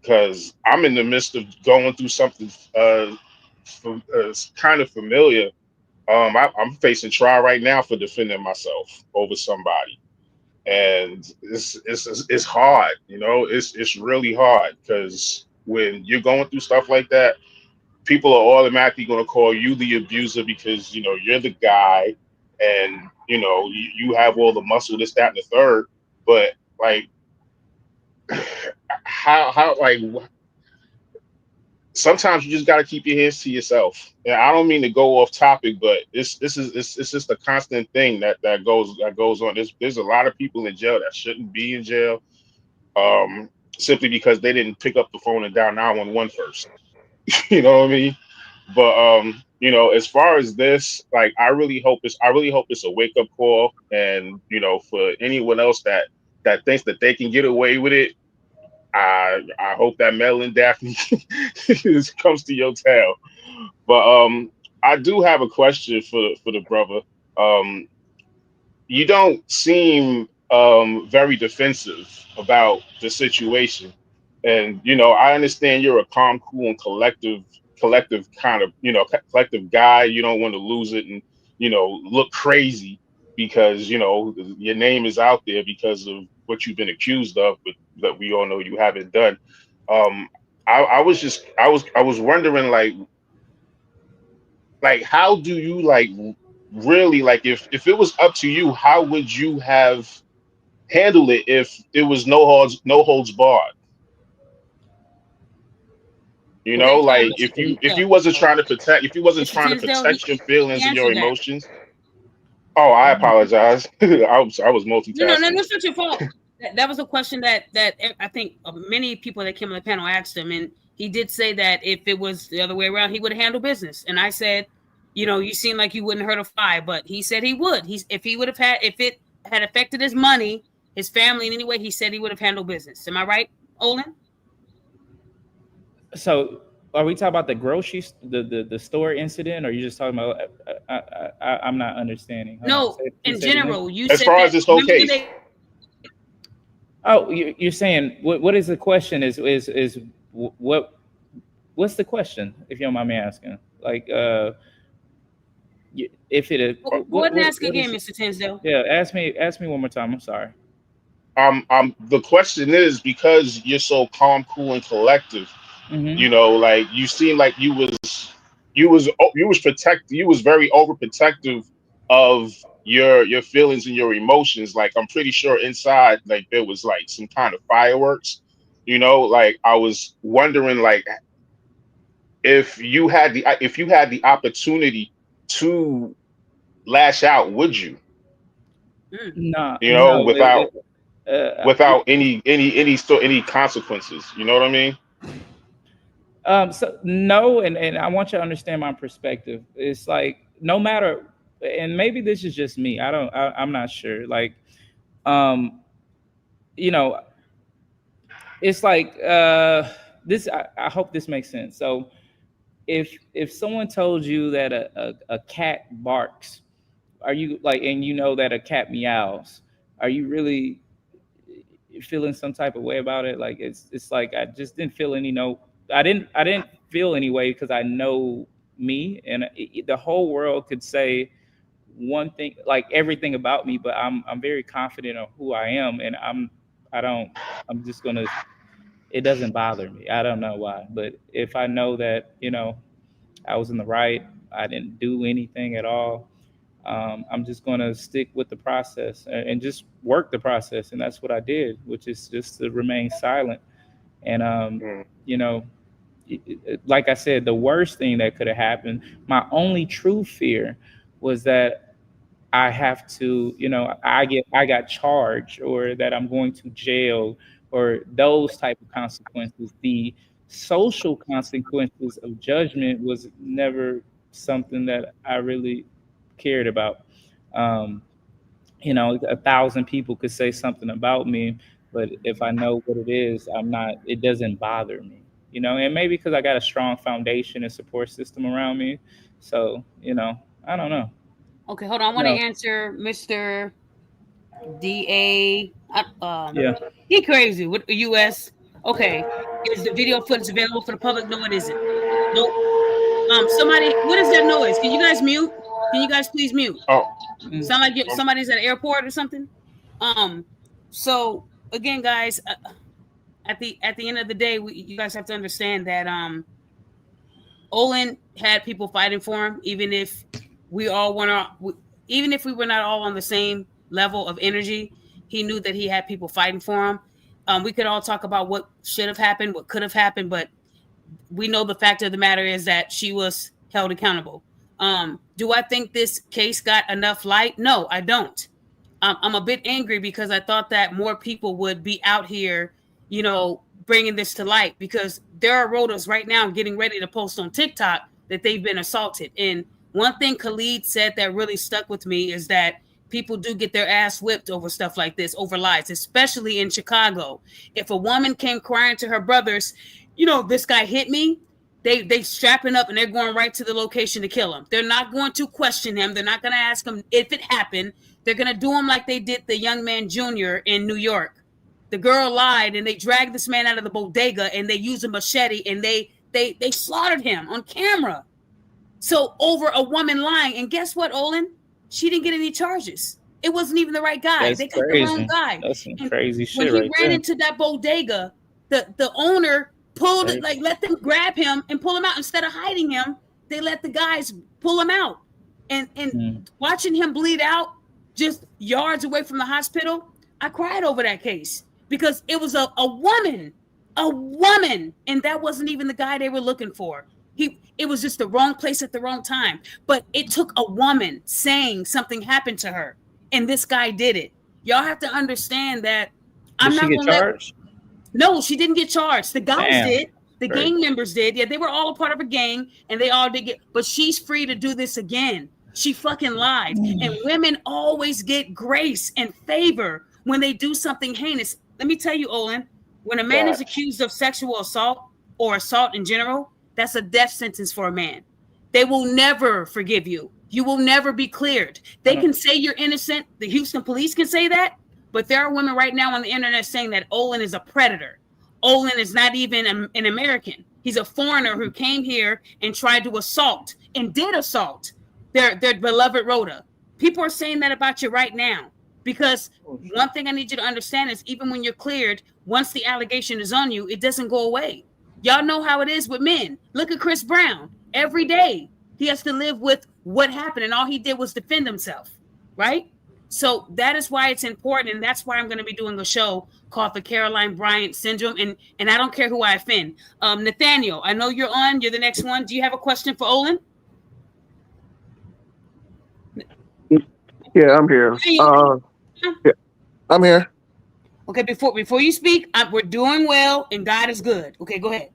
Because I'm in the midst of going through something kind of familiar. I'm facing trial right now for defending myself over somebody, and it's hard, it's really hard, because when you're going through stuff like that, people are automatically going to call you the abuser because you're the guy, and you have all the muscle, this, that, and the third. But like, how like sometimes you just got to keep your hands to yourself. And I don't mean to go off topic, but it's just a constant thing that goes on. There's a lot of people in jail that shouldn't be in jail, simply because they didn't pick up the phone and dial 911 first. You know what I mean? But as far as this, like, I really hope it's a wake up call, and for anyone else that thinks that they can get away with it, I hope that Mel and Daphne comes to your town. But I do have a question for the brother. Um, you don't seem very defensive about the situation, and I understand you're a calm, cool, and collective kind of collective guy. You don't want to lose it and look crazy because your name is out there because of what you've been accused of, but that we all know you haven't done. um I was wondering, like how do you, like, really, like, if it was up to you, how would you have handled it if it was no holds barred? Okay, Like, Mr. if you Tinsdale. wasn't trying to protect, if you wasn't Mr. trying to Tinsdale, protect your he feelings and your answered that. emotions. Oh, I apologize. I was No, multitasking. that's not your fault. That was a question that I think many people that came on the panel asked him, and he did say that if it was the other way around, he would handle business. And I said, you seem like you wouldn't hurt a fly, but he said he would. If it had affected his money, his family in any way, he said he would have handled business. Am I right, Olan? So, are we talking about the the store incident, or are you just talking about? I'm not understanding. Hold on. No, Say, can you in say it again? general, you As said far as that. this whole Remember when case, they Oh, you're saying what is the question? Is what's the question? If you don't mind me asking, like, if it go ahead and ask what again, is? Mr. Tinsdale. Yeah, ask me one more time. I'm sorry. the question is, because you're so calm, cool, and collective, Hmm. like, you seem like you was very overprotective of your feelings and your emotions. Like, I'm pretty sure inside, like, there was like some kind of fireworks. Like, I was wondering, like, if you had the opportunity to lash out, would you? Mm. No, no. Without any consequences. You know what I mean? So no, and I want you to understand my perspective. It's like no matter, and maybe this is just me. I'm not sure. Like, um, you know, it's like this. I hope this makes sense. So if someone told you that a cat barks, are you like, and you know that a cat meows, are you really feeling some type of way about it? Like, it's like I just didn't feel any no. I didn't feel any way because I know me, and the whole world could say one thing, like everything about me, but I'm very confident of who I am, and I don't. I'm just gonna. It doesn't bother me. I don't know why, but if I know that I was in the right, I didn't do anything at all. I'm just going to stick with the process and just work the process. And that's what I did, which is just to remain silent. And, Mm. you know, like I said, the worst thing that could have happened, my only true fear was that I have to, I got charged or that I'm going to jail or those type of consequences. The social consequences of judgment was never something that I really cared about. Um, 1,000 people could say something about me, but if I know what it is, it doesn't bother me, and maybe because I got a strong foundation and support system around me. So, I don't know. Okay, hold on. I want to No. answer Mr. DA. Yeah. He crazy with the US. Okay, is the video footage available for the public? No, it isn't. Nope. Somebody, what is that noise? Can you guys mute? Can you guys please mute? Oh, Sound like somebody's at an airport or something. So again, guys, at the end of the day, you guys have to understand that Olan had people fighting for him, even if we all even if we were not all on the same level of energy. He knew that he had people fighting for him. We could all talk about what should have happened, what could have happened, but we know the fact of the matter is that she was held accountable. Do I think this case got enough light? No, I don't. I'm a bit angry because I thought that more people would be out here, bringing this to light, because there are Rodas right now getting ready to post on TikTok that they've been assaulted. And one thing Khalid said that really stuck with me is that people do get their ass whipped over stuff like this, over lies, especially in Chicago. If a woman came crying to her brothers, this guy hit me, they strapping up and they're going right to the location to kill him. They're not going to question him. They're not going to ask him if it happened. They're going to do him like they did the young man Junior in New York. The girl lied and they dragged this man out of the bodega and they used a machete and they slaughtered him on camera. So over a woman lying. And guess what, Olan? She didn't get any charges. It wasn't even the right guy. That's they got crazy. the wrong guy. That's some and crazy shit when he right ran there. into that bodega, the owner pulled it, like let them grab him and pull him out. Instead of hiding him, they let the guys pull him out. And watching him bleed out just yards away from the hospital, I cried over that case because it was a woman, and that wasn't even the guy they were looking for. It was just the wrong place at the wrong time. But it took a woman saying something happened to her, and this guy did it. Y'all have to understand that. Did she get charged? No, she didn't get charged. The guys did. The Great. gang members did. Yeah, they were all a part of a gang, and they all did get. But she's free to do this again. She fucking lied. And women always get grace and favor when they do something heinous. Let me tell you, Olan, when a man is accused of sexual assault or assault in general, that's a death sentence for a man. They will never forgive you. You will never be cleared. They can say you're innocent. The Houston police can say that. But there are women right now on the internet saying that Olan is a predator. Olan is not even an American. He's a foreigner who came here and tried to assault and did assault their beloved Roda. People are saying that about you right now because one thing I need you to understand is even when you're cleared, once the allegation is on you, it doesn't go away. Y'all know how it is with men. Look at Chris Brown. Every day he has to live with what happened and all he did was defend himself, right? So that is why it's important, and that's why I'm going to be doing a show called the Caroline Bryant Syndrome, and I don't care who I offend. Nathaniel, I know you're on. You're the next one. Do you have a question for Olan? Yeah, I'm here. Yeah, I'm here. Okay, before you speak, we're doing well, and God is good. Okay, go ahead.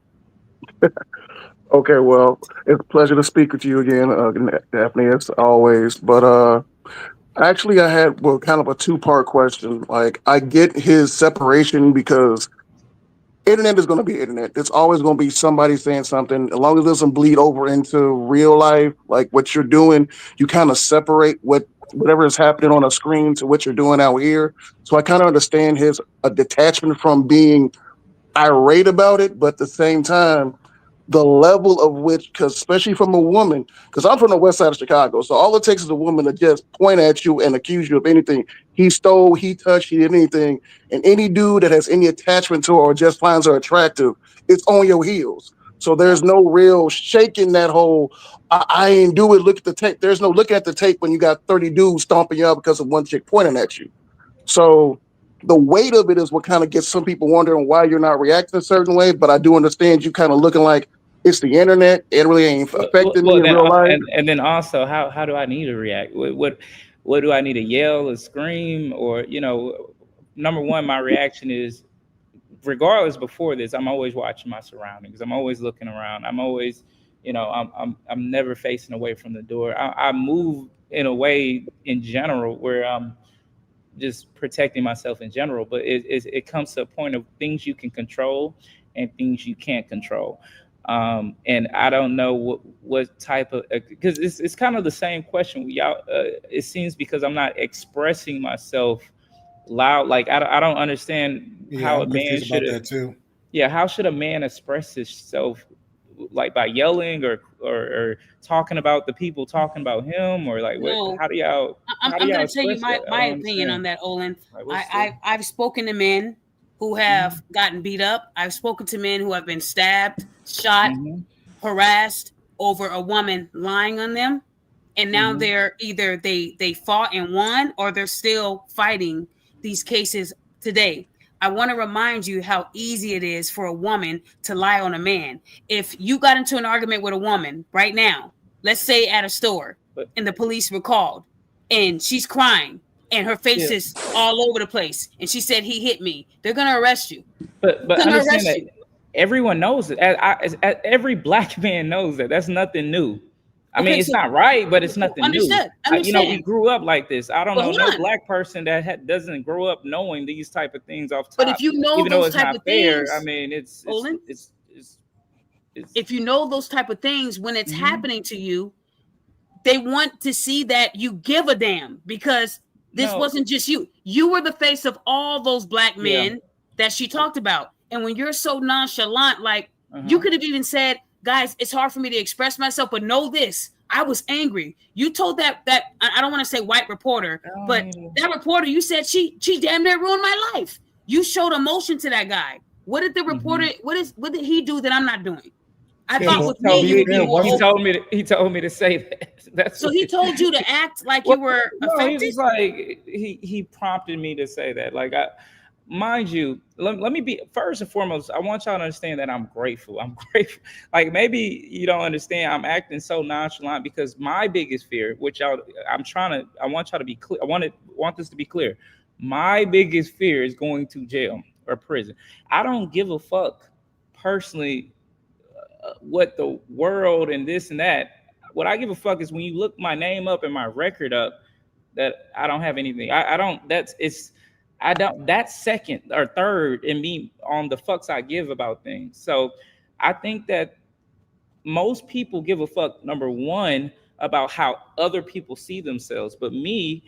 Okay, well, it's a pleasure to speak with you again, Daphne, as always. But actually, I had kind of a two-part question. Like, I get his separation because internet is going to be internet. It's always going to be somebody saying something. As long as it doesn't bleed over into real life, like what you're doing, you kind of separate whatever is happening on a screen to what you're doing out here. So I kind of understand his detachment from being irate about it, but at the same time, the level of which, because especially from a woman, because I'm from the west side of Chicago, so all it takes is a woman to just point at you and accuse you of anything. He stole, he touched, he did anything, and any dude that has any attachment to her or just finds her attractive, it's on your heels. So there's no real shaking that whole, I ain't do it, look at the tape. There's no looking at the tape when you got 30 dudes stomping you out because of one chick pointing at you. So the weight of it is what kind of gets some people wondering why you're not reacting a certain way. But I do understand you kind of looking like it's the internet. It really ain't affecting me in then, real life. and then also, how do I need to react? What do I need to yell or scream? Or, number one, my reaction is, regardless before this, I'm always watching my surroundings. I'm always looking around. I'm always, I'm never facing away from the door. I move in a way in general where I'm just protecting myself in general, but it comes to a point of things you can control and things you can't control. And I don't know what type of, because it's kind of the same question. Y'all, it seems because I'm not expressing myself loud. Like I don't understand how a man should. That too. Yeah, how should a man express himself? Like by yelling or talking about the people talking about him, or like No. How do y'all? I'm going to tell you my opinion on that, Olan. I've spoken to men who have gotten beat up. I've spoken to men who have been stabbed, shot, harassed, over a woman lying on them, and now they're either they fought and won, or they're still fighting these cases today. I want to remind you how easy it is for a woman to lie on a man. If you got into an argument with a woman right now, let's say at a store, and the police were called, and she's crying, and her face is all over the place, and she said, "He hit me," they're gonna arrest you. But understand that everyone knows it. Every black man knows that. That's nothing new. I mean, it's not right, but it's nothing new. You know, we grew up like this. I don't know no black person that doesn't grow up knowing these type of things off top. But if you know even though those it's type not of fair, things, I mean, it's if you know those type of things when it's happening to you, they want to see that you give a damn, because this wasn't just you. You were the face of all those black men that she talked about. And when you're so nonchalant, like you could have even said, guys, it's hard for me to express myself, but know this, I was angry. You told that I don't want to say white reporter, but that reporter, you said she damn near ruined my life. You showed emotion to that guy. What did the reporter, what did he do that I'm not doing? I thought with me, you would be more open. He told me to say that. That's so he told you to act like you were affected? He was like, he prompted me to say that. Like, mind you, let me be, first and foremost, I want y'all to understand that I'm grateful. I'm grateful. Like, maybe you don't understand, I'm acting so nonchalant because my biggest fear, which I want y'all to be clear. I want this to be clear. My biggest fear is going to jail or prison. I don't give a fuck personally what the world and this and that. What I give a fuck is when you look my name up and my record up, that I don't have anything. That's second or third in me on the fucks I give about things. So I think that most people give a fuck, number one, about how other people see themselves. But me,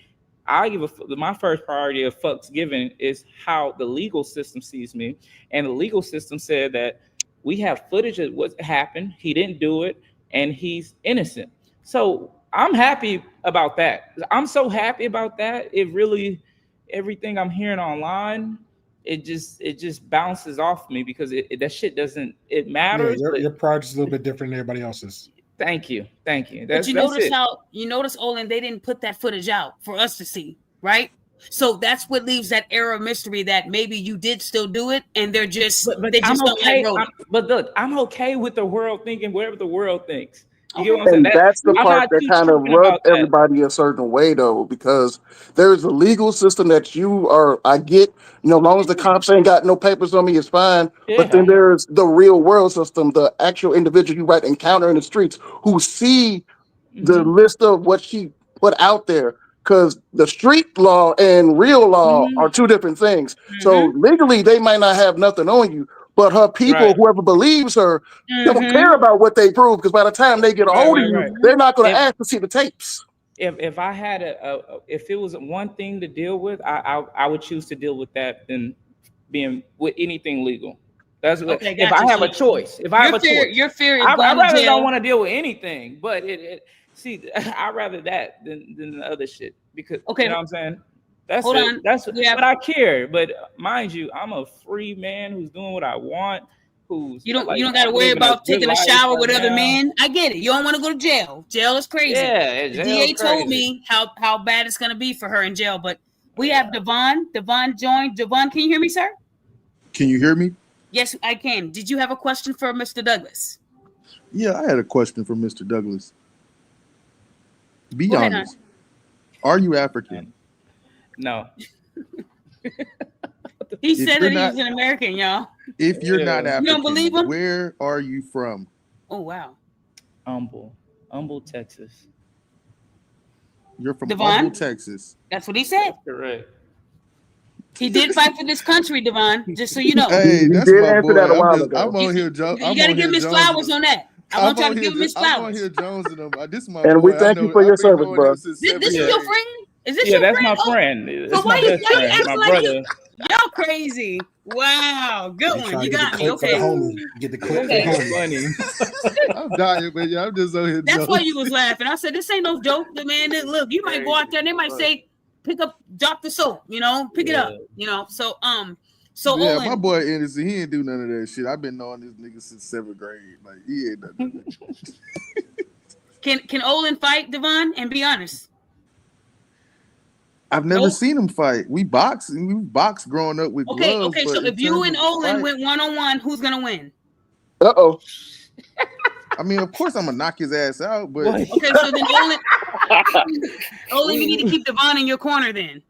I give my first priority of fucks given is how the legal system sees me. And the legal system said that we have footage of what happened. He didn't do it, and he's innocent. So I'm happy about that. I'm so happy about that. It really, everything I'm hearing online, it just bounces off me because that shit doesn't, it matters. Yeah, your project is a little bit different than everybody else's. Thank you. But you notice Olan, they didn't put that footage out for us to see, right? So that's what leaves that air of mystery that maybe you did still do it, and they're just they just don't like Roda. But look, I'm okay with the world thinking whatever the world thinks. You get what I'm And saying? that's the part that kind of rubs everybody a certain way, though, because there's a legal system that I get, as long as the cops ain't got no papers on me, it's fine. Yeah. But then there's the real world system, the actual individual you might encounter in the streets who see the list of what she put out there. Because the street law and real law are two different things. So legally, they might not have nothing on you, but her people, whoever believes her, don't care about what they prove. Because by the time they get a hold of you, they're not going to ask to see the tapes. If I had if it was one thing to deal with, I would choose to deal with that than being with anything legal. That's okay, if I have a choice. If I have a choice, your fear is I going rather to jail. don't want to deal with anything, but see, I'd rather that than the other shit because you know what I'm saying. That's Hold it. on. That's but I care. But mind you, I'm a free man who's doing what I want. You don't got to worry about taking a shower with other men. I get it. You don't want to go to jail. Jail is crazy. Yeah, the DA told me how bad it's going to be for her in jail. But we have Devon. Devon joined. Devon, can you hear me, sir? Can you hear me? Yes, I can. Did you have a question for Mr. Douglas? Yeah, I had a question for Mr. Douglas. Be honest. Are you African? No. He said that he was an American, y'all. If you're not African, you don't believe him? Where are you from? Oh, wow. Humble, Texas. You're from Devon? Humble, Texas. That's what he said. Correct. He did fight for this country, Devon, just so you know. Hey, that's my boy. I'm on here, Joe. You got to give Miss Flowers on that. I want y'all to give Miss Flowers. I'm on here, Jones, and this is my and boy. we thank you for your service, bro. This is your friend? Is this your friend? Yeah, that's my friend. So why you acting my like brother. Y'all crazy. Wow. Good one. You got me. Okay. Get the clip. Funny. I'm dying, but yeah, I'm just on here. That's why you was laughing. I said, this ain't no joke. The man, look, you might go out there and they might say, drop the soap, pick it up, So So yeah, Olan, my boy innocent. He ain't do none of that shit. I've been knowing this nigga since 7th grade. Like he ain't done none of that. can Olan fight Devon and be honest? I've never seen him fight. We boxed growing up with gloves. Okay. But So in if you terms and of a Olan fight, went 1-on-1, who's gonna win? Uh-oh. I mean, of course I'm gonna knock his ass out, but Okay, so then Olan, you need to keep Devon in your corner then.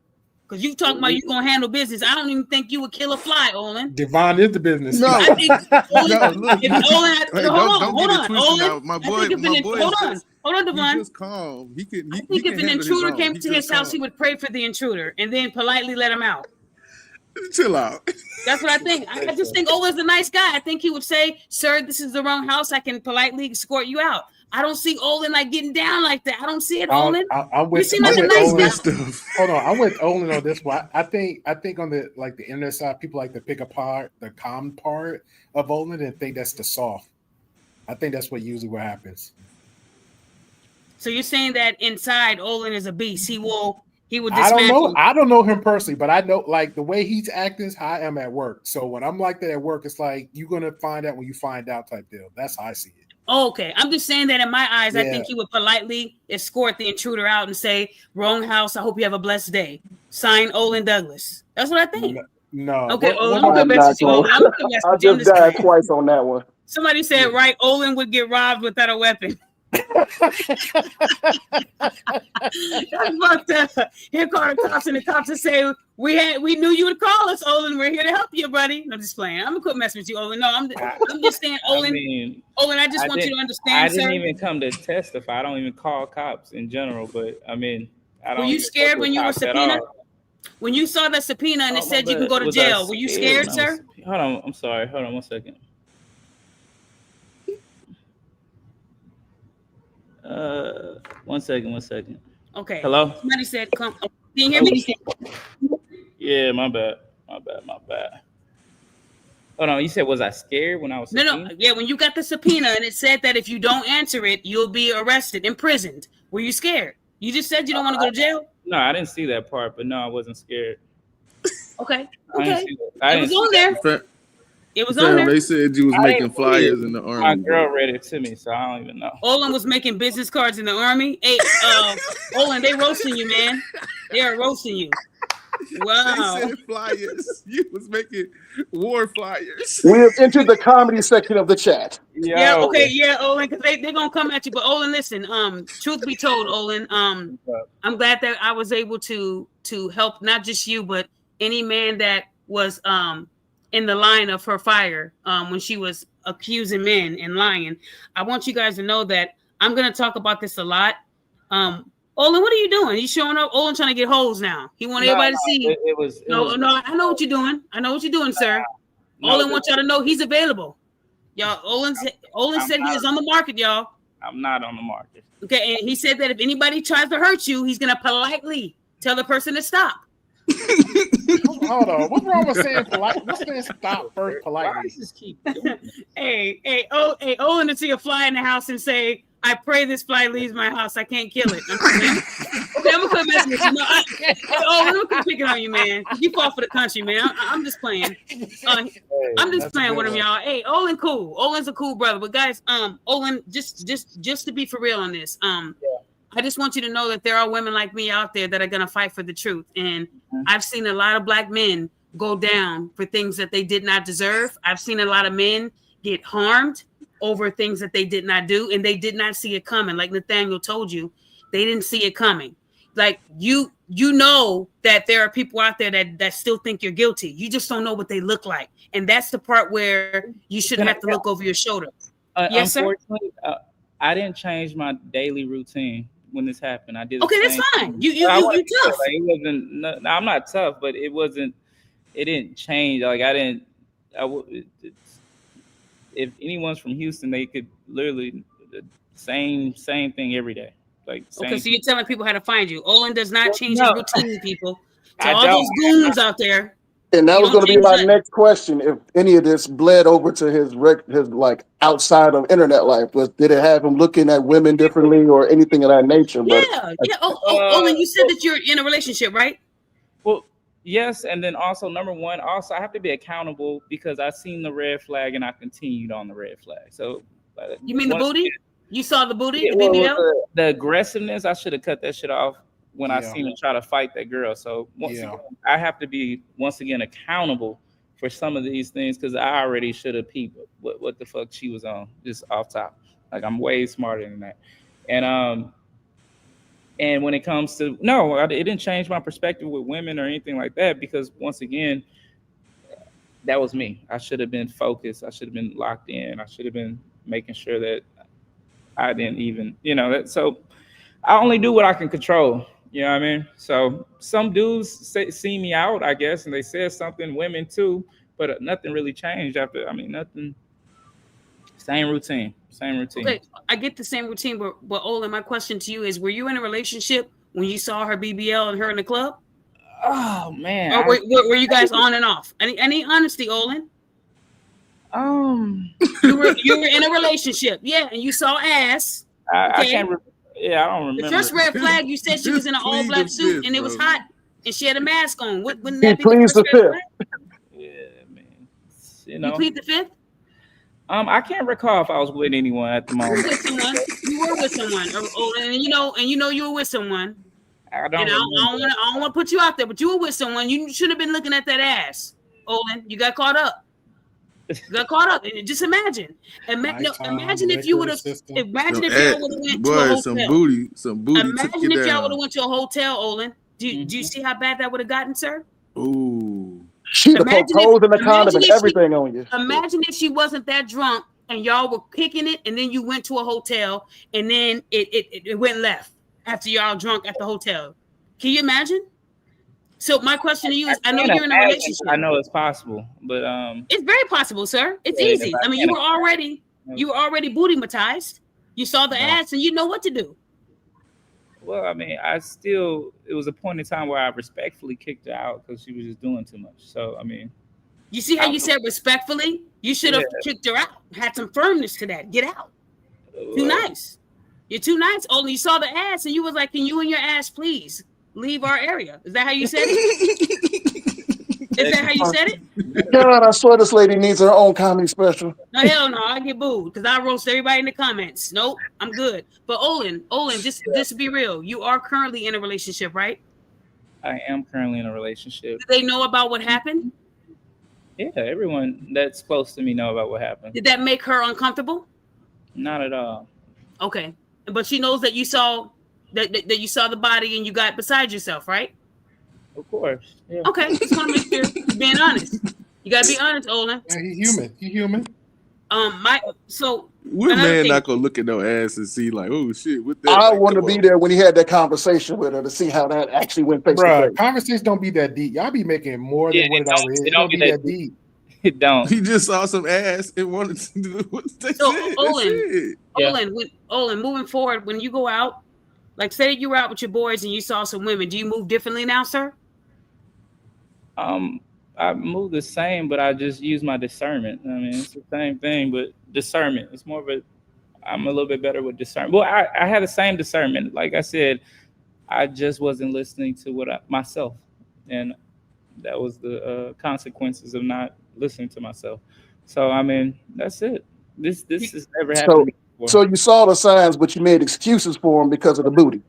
Because you talking about you gonna handle business. I don't even think you would kill a fly, Olan. Devon is the business. No, I think Olan, no, look, if Olan had, hey, hold don't get it on, twisted Olan. now. My I boy, think if my an, boy hold is on, just Devon. he's just calm. He can I think if can an handle his intruder own. came He's to his just house, calm. he would pray for the intruder and then politely let him out. Chill out. That's what I think. I just think Olan's a nice guy. I think he would say, "Sir, this is the wrong house. I can politely escort you out." I don't see Olan like getting down like that. I don't see it, Olan. You seem like a nice guy. Hold on, I'm with Olan on this one. I think on the the internet side, people like to pick apart the calm part of Olan and think that's the soft. I think that's what happens. So you're saying that inside Olan is a beast. He would I don't dismantle. know. I don't know him personally, but I know the way he's acting is how I am at work. So when I'm like that at work, it's like you're gonna find out when you find out type deal. That's how I see it. Oh, okay. I'm just saying that in my eyes, I Yeah. think he would politely escort the intruder out and say, "Wrong house. I hope you have a blessed day." Sign Olan Douglas. That's what I think. No. Okay, Olan, I'm I'm gonna not message you. close. I'm gonna message I you. I'm just just died saying. twice on that one. Somebody said, right, Olan would get robbed without a weapon. That's fucked up. Here call the cops, and the cops will say, we knew you would call us, Olan. We're here to help you, buddy. I'm just playing. I'm gonna quit messing with you, Olan. No, I'm just saying, Olan. Olan, I just want you to understand, I sir. didn't even come to testify. I don't even call cops in general, but I mean, I don't. Were you even scared fuck with when you were cops at subpoenaed? all. When you saw the subpoena and it said you can go to Was I jail, were you scared, when I was- sir? Hold on, I'm sorry. Hold on 1 second. One second. Okay. Hello? Somebody said, "Come." Can you hear me? Yeah, my bad. Hold on, you said was I scared when I was No. subpoenaed? Yeah, when you got the subpoena and it said that if you don't answer it, you'll be arrested, imprisoned. Were you scared? You just said you don't want to go to jail. No, I didn't see that part, but no, I wasn't scared. Okay. I didn't see that. It was on there. It was on Fam, there. they said you was I making didn't see it. flyers in the army. My girl bro. read it to me, so I don't even know. Olan was making business cards in the army. Hey, Olan, they roasting you, man. They are roasting you. Wow. They said flyers. You was making war flyers. We have entered the comedy section of the chat. Yeah, okay, yeah, Olan, because they're gonna come at you. But Olan, listen, truth be told, Olan, I'm glad that I was able to help not just you, but any man that was in the line of her fire when she was accusing men and lying. I want you guys to know that I'm gonna talk about this a lot. Olan, what are you doing? You showing up? Olan trying to get holes now. He want everybody to see. It was. No, I know what you're doing. I know what you're doing, sir. Olan wants y'all to know he's available. Y'all, Olan said he is on the market, y'all. I'm not on the market. Okay, and he said that if anybody tries to hurt you, he's gonna politely tell the person to stop. Hold on. What's wrong with saying polite? What's saying stop first politely? Hey, Olan to see a fly in the house and say, "I pray this fly leaves my house. I can't kill it." Okay, I'm gonna quit messing with you. No, I'm gonna quit picking on you, man. You fought for the country, man. I'm just playing. I'm just playing with him, y'all. Hey, Olan, cool. Olan's a cool brother, but guys, Olan, just to be for real on this, I just want you to know that there are women like me out there that are gonna fight for the truth, and I've seen a lot of black men go down for things that they did not deserve. I've seen a lot of men get harmed over things that they did not do, and they did not see it coming. Like Nathaniel told you, they didn't see it coming. Like you know that there are people out there that still think you're guilty. You just don't know what they look like, and that's the part where you shouldn't have to look over your shoulder. Yes, sir. Unfortunately, I didn't change my daily routine when this happened. I did. Okay, that's fine. You I wasn't tough. Like, it wasn't. No, I'm not tough, but it wasn't. It didn't change. Like I didn't. If anyone's from Houston, they could literally the same thing every day. Like Okay, same so you're telling people how to find you. Olan does not change No. his routine, people. To I all don't. those goons out there. And that You was don't going to be change my nothing. next question. If any of this bled over to his like outside of internet life, did it have him looking at women differently or anything of that nature? But Yeah. Olan, you said that you're in a relationship, right? Well, Yes, and then also number one, also I have to be accountable because I seen the red flag and I continued on the red flag. So You mean the once booty? You saw the booty, yeah, the well, BBL? the aggressiveness, I should have cut that shit off when I Yeah. seen her try to fight that girl. So once Yeah. again, I have to be once again accountable for some of these things because I already should have peeped what the fuck she was on just off top. Like I'm way smarter than that. And when it comes to no, it didn't change my perspective with women or anything like that because once again, that was me. I should have been focused. I should have been locked in. I should have been making sure that I didn't even, that. So I only do what I can control. You know what I mean? So some dudes see me out, I guess, and they said something. Women too, but nothing really changed after. I mean, nothing. Same routine. Same routine. Okay, I get the same routine, but Olan, my question to you is: were you in a relationship when you saw her BBL and her in the club? Oh man, Or were you guys on and off? Any honesty, Olan? You were in a relationship, yeah, and you saw ass. I can't. I don't remember. The first red flag, you said she was in an all black suit and it was hot, and she had a mask on. Wouldn't that be the pleads first the red fifth. flag? Yeah, man. You plead the fifth? I can't recall if I was with anyone at the moment. You were with someone, and you were with someone. I don't want to put you out there, but you were with someone. You should have been looking at that ass, Olan. You got caught up. And just imagine. Imagine if you would have. Imagine if y'all would have went to a hotel. Some booty. Imagine if y'all would have went to a hotel, Olan. Do you see how bad that would have gotten, sir? Ooh. She'd have poked holes in the condom and everything on you. Imagine if she wasn't that drunk and y'all were kicking it, and then you went to a hotel, and then it went left after y'all drunk at the hotel. Can you imagine? So my question to you is: I know you're in a relationship. I know it's possible, but it's very possible, sir. It's easy. I mean, you were already booty-matized. You saw the ass, and you know what to do. Well, I mean, it was a point in time where I respectfully kicked her out because she was just doing too much. So, I mean. You see how you said respectfully? You should have kicked her out. Had some firmness to that. Get out. Too nice. You're too nice. Only you saw the ass and you was like, can you and your ass please leave our area? Is that how you said it? Is that how you said it? God, I swear this lady needs her own comedy special. No, hell no. I get booed because I roast everybody in the comments. Nope, I'm good. But Olan, just be real. You are currently in a relationship, right? I am currently in a relationship. Do they know about what happened? Yeah, everyone that's close to me know about what happened. Did that make her uncomfortable? Not at all. Okay, but she knows that you saw that you saw the body and you got beside yourself, right? Of course. Yeah. Okay, just want to make sure you're being honest. You gotta be honest, Olan. Yeah, He human. What man not gonna look at no ass and see like, oh shit, what that? I want to be there when he had that conversation with her to see how that actually went face to face. Conversations don't be that deep. Y'all be making more than what it already is. It don't be that deep. It don't. He just saw some ass and wanted to do what they said. Olan, moving forward, when you go out, like say you were out with your boys and you saw some women, do you move differently now, sir? I move the same, but I just use my discernment. I mean, it's the same thing, but discernment. It's more of I'm a little bit better with discernment. Well, I had the same discernment. Like I said, I just wasn't listening to myself. And that was the consequences of not listening to myself. So, I mean, that's it. This has never happened to me before. So you saw the signs, but you made excuses for him because of the booty.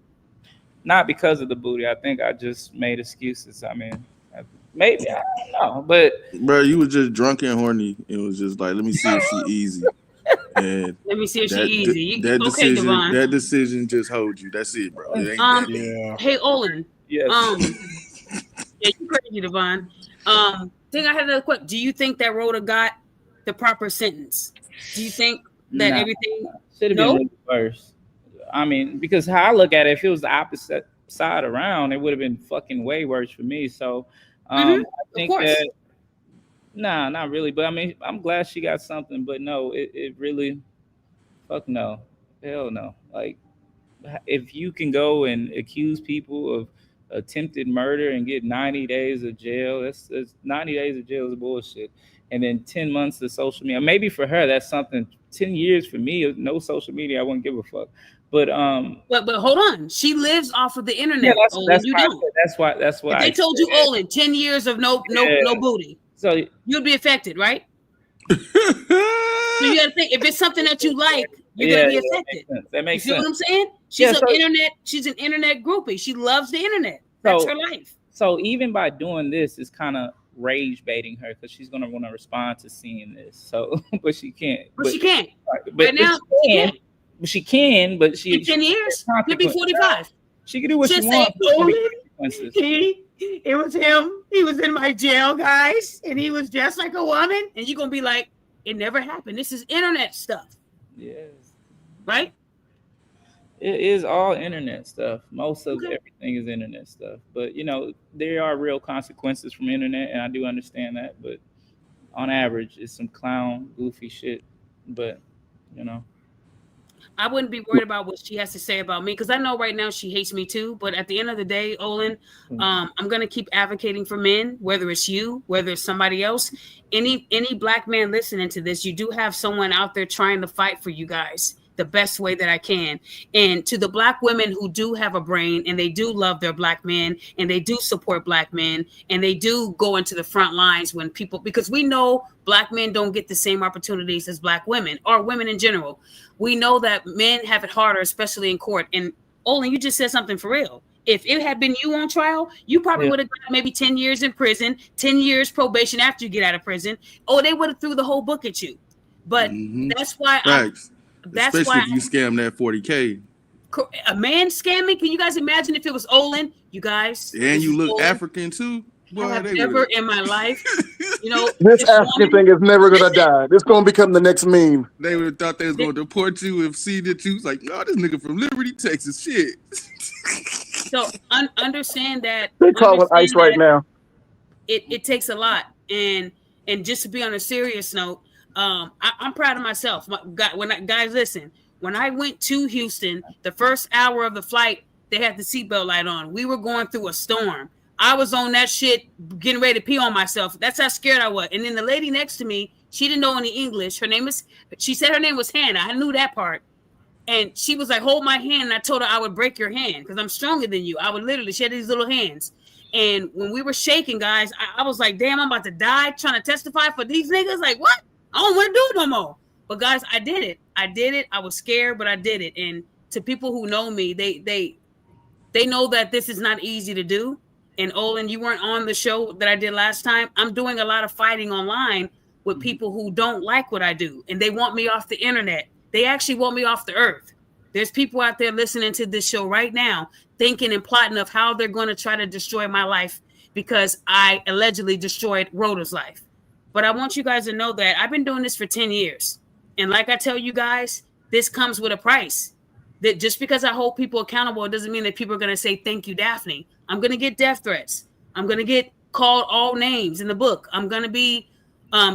Not because of the booty. I think I just made excuses. I mean, maybe, I don't know, but bro, you was just drunk and horny. It was just like, let me see if she easy. And let me see if she easy. That decision just holds you. That's it, bro. It ain't Hey, Olan. Yes. Yeah, you crazy, Devon. Think I had another question. Do you think that Roda got the proper sentence? Do you think that everything should have been really worse? I mean, because how I look at it, if it was the opposite side around, it would have been fucking way worse for me. So I think that not really. But I mean, I'm glad she got something. But no, it really, fuck no, hell no. Like, if you can go and accuse people of attempted murder and get 90 days of jail, that's 90 days of jail is bullshit. And then 10 months of social media. Maybe for her that's something. 10 years for me, no social media, I wouldn't give a fuck. But But hold on, she lives off of the internet. yeah, Olin, you don't. that's why If they told you, Olin, 10 years of no booty, so you'd be affected, right? So you got to think, if it's something that you like, you're gonna be affected. That makes you sense. What I'm saying? She's she's an internet groupie. She loves the internet. That's her life. So even by doing this, it's kind of rage baiting her because she's gonna want to respond to seeing this. So, but she can't. But she can't. But Right now, she can. But she can. But she in 10 years, you'll be 45. She can do what Just she wants. It was him. He was in my jail, guys, and he was just like a woman. And you're gonna be like, it never happened. This is internet stuff. Yes. Right? It is all internet stuff. Most of everything is internet stuff. But you know, there are real consequences from internet, and I do understand that. But on average, it's some clown, goofy shit. But you know, I wouldn't be worried about what she has to say about me because I know right now she hates me too. But at the end of the day, Olin, I'm gonna keep advocating for men, whether it's you, whether it's somebody else, any black man listening to this, you do have someone out there trying to fight for you guys the best way that I can. And to the black women who do have a brain and they do love their black men and they do support black men and they do go into the front lines when people, because we know black men don't get the same opportunities as black women or women in general. We know that men have it harder, especially in court. And Olin, you just said something for real. If it had been you on trial, you probably would have got maybe 10 years in prison, 10 years probation after you get out of prison. Oh, they would have threw the whole book at you. But that's why especially if you scam that 40K. A man scamming? Can you guys imagine if it was Olin? You guys. And you look African too. Boy, I have never in my life, you know. This African thing is never gonna die. This gonna become the next meme. They would have thought they was gonna deport you if see that you was like, no, this nigga from Liberty, Texas, shit. So understand that They call it ICE right now. It takes a lot, and just to be on a serious note, I'm proud of myself. Guys, listen. When I went to Houston, the first hour of the flight, they had the seatbelt light on. We were going through a storm. I was on that shit, getting ready to pee on myself. That's how scared I was. And then the lady next to me, she didn't know any English. She said her name was Hannah. I knew that part. And she was like, hold my hand. And I told her I would break your hand because I'm stronger than you. I would literally, she had these little hands. And when we were shaking, guys, I was like, damn, I'm about to die trying to testify for these niggas. Like, what? I don't want to do it no more. But guys, I did it. I was scared, but I did it. And to people who know me, they know that this is not easy to do. And Olin, you weren't on the show that I did last time. I'm doing a lot of fighting online with people who don't like what I do. And they want me off the internet. They actually want me off the earth. There's people out there listening to this show right now, thinking and plotting of how they're going to try to destroy my life because I allegedly destroyed Rhoda's life. But I want you guys to know that I've been doing this for 10 years. And like I tell you guys, this comes with a price. That just because I hold people accountable, it doesn't mean that people are going to say, thank you, Daphne. I'm going to get death threats. I'm going to get called all names in the book. I'm going to be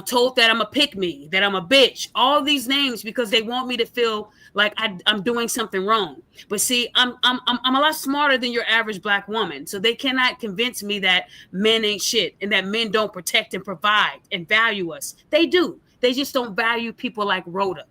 told that I'm a pick-me, that I'm a bitch, all these names because they want me to feel like I'm doing something wrong. But see, I'm a lot smarter than your average black woman. So they cannot convince me that men ain't shit and that men don't protect and provide and value us. They do. They just don't value people like Rhoda.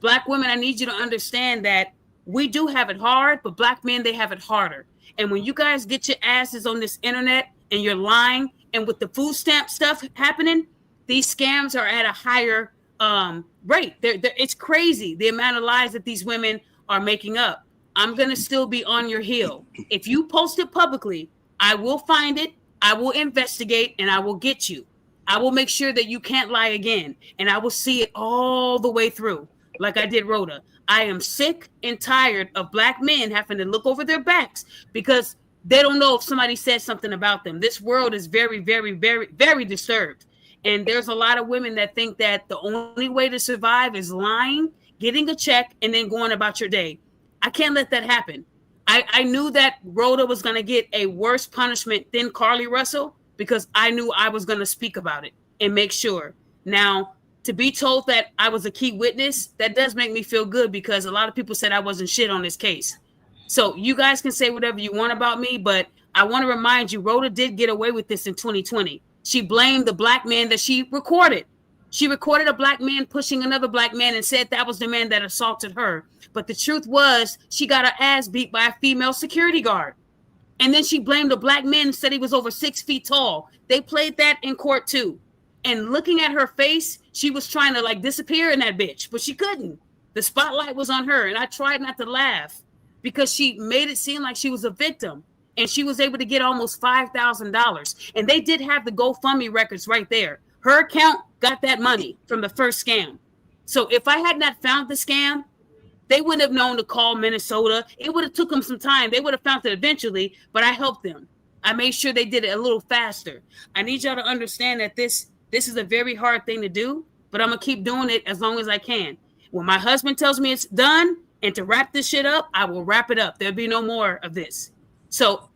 Black women, I need you to understand that we do have it hard, but black men, they have it harder. And when you guys get your asses on this internet and you're lying, and with the food stamp stuff happening, these scams are at a higher rate. It's crazy the amount of lies that these women are making up. I'm going to still be on your heel. If you post it publicly, I will find it, I will investigate, and I will get you. I will make sure that you can't lie again, and I will see it all the way through, like I did Rhoda. I am sick and tired of black men having to look over their backs because they don't know if somebody said something about them. This world is very, very, very, very disturbed. And there's a lot of women that think that the only way to survive is lying, getting a check, and then going about your day. I can't let that happen. I knew that Rhoda was going to get a worse punishment than Carly Russell because I knew I was going to speak about it and make sure. Now, to be told that I was a key witness, that does make me feel good because a lot of people said I wasn't shit on this case. So you guys can say whatever you want about me, but I want to remind you, Rhoda did get away with this in 2020. She blamed the black man that she recorded. She recorded a black man pushing another black man and said that was the man that assaulted her. But the truth was she got her ass beat by a female security guard. And then she blamed a black man and said he was over 6 feet tall. They played that in court too. And looking at her face, she was trying to like disappear in that bitch, but she couldn't. The spotlight was on her. And I tried not to laugh because she made it seem like she was a victim. And she was able to get almost $5,000. And they did have the GoFundMe records right there. Her account got that money from the first scam. So if I had not found the scam, they wouldn't have known to call Minnesota. It would have took them some time. They would have found it eventually, but I helped them. I made sure they did it a little faster. I need y'all to understand that this is a very hard thing to do, but I'm going to keep doing it as long as I can. When my husband tells me it's done and to wrap this shit up, I will wrap it up. There'll be no more of this. So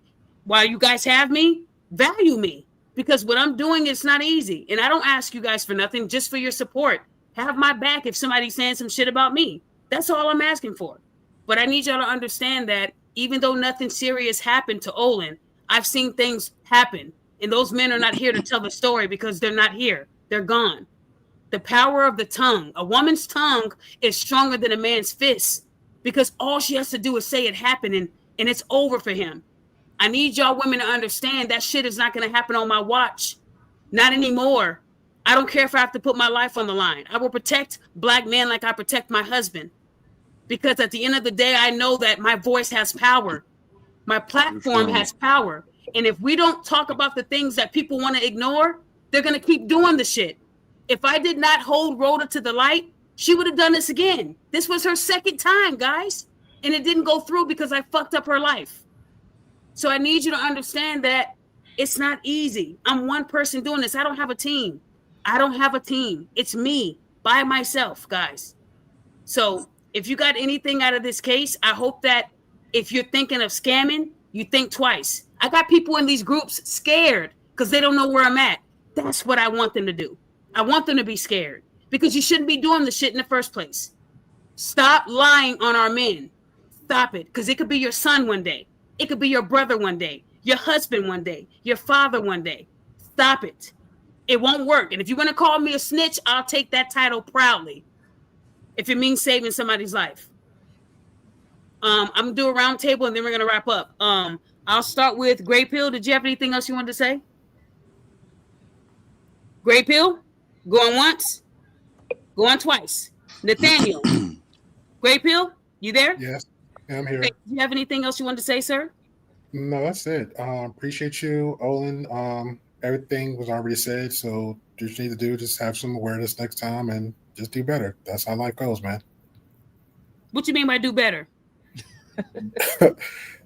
while you guys have me, value me, because what I'm doing is not easy. And I don't ask you guys for nothing, just for your support. Have my back if somebody's saying some shit about me. That's all I'm asking for. But I need y'all to understand that even though nothing serious happened to Olan, I've seen things happen. And those men are not here to tell the story because they're not here. They're gone. The power of the tongue. A woman's tongue is stronger than a man's fist because all she has to do is say it happened and it's over for him. I need y'all women to understand that shit is not going to happen on my watch. Not anymore. I don't care if I have to put my life on the line. I will protect black men like I protect my husband. Because at the end of the day, I know that my voice has power. My platform has power. And if we don't talk about the things that people want to ignore, they're going to keep doing the shit. If I did not hold Roda to the light, she would have done this again. This was her second time, guys. And it didn't go through because I fucked up her life. So I need you to understand that it's not easy. I'm one person doing this. I don't have a team. I don't have a team. It's me by myself, guys. So if you got anything out of this case, I hope that if you're thinking of scamming, you think twice. I got people in these groups scared because they don't know where I'm at. That's what I want them to do. I want them to be scared because you shouldn't be doing the shit in the first place. Stop lying on our men. Stop it, because it could be your son one day. It could be your brother one day, your husband one day, your father one day. Stop it. It won't work. And if you're going to call me a snitch, I'll take that title proudly. If it means saving somebody's life. I'm going to do a round table and then we're going to wrap up. I'll start with Grey Pill. Did you have anything else you wanted to say? Grey Pill? Going once? Going twice. Nathaniel? Grey Pill? You there? Yes, I'm here. Do you have anything else you wanted to say, sir? No, that's it. Appreciate you, Olan. Everything was already said, so what you need to do just have some awareness next time and just do better. That's how life goes, man. What you mean by do better?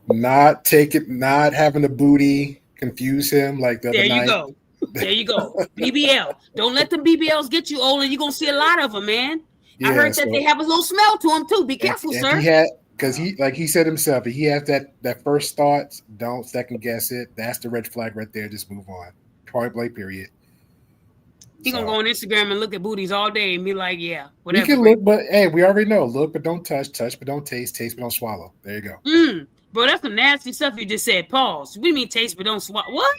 Not having the booty confuse him like the other night. Go. There you go. BBL. Don't let the BBLs get you, Olan. You're going to see a lot of them, man. Yeah, I heard that they have a little smell to them, too. Be careful, sir. Because he said himself, if he has that first thought, don't second guess it. That's the red flag right there. Just move on. Point blank, period. He gonna go on Instagram and look at booties all day and be like, yeah, whatever. You can look, but hey, we already know. Look, but don't touch. Touch, but don't taste. Taste, but don't swallow. There you go. Bro, that's some nasty stuff you just said. Pause. What do you mean taste, but don't swallow? What?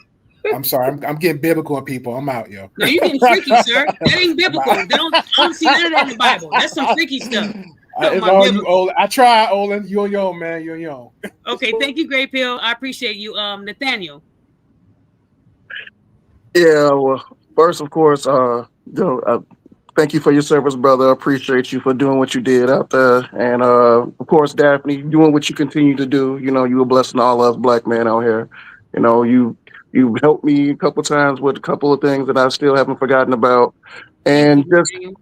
I'm sorry. I'm getting biblical on people. I'm out, yo. No, you getting freaky, sir. That ain't biblical. I don't see none of that in the Bible. That's some freaky stuff. It's all you, Olan. I try, Olan. You on your own, man. You on your own. Okay, thank you, Grey Pill. I appreciate you, Nathaniel. Yeah, well, first, of course, thank you for your service, brother. I appreciate you for doing what you did out there. And, of course, Daphne, doing what you continue to do. You know, you were blessing all us black men out here. You know, you helped me a couple times with a couple of things that I still haven't forgotten about. And just, you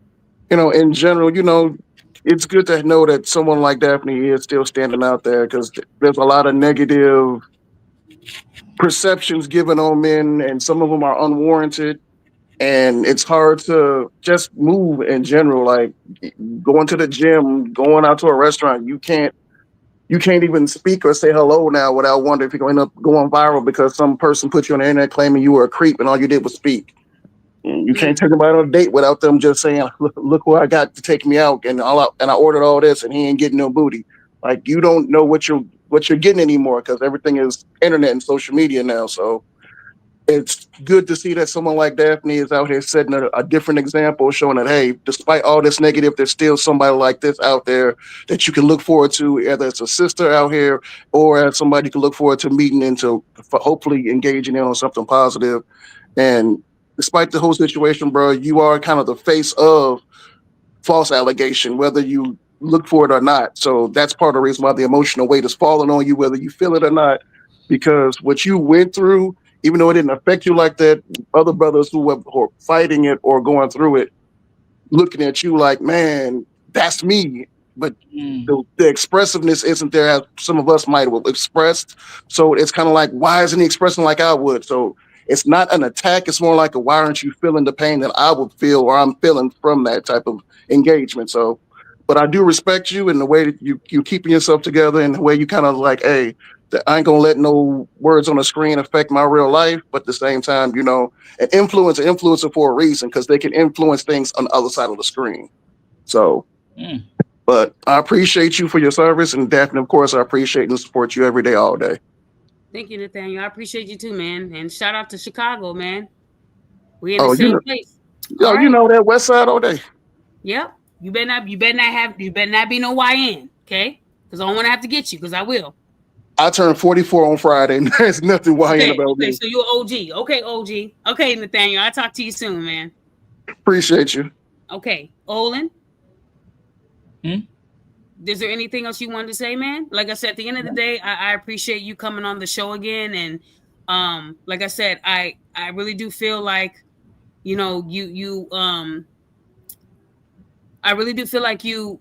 know, in general, you know, it's good to know that someone like Daphne is still standing out there because there's a lot of negative perceptions given on men, and some of them are unwarranted. And it's hard to just move in general, like going to the gym, going out to a restaurant. You can't even speak or say hello now without wondering if you're going to end up going viral because some person put you on the internet claiming you were a creep and all you did was speak. You can't take anybody on a date without them just saying, look who I got to take me out, and I ordered all this and he ain't getting no booty. Like, you don't know what you're getting anymore because everything is internet and social media now. So it's good to see that someone like Daphne is out here setting a different example, showing that, hey, despite all this negative, there's still somebody like this out there that you can look forward to, whether it's a sister out here or as somebody you can look forward to meeting and to hopefully engaging in on something positive. And despite the whole situation, bro, you are kind of the face of false allegation, whether you look for it or not. So that's part of the reason why the emotional weight is falling on you, whether you feel it or not, because what you went through, even though it didn't affect you like that, other brothers who were fighting it or going through it, looking at you like, man, that's me. But the expressiveness isn't there as some of us might have expressed. So it's kind of like, why isn't he expressing like I would? So it's not an attack. It's more like a, why aren't you feeling the pain that I would feel or I'm feeling from that type of engagement? So, but I do respect you in the way that you keeping yourself together and the way you kind of like, hey, I ain't gonna let no words on the screen affect my real life. But at the same time, an influencer for a reason, because they can influence things on the other side of the screen. So, but I appreciate you for your service, and Daphne, of course, I appreciate and support you every day, all day. Thank you, Nathaniel. I appreciate you too, man. And shout out to Chicago, man. We in the same place. Yo, you know that West Side all day. Yep. You better not be no YN, okay? Because I don't want to have to get you, because I will. I turned 44 on Friday, and there's nothing YN about me. So you're OG. Okay, OG. Okay, Nathaniel. I'll talk to you soon, man. Appreciate you. Okay. Olin? Is there anything else you wanted to say, man? Like I said, at the end of the day, I appreciate you coming on the show again. And like I said, I really do feel like, I really do feel like you'll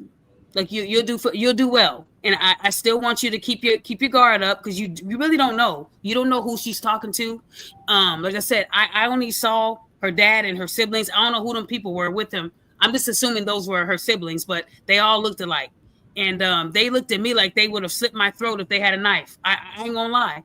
do well. And I still want you to keep your guard up, because you really don't know. You don't know who she's talking to. Like I said, I only saw her dad and her siblings. I don't know who them people were with them. I'm just assuming those were her siblings, but they all looked alike. And they looked at me like they would have slit my throat if they had a knife. I ain't gonna lie.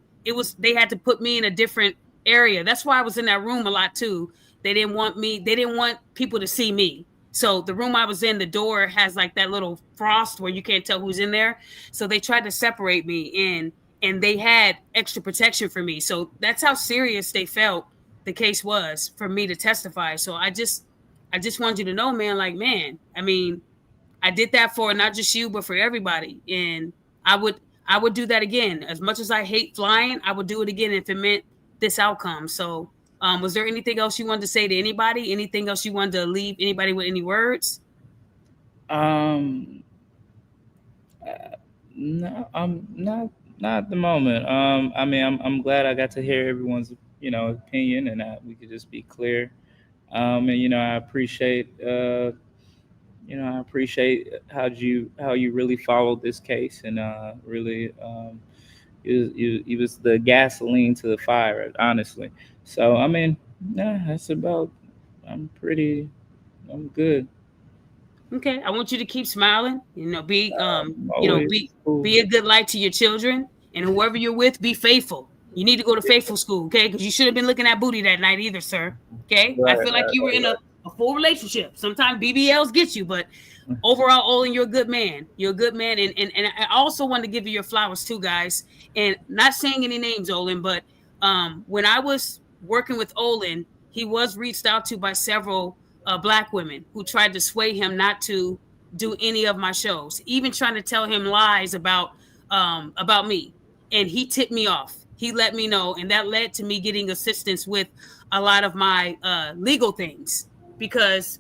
They had to put me in a different area. That's why I was in that room a lot too. They didn't want people to see me. So the room I was in, the door has like that little frost where you can't tell who's in there. So they tried to separate me, and they had extra protection for me. So that's how serious they felt the case was for me to testify. So I just wanted you to know, man, like, man, I mean, I did that for not just you, but for everybody. And I would do that again. As much as I hate flying, I would do it again if it meant this outcome. So was there anything else you wanted to say to anybody? Anything else you wanted to leave anybody with any words? No, not at the moment. I mean, I'm glad I got to hear everyone's, opinion, and that we could just be clear. And I appreciate, I appreciate how you really followed this case, and really, it was the gasoline to the fire, honestly. So I mean, that's about. I'm good. Okay, I want you to keep smiling. Be Always cool. be a good light to your children, and whoever you're with, be faithful. You need to go to faithful school, okay? Because you shouldn't have been looking at booty that night either, sir. Okay, I feel like you were in a full relationship. Sometimes BBLs get you, but overall, Olin, you're a good man. You're a good man, and I also want to give you your flowers too, guys. And not saying any names, Olin, but when I was working with Olin, he was reached out to by several Black women who tried to sway him not to do any of my shows, even trying to tell him lies about me. And he tipped me off. He let me know, and that led to me getting assistance with a lot of my legal things, because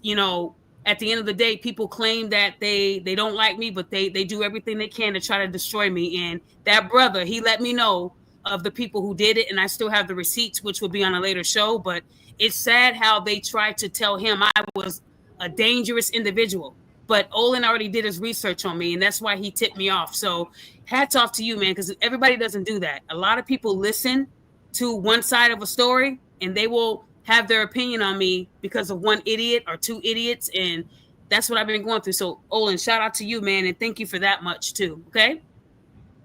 at the end of the day, people claim that they don't like me, but they do everything they can to try to destroy me. And that brother, he let me know of the people who did it, and I still have the receipts, which will be on a later show. But it's sad how they tried to tell him I was a dangerous individual. But Olin already did his research on me, and that's why he tipped me off. So hats off to you, man, because everybody doesn't do that. A lot of people listen to one side of a story, and they will have their opinion on me because of one idiot or two idiots, and that's what I've been going through. So Olin, shout out to you, man, and thank you for that much too. Okay.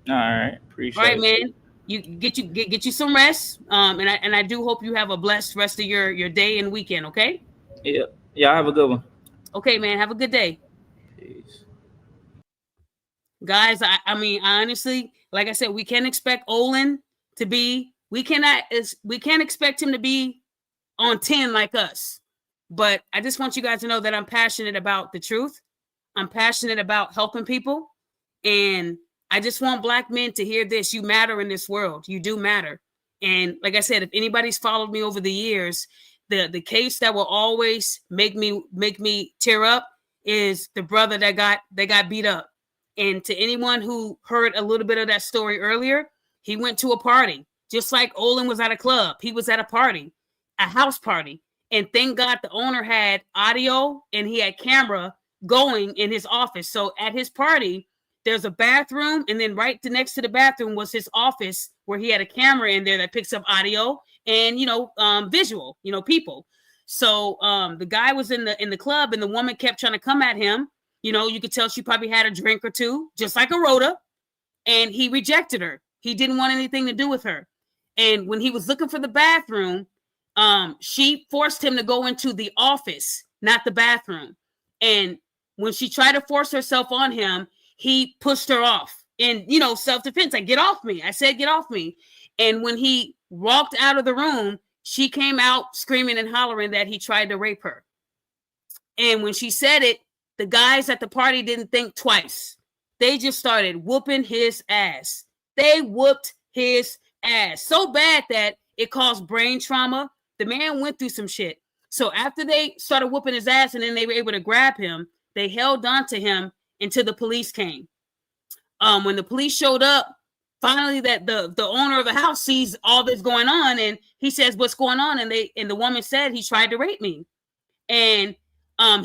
All right, appreciate it. All right, man. You get you some rest. And I do hope you have a blessed rest of your day and weekend. Okay. Yeah. Have a good one. Okay, man. Have a good day. Peace. Guys, I mean, honestly, like I said, we can expect Olin to be We can't expect him to be on 10 like us. But I just want you guys to know that I'm passionate about the truth. I'm passionate about helping people. And I just want Black men to hear this. You matter in this world. You do matter. And like I said, if anybody's followed me over the years, the case that will always make me tear up is the brother that got beat up. And to anyone who heard a little bit of that story earlier, he went to a party. Just like Olan was at a club, he was at a party, a house party. And thank God the owner had audio and he had camera going in his office. So at his party, there's a bathroom, and then right next to the bathroom was his office where he had a camera in there that picks up audio and, visual, people. So the guy was in the club, and the woman kept trying to come at him. You could tell she probably had a drink or two, just like a Rhoda, and he rejected her. He didn't want anything to do with her. And when he was looking for the bathroom, she forced him to go into the office, not the bathroom. And when she tried to force herself on him, he pushed her off in, self-defense. Like, get off me. I said, get off me. And when he walked out of the room, she came out screaming and hollering that he tried to rape her. And when she said it, the guys at the party didn't think twice. They just started whooping his ass. They whooped his ass so bad that it caused brain trauma. The man went through some shit. So after they started whooping his ass and then they were able to grab him, they held on to him until the police came. When the police showed up, finally that the owner of the house sees all this going on, and he says, what's going on? And the woman said, he tried to rape me. And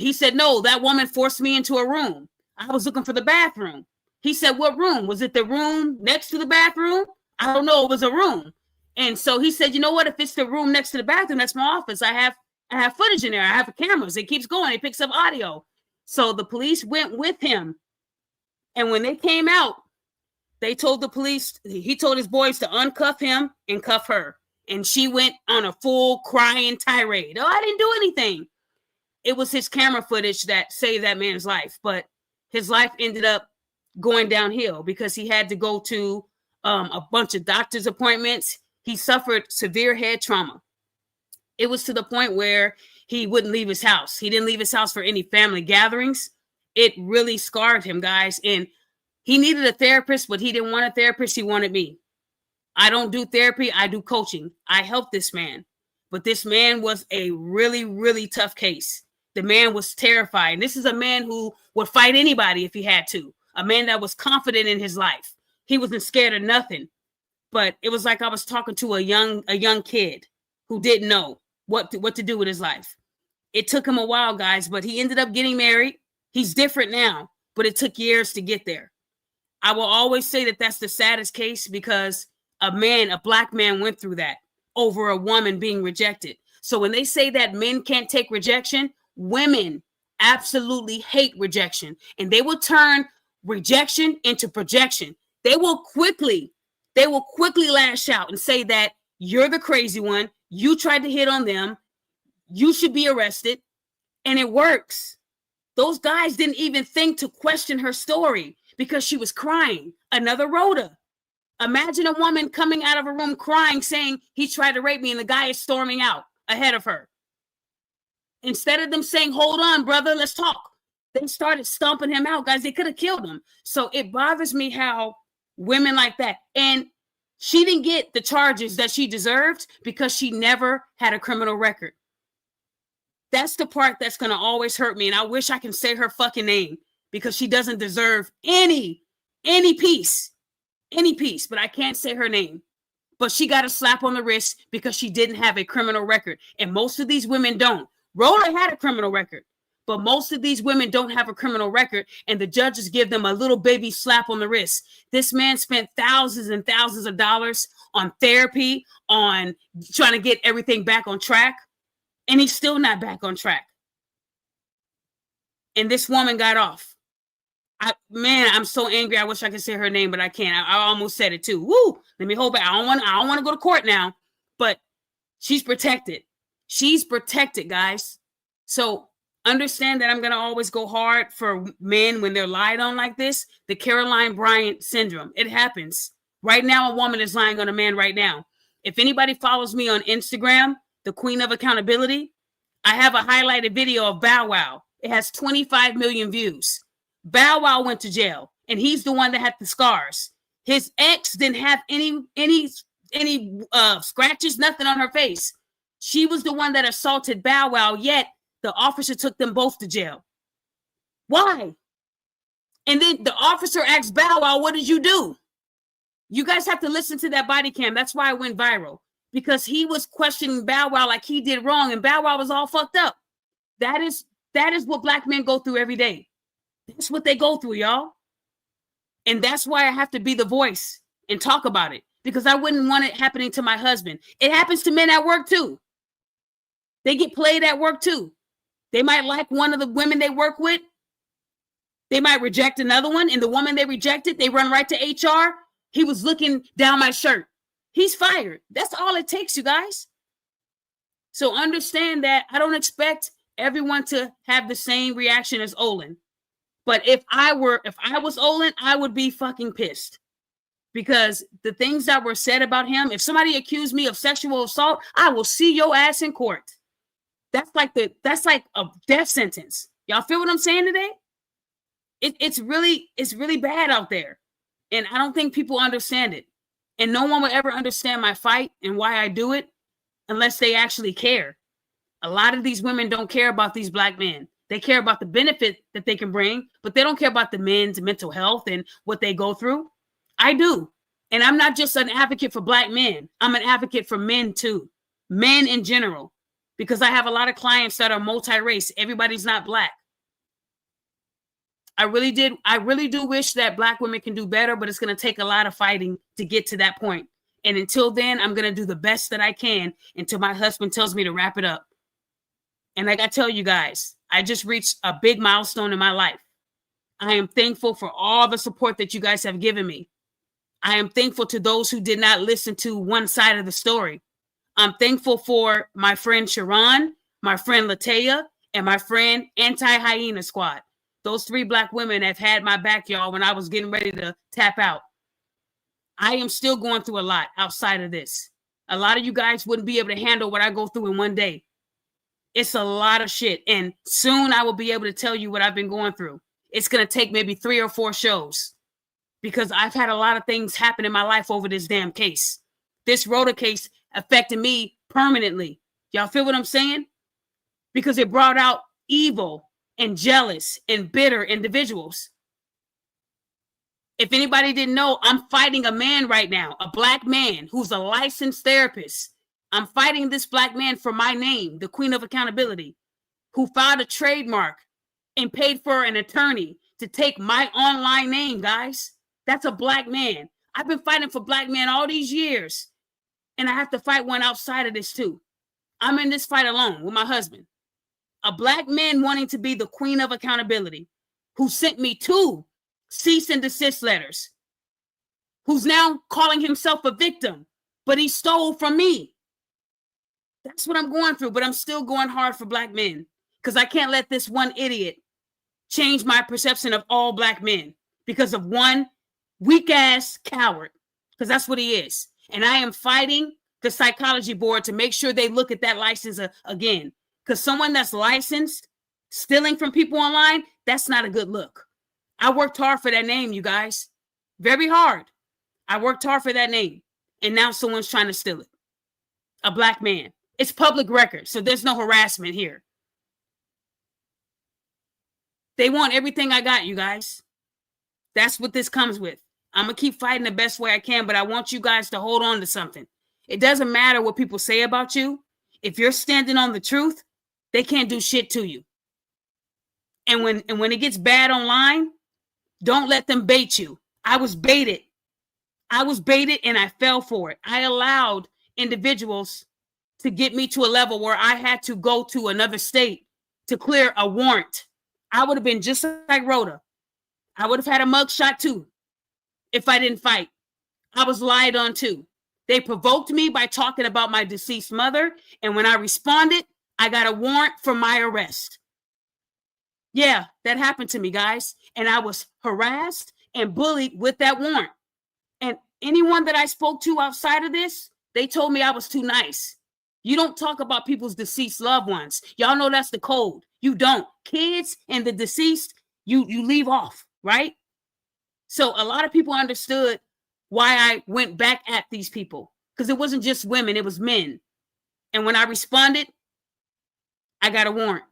he said, no, that woman forced me into a room. I was looking for the bathroom. He said, what room? Was it the room next to the bathroom? I don't know. It was a room. And so he said, you know what? If it's the room next to the bathroom, that's my office. I have footage in there. I have cameras. It keeps going. It picks up audio. So the police went with him. And when they came out, they told the police, he told his boys to uncuff him and cuff her. And she went on a full crying tirade. Oh, I didn't do anything. It was his camera footage that saved that man's life. But his life ended up going downhill because he had to go to a bunch of doctor's appointments. He suffered severe head trauma. It was to the point where he wouldn't leave his house. He didn't leave his house for any family gatherings. It really scarred him, guys. And he needed a therapist, but he didn't want a therapist. He wanted me. I don't do therapy. I do coaching. I helped this man. But this man was a really, really tough case. The man was terrified. And this is a man who would fight anybody if he had to. A man that was confident in his life. He wasn't scared of nothing. But it was like I was talking to a young kid who didn't know what to do with his life. It took him a while, guys, but he ended up getting married. He's different now, but it took years to get there. I will always say that that's the saddest case because a Black man went through that over a woman being rejected. So when they say that men can't take rejection, women absolutely hate rejection, and they will turn rejection into projection. They will quickly lash out and say that you're the crazy one. You tried to hit on them. You should be arrested. And it works. Those guys didn't even think to question her story because she was crying. Another Rhoda. Imagine a woman coming out of a room crying, saying he tried to rape me, and the guy is storming out ahead of her. Instead of them saying, hold on, brother, let's talk, they started stomping him out, guys. They could have killed him. So it bothers me how women like that. And she didn't get the charges that she deserved because she never had a criminal record. That's the part that's going to always hurt me. And I wish I can say her fucking name because she doesn't deserve any peace, but I can't say her name. But she got a slap on the wrist because she didn't have a criminal record. And most of these women don't. Rhoda had a criminal record, but most of these women don't have a criminal record. And the judges give them a little baby slap on the wrist. This man spent thousands and thousands of dollars on therapy, on trying to get everything back on track. And he's still not back on track. And this woman got off. I'm so angry. I wish I could say her name, but I can't. I almost said it too. Woo! Let me hold back. I don't want to go to court now. But she's protected. She's protected, guys. So understand that I'm going to always go hard for men when they're lied on like this. The Caroline Bryant syndrome. It happens. Right now, a woman is lying on a man right now. If anybody follows me on Instagram, the Queen of Accountability, I have a highlighted video of Bow Wow. It has 25 million views. Bow Wow went to jail, and he's the one that had the scars. His ex didn't have any scratches, nothing on her face. She was the one that assaulted Bow Wow, yet the officer took them both to jail. Why? And then the officer asked Bow Wow, what did you do? You guys have to listen to that body cam. That's why it went viral. Because he was questioning Bow Wow like he did wrong, and Bow Wow was all fucked up. That is what black men go through every day. That's what they go through, y'all. And that's why I have to be the voice and talk about it, because I wouldn't want it happening to my husband. It happens to men at work too. They get played at work too. They might like one of the women they work with. They might reject another one, and the woman they rejected, they run right to HR. He was looking down my shirt. He's fired. That's all it takes, you guys. So understand that I don't expect everyone to have the same reaction as Olan. But if I was Olan, I would be fucking pissed. Because the things that were said about him, if somebody accused me of sexual assault, I will see your ass in court. That's like a death sentence. Y'all feel what I'm saying today? It's really bad out there. And I don't think people understand it. And no one will ever understand my fight and why I do it unless they actually care. A lot of these women don't care about these black men. They care about the benefit that they can bring, but they don't care about the men's mental health and what they go through. I do. And I'm not just an advocate for black men. I'm an advocate for men too. Men in general. Because I have a lot of clients that are multi-race. Everybody's not black. I really do wish that black women can do better, but it's going to take a lot of fighting to get to that point. And until then, I'm going to do the best that I can until my husband tells me to wrap it up. And like I tell you guys, I just reached a big milestone in my life. I am thankful for all the support that you guys have given me. I am thankful to those who did not listen to one side of the story. I'm thankful for my friend Sharon, my friend Latea, and my friend Anti-Hyena Squad. Those 3 black women have had my back, y'all, when I was getting ready to tap out. I am still going through a lot outside of this. A lot of you guys wouldn't be able to handle what I go through in one day. It's a lot of shit. And soon I will be able to tell you what I've been going through. It's going to take maybe 3 or 4 shows because I've had a lot of things happen in my life over this damn case. This Roda case affected me permanently. Y'all feel what I'm saying? Because it brought out evil and jealous and bitter individuals. If anybody didn't know, I'm fighting a man right now, a black man who's a licensed therapist. I'm fighting this black man for my name, the Queen of Accountability, who filed a trademark and paid for an attorney to take my online name, guys. That's a black man. I've been fighting for black men all these years, and I have to fight one outside of this too. I'm in this fight alone with my husband. A black man wanting to be the Queen of Accountability, who sent me 2 cease and desist letters, who's now calling himself a victim, but he stole from me. That's what I'm going through, but I'm still going hard for black men because I can't let this one idiot change my perception of all black men because of one weak-ass coward, because that's what he is. And I am fighting the psychology board to make sure they look at that license again. Because someone that's licensed, stealing from people online, that's not a good look. I worked hard for that name, you guys. Very hard. I worked hard for that name. And now someone's trying to steal it. A black man. It's public record, so there's no harassment here. They want everything I got, you guys. That's what this comes with. I'm going to keep fighting the best way I can, but I want you guys to hold on to something. It doesn't matter what people say about you. If you're standing on the truth, they can't do shit to you. And when it gets bad online, don't let them bait you. I was baited and I fell for it. I allowed individuals to get me to a level where I had to go to another state to clear a warrant. I would have been just like Roda. I would have had a mugshot too if I didn't fight. I was lied on too. They provoked me by talking about my deceased mother, and when I responded, I got a warrant for my arrest. Yeah, that happened to me, guys. And I was harassed and bullied with that warrant. And anyone that I spoke to outside of this, They told me I was too nice. You don't talk about people's deceased loved ones. Y'all know that's the code. You don't. Kids and the deceased, you leave off, right? So a lot of people understood why I went back at these people, because it wasn't just women, it was men. And when I responded, I got a warrant.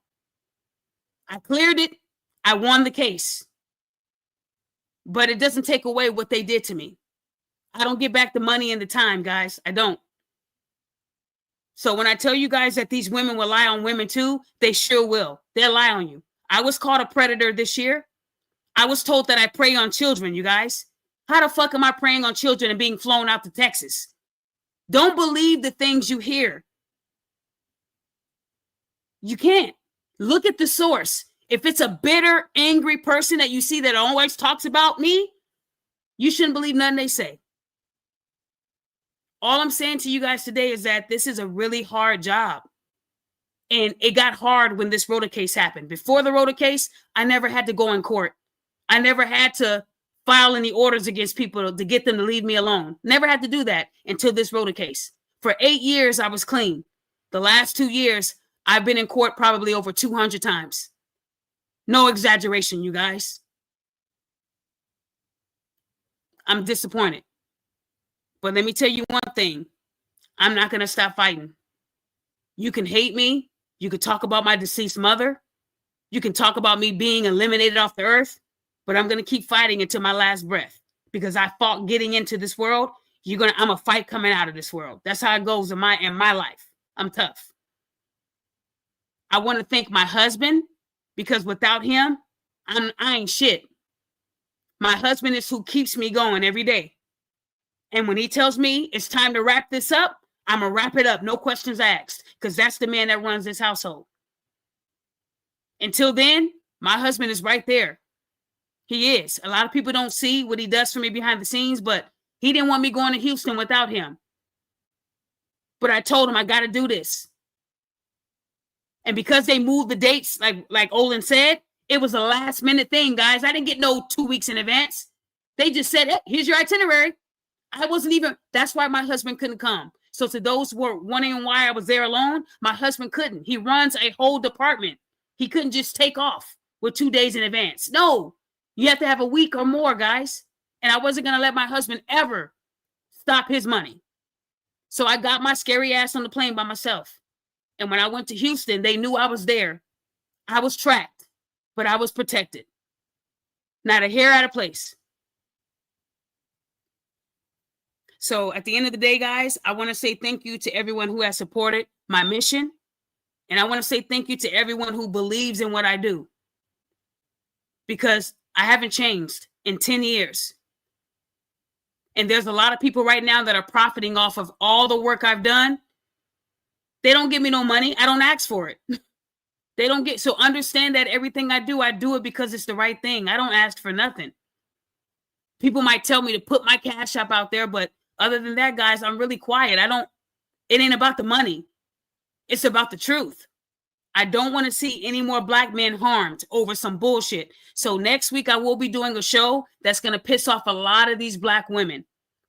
I cleared it. I won the case. But it doesn't take away what they did to me. I don't get back the money and the time, guys. I don't. So when I tell you guys that these women will lie on women too, they sure will. They'll lie on you. I was called a predator this year. I was told that I prey on children, you guys. How the fuck am I preying on children and being flown out to Texas? Don't believe the things you hear. You can't. Look at the source. If it's a bitter, angry person that you see that always talks about me, you shouldn't believe nothing they say. All I'm saying to you guys today is that this is a really hard job. And it got hard when this Roda case happened. Before the Roda case, I never had to go in court. I never had to file any orders against people to get them to leave me alone. Never had to do that until this Roda case. For 8 years, I was clean. The last 2 years, I've been in court probably over 200 times. No exaggeration, you guys. I'm disappointed. But let me tell you one thing. I'm not going to stop fighting. You can hate me. You can talk about my deceased mother. You can talk about me being eliminated off the earth. But I'm going to keep fighting until my last breath. Because I fought getting into this world. I'm a fight coming out of this world. That's how it goes in my life. I'm tough. I want to thank my husband. Because without him, I ain't shit. My husband is who keeps me going every day. And when he tells me it's time to wrap this up, I'm going to wrap it up. No questions asked. Because that's the man that runs this household. Until then, my husband is right there. He is. A lot of people don't see what he does for me behind the scenes, but he didn't want me going to Houston without him. But I told him I got to do this. And because they moved the dates, like Olan said, it was a last minute thing, guys. I didn't get no 2 weeks in advance. They just said, hey, here's your itinerary. I wasn't even, that's why my husband couldn't come. So to those who were wondering why I was there alone, my husband couldn't. He runs a whole department. He couldn't just take off with 2 days in advance. No, you have to have a week or more, guys. And I wasn't going to let my husband ever stop his money. So I got my scary ass on the plane by myself. And when I went to Houston, they knew I was there. I was tracked, but I was protected. Not a hair out of place. So at the end of the day, guys, I want to say thank you to everyone who has supported my mission. And I want to say thank you to everyone who believes in what I do. Because I haven't changed in 10 years. And there's a lot of people right now that are profiting off of all the work I've done. They don't give me no money. I don't ask for it. They don't get, so understand that everything I do it because it's the right thing. I don't ask for nothing. People might tell me to put my Cash App out there, but other than that, guys, I'm really quiet. It ain't about the money. It's about the truth. I don't want to see any more black men harmed over some bullshit. So next week I will be doing a show that's going to piss off a lot of these black women.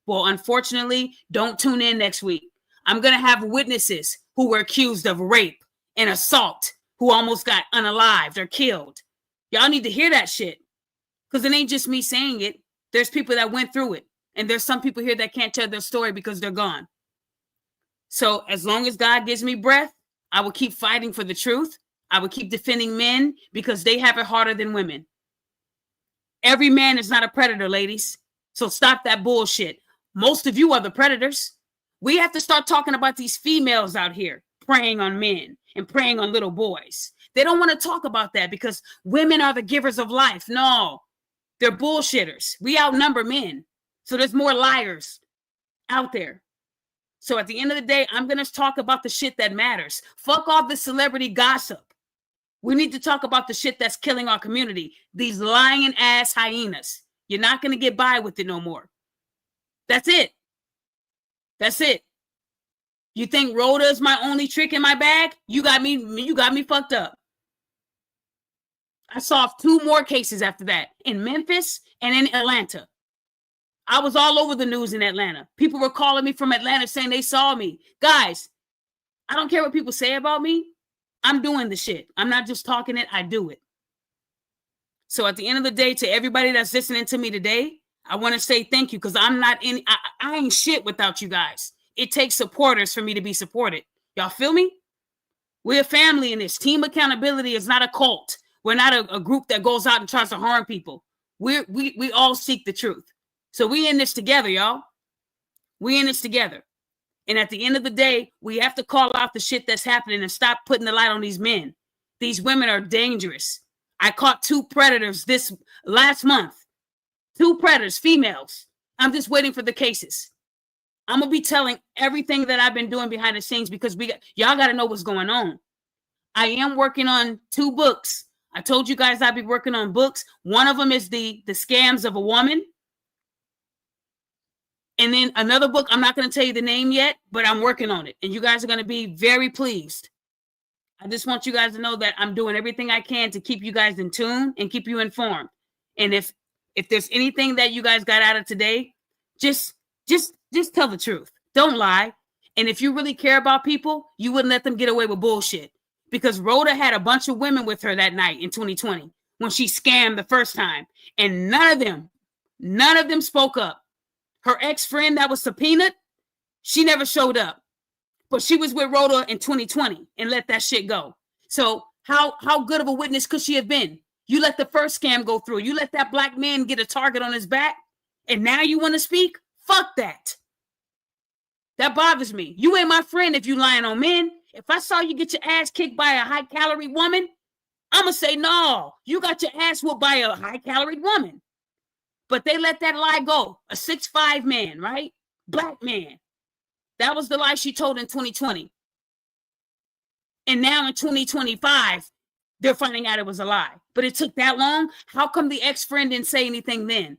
Well, unfortunately, don't tune in next week. I'm going to have witnesses who were accused of rape and assault, who almost got unalived or killed. Y'all need to hear that shit. Because it ain't just me saying it. There's people that went through it. And there's some people here that can't tell their story because they're gone. So as long as God gives me breath, I will keep fighting for the truth. I will keep defending men because they have it harder than women. Every man is not a predator, ladies. So stop that bullshit. Most of you are the predators. We have to start talking about these females out here preying on men and preying on little boys. They don't want to talk about that because women are the givers of life. No, they're bullshitters. We outnumber men. So there's more liars out there. So at the end of the day, I'm going to talk about the shit that matters. Fuck off the celebrity gossip. We need to talk about the shit that's killing our community. These lying ass hyenas. You're not going to get by with it no more. That's it. That's it. You think Roda is my only trick in my bag? You got me fucked up. I solved 2 more cases after that in Memphis and in Atlanta. I was all over the news in Atlanta. People were calling me from Atlanta saying they saw me. Guys, I don't care what people say about me. I'm doing the shit. I'm not just talking it, I do it. So at the end of the day, to everybody that's listening to me today, I want to say thank you, because I'm not in, I ain't shit without you guys. It takes supporters for me to be supported. Y'all feel me? We're a family in this. Team accountability is not a cult. We're not a group that goes out and tries to harm people. We all seek the truth. So we in this together, y'all. We in this together. And at the end of the day, we have to call out the shit that's happening and stop putting the light on these men. These women are dangerous. I caught 2 predators this last month. 2 predators, females. I'm just waiting for the cases. I'm going to be telling everything that I've been doing behind the scenes, because y'all got to know what's going on. I am working on 2 books. I told you guys I'd be working on books. One of them is the Scams of a Woman. And then another book, I'm not going to tell you the name yet, but I'm working on it. And you guys are going to be very pleased. I just want you guys to know that I'm doing everything I can to keep you guys in tune and keep you informed. And if there's anything that you guys got out of today, just tell the truth. Don't lie. And if you really care about people, you wouldn't let them get away with bullshit. Because Rhoda had a bunch of women with her that night in 2020 when she scammed the first time. And none of them spoke up. Her ex-friend that was subpoenaed, she never showed up. But she was with Rhoda in 2020 and let that shit go. So how good of a witness could she have been? You let the first scam go through. You let that black man get a target on his back, and now you want to speak? Fuck that. That bothers me. You ain't my friend if you lying on men. If I saw you get your ass kicked by a high-calorie woman, I'm going to say, no, you got your ass whooped by a high-calorie woman. But they let that lie go. A 6'5" man, right? Black man. That was the lie she told in 2020. And now in 2025, they're finding out it was a lie. But it took that long. How come the ex-friend didn't say anything then?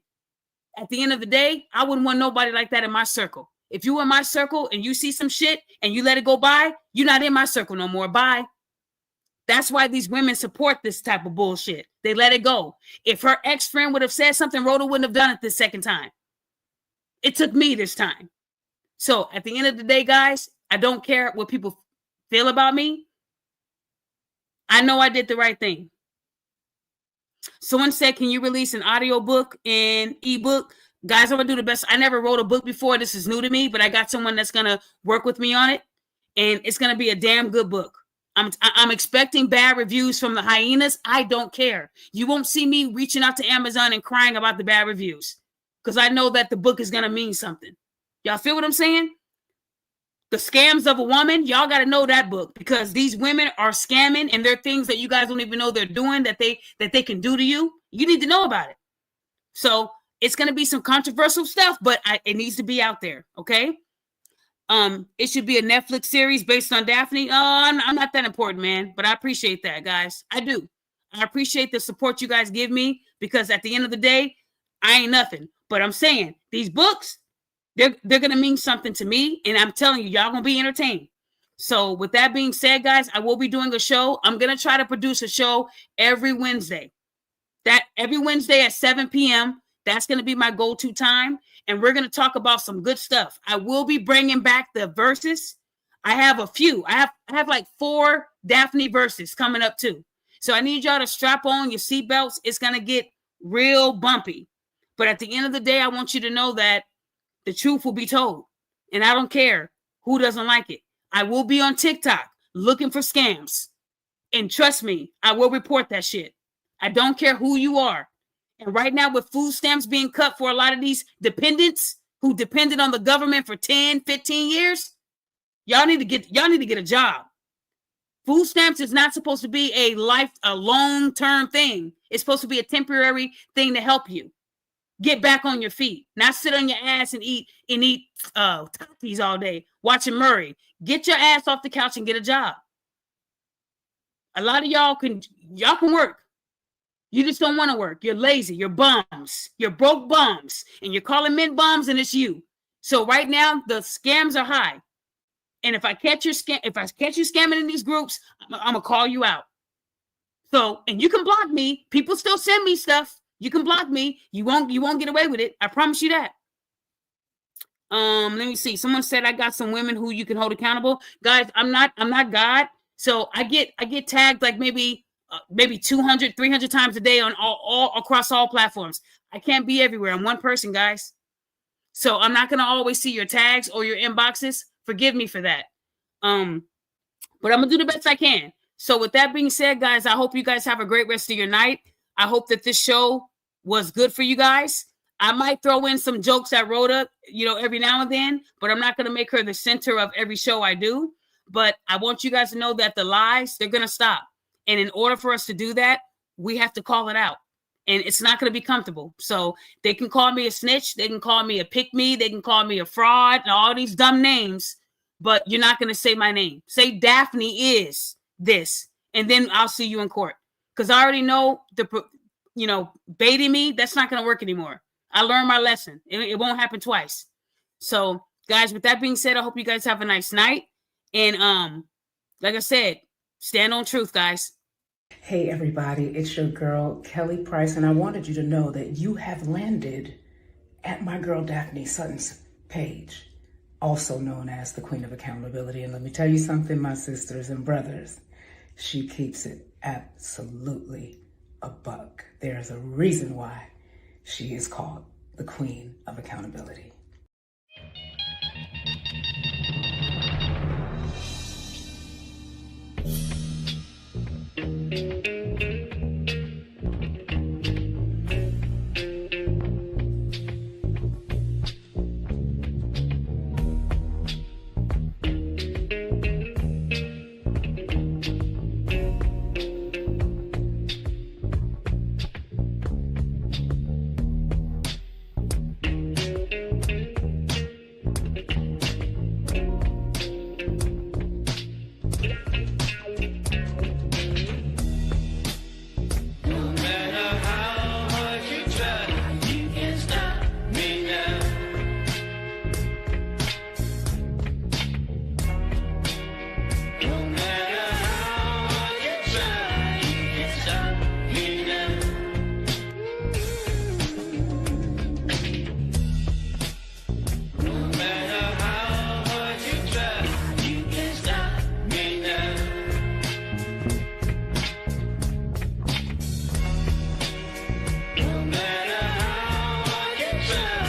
At the end of the day, I wouldn't want nobody like that in my circle. If you were in my circle and you see some shit and you let it go by, you're not in my circle no more. Bye. That's why these women support this type of bullshit. They let it go. If her ex-friend would have said something, Rhoda wouldn't have done it this second time. It took me this time. So at the end of the day, guys, I don't care what people feel about me. I know I did the right thing. Someone said, can you release an audio book and ebook? Guys, I'm going to do the best. I never wrote a book before. This is new to me, but I got someone that's going to work with me on it. And it's going to be a damn good book. I'm expecting bad reviews from the hyenas. I don't care. You won't see me reaching out to Amazon and crying about the bad reviews, because I know that the book is going to mean something. Y'all feel what I'm saying? The Scams of a Woman. Y'all got to know that book, because these women are scamming, and there are things that you guys don't even know they're doing that they can do to you. You need to know about it. So it's going to be some controversial stuff, but it needs to be out there. Okay. It should be a Netflix series based on Daphne. I'm not that important, man, but I appreciate that, guys. I do. I appreciate the support you guys give me, because at the end of the day, I ain't nothing. But I'm saying these books, they're going to mean something to me, and I'm telling you, y'all going to be entertained. So with that being said, guys, I will be doing a show. I'm going to try to produce a show every Wednesday. Every Wednesday at 7 p.m., that's going to be my go-to time. And we're going to talk about some good stuff. I will be bringing back the verses. I have a few. I have like 4 Daphne verses coming up too. So I need y'all to strap on your seatbelts. It's going to get real bumpy. But at the end of the day, I want you to know that the truth will be told. And I don't care who doesn't like it. I will be on TikTok looking for scams. And trust me, I will report that shit. I don't care who you are. And right now, with food stamps being cut for a lot of these dependents who depended on the government for 10, 15 years, y'all need to get a job. Food stamps is not supposed to be a long-term thing. It's supposed to be a temporary thing to help you get back on your feet, not sit on your ass and eat Takis all day watching Murray. Get your ass off the couch and get a job. A lot of y'all can work. You just don't want to work. You're lazy. You're bums. You're broke bums. And you're calling men bums, and it's you. So right now, the scams are high. And if I catch you scamming in these groups, I'm going to call you out. So, and you can block me. People still send me stuff. You can block me. You won't get away with it. I promise you that. Let me see. Someone said I got some women who you can hold accountable. Guys, I'm not God. So I get tagged like maybe 200, 300 times a day on all across all platforms. I can't be everywhere. I'm one person, guys. So I'm not going to always see your tags or your inboxes. Forgive me for that. But I'm going to do the best I can. So with that being said, guys, I hope you guys have a great rest of your night. I hope that this show was good for you guys. I might throw in some jokes at Rhoda, every now and then, but I'm not going to make her the center of every show I do. But I want you guys to know that the lies, they're going to stop. And in order for us to do that, we have to call it out. And it's not going to be comfortable. So they can call me a snitch. They can call me a pick-me. They can call me a fraud and all these dumb names. But you're not going to say my name. Say Daphne is this. And then I'll see you in court. Because I already know baiting me, that's not going to work anymore. I learned my lesson. It won't happen twice. So, guys, with that being said, I hope you guys have a nice night. And like I said, stand on truth, guys. Hey, everybody. It's your girl, Kelly Price, and I wanted you to know that you have landed at my girl Daphne Sutton's page, also known as the Queen of Accountability. And let me tell you something, my sisters and brothers, she keeps it absolutely a buck. There's a reason why she is called the Queen of Accountability. try.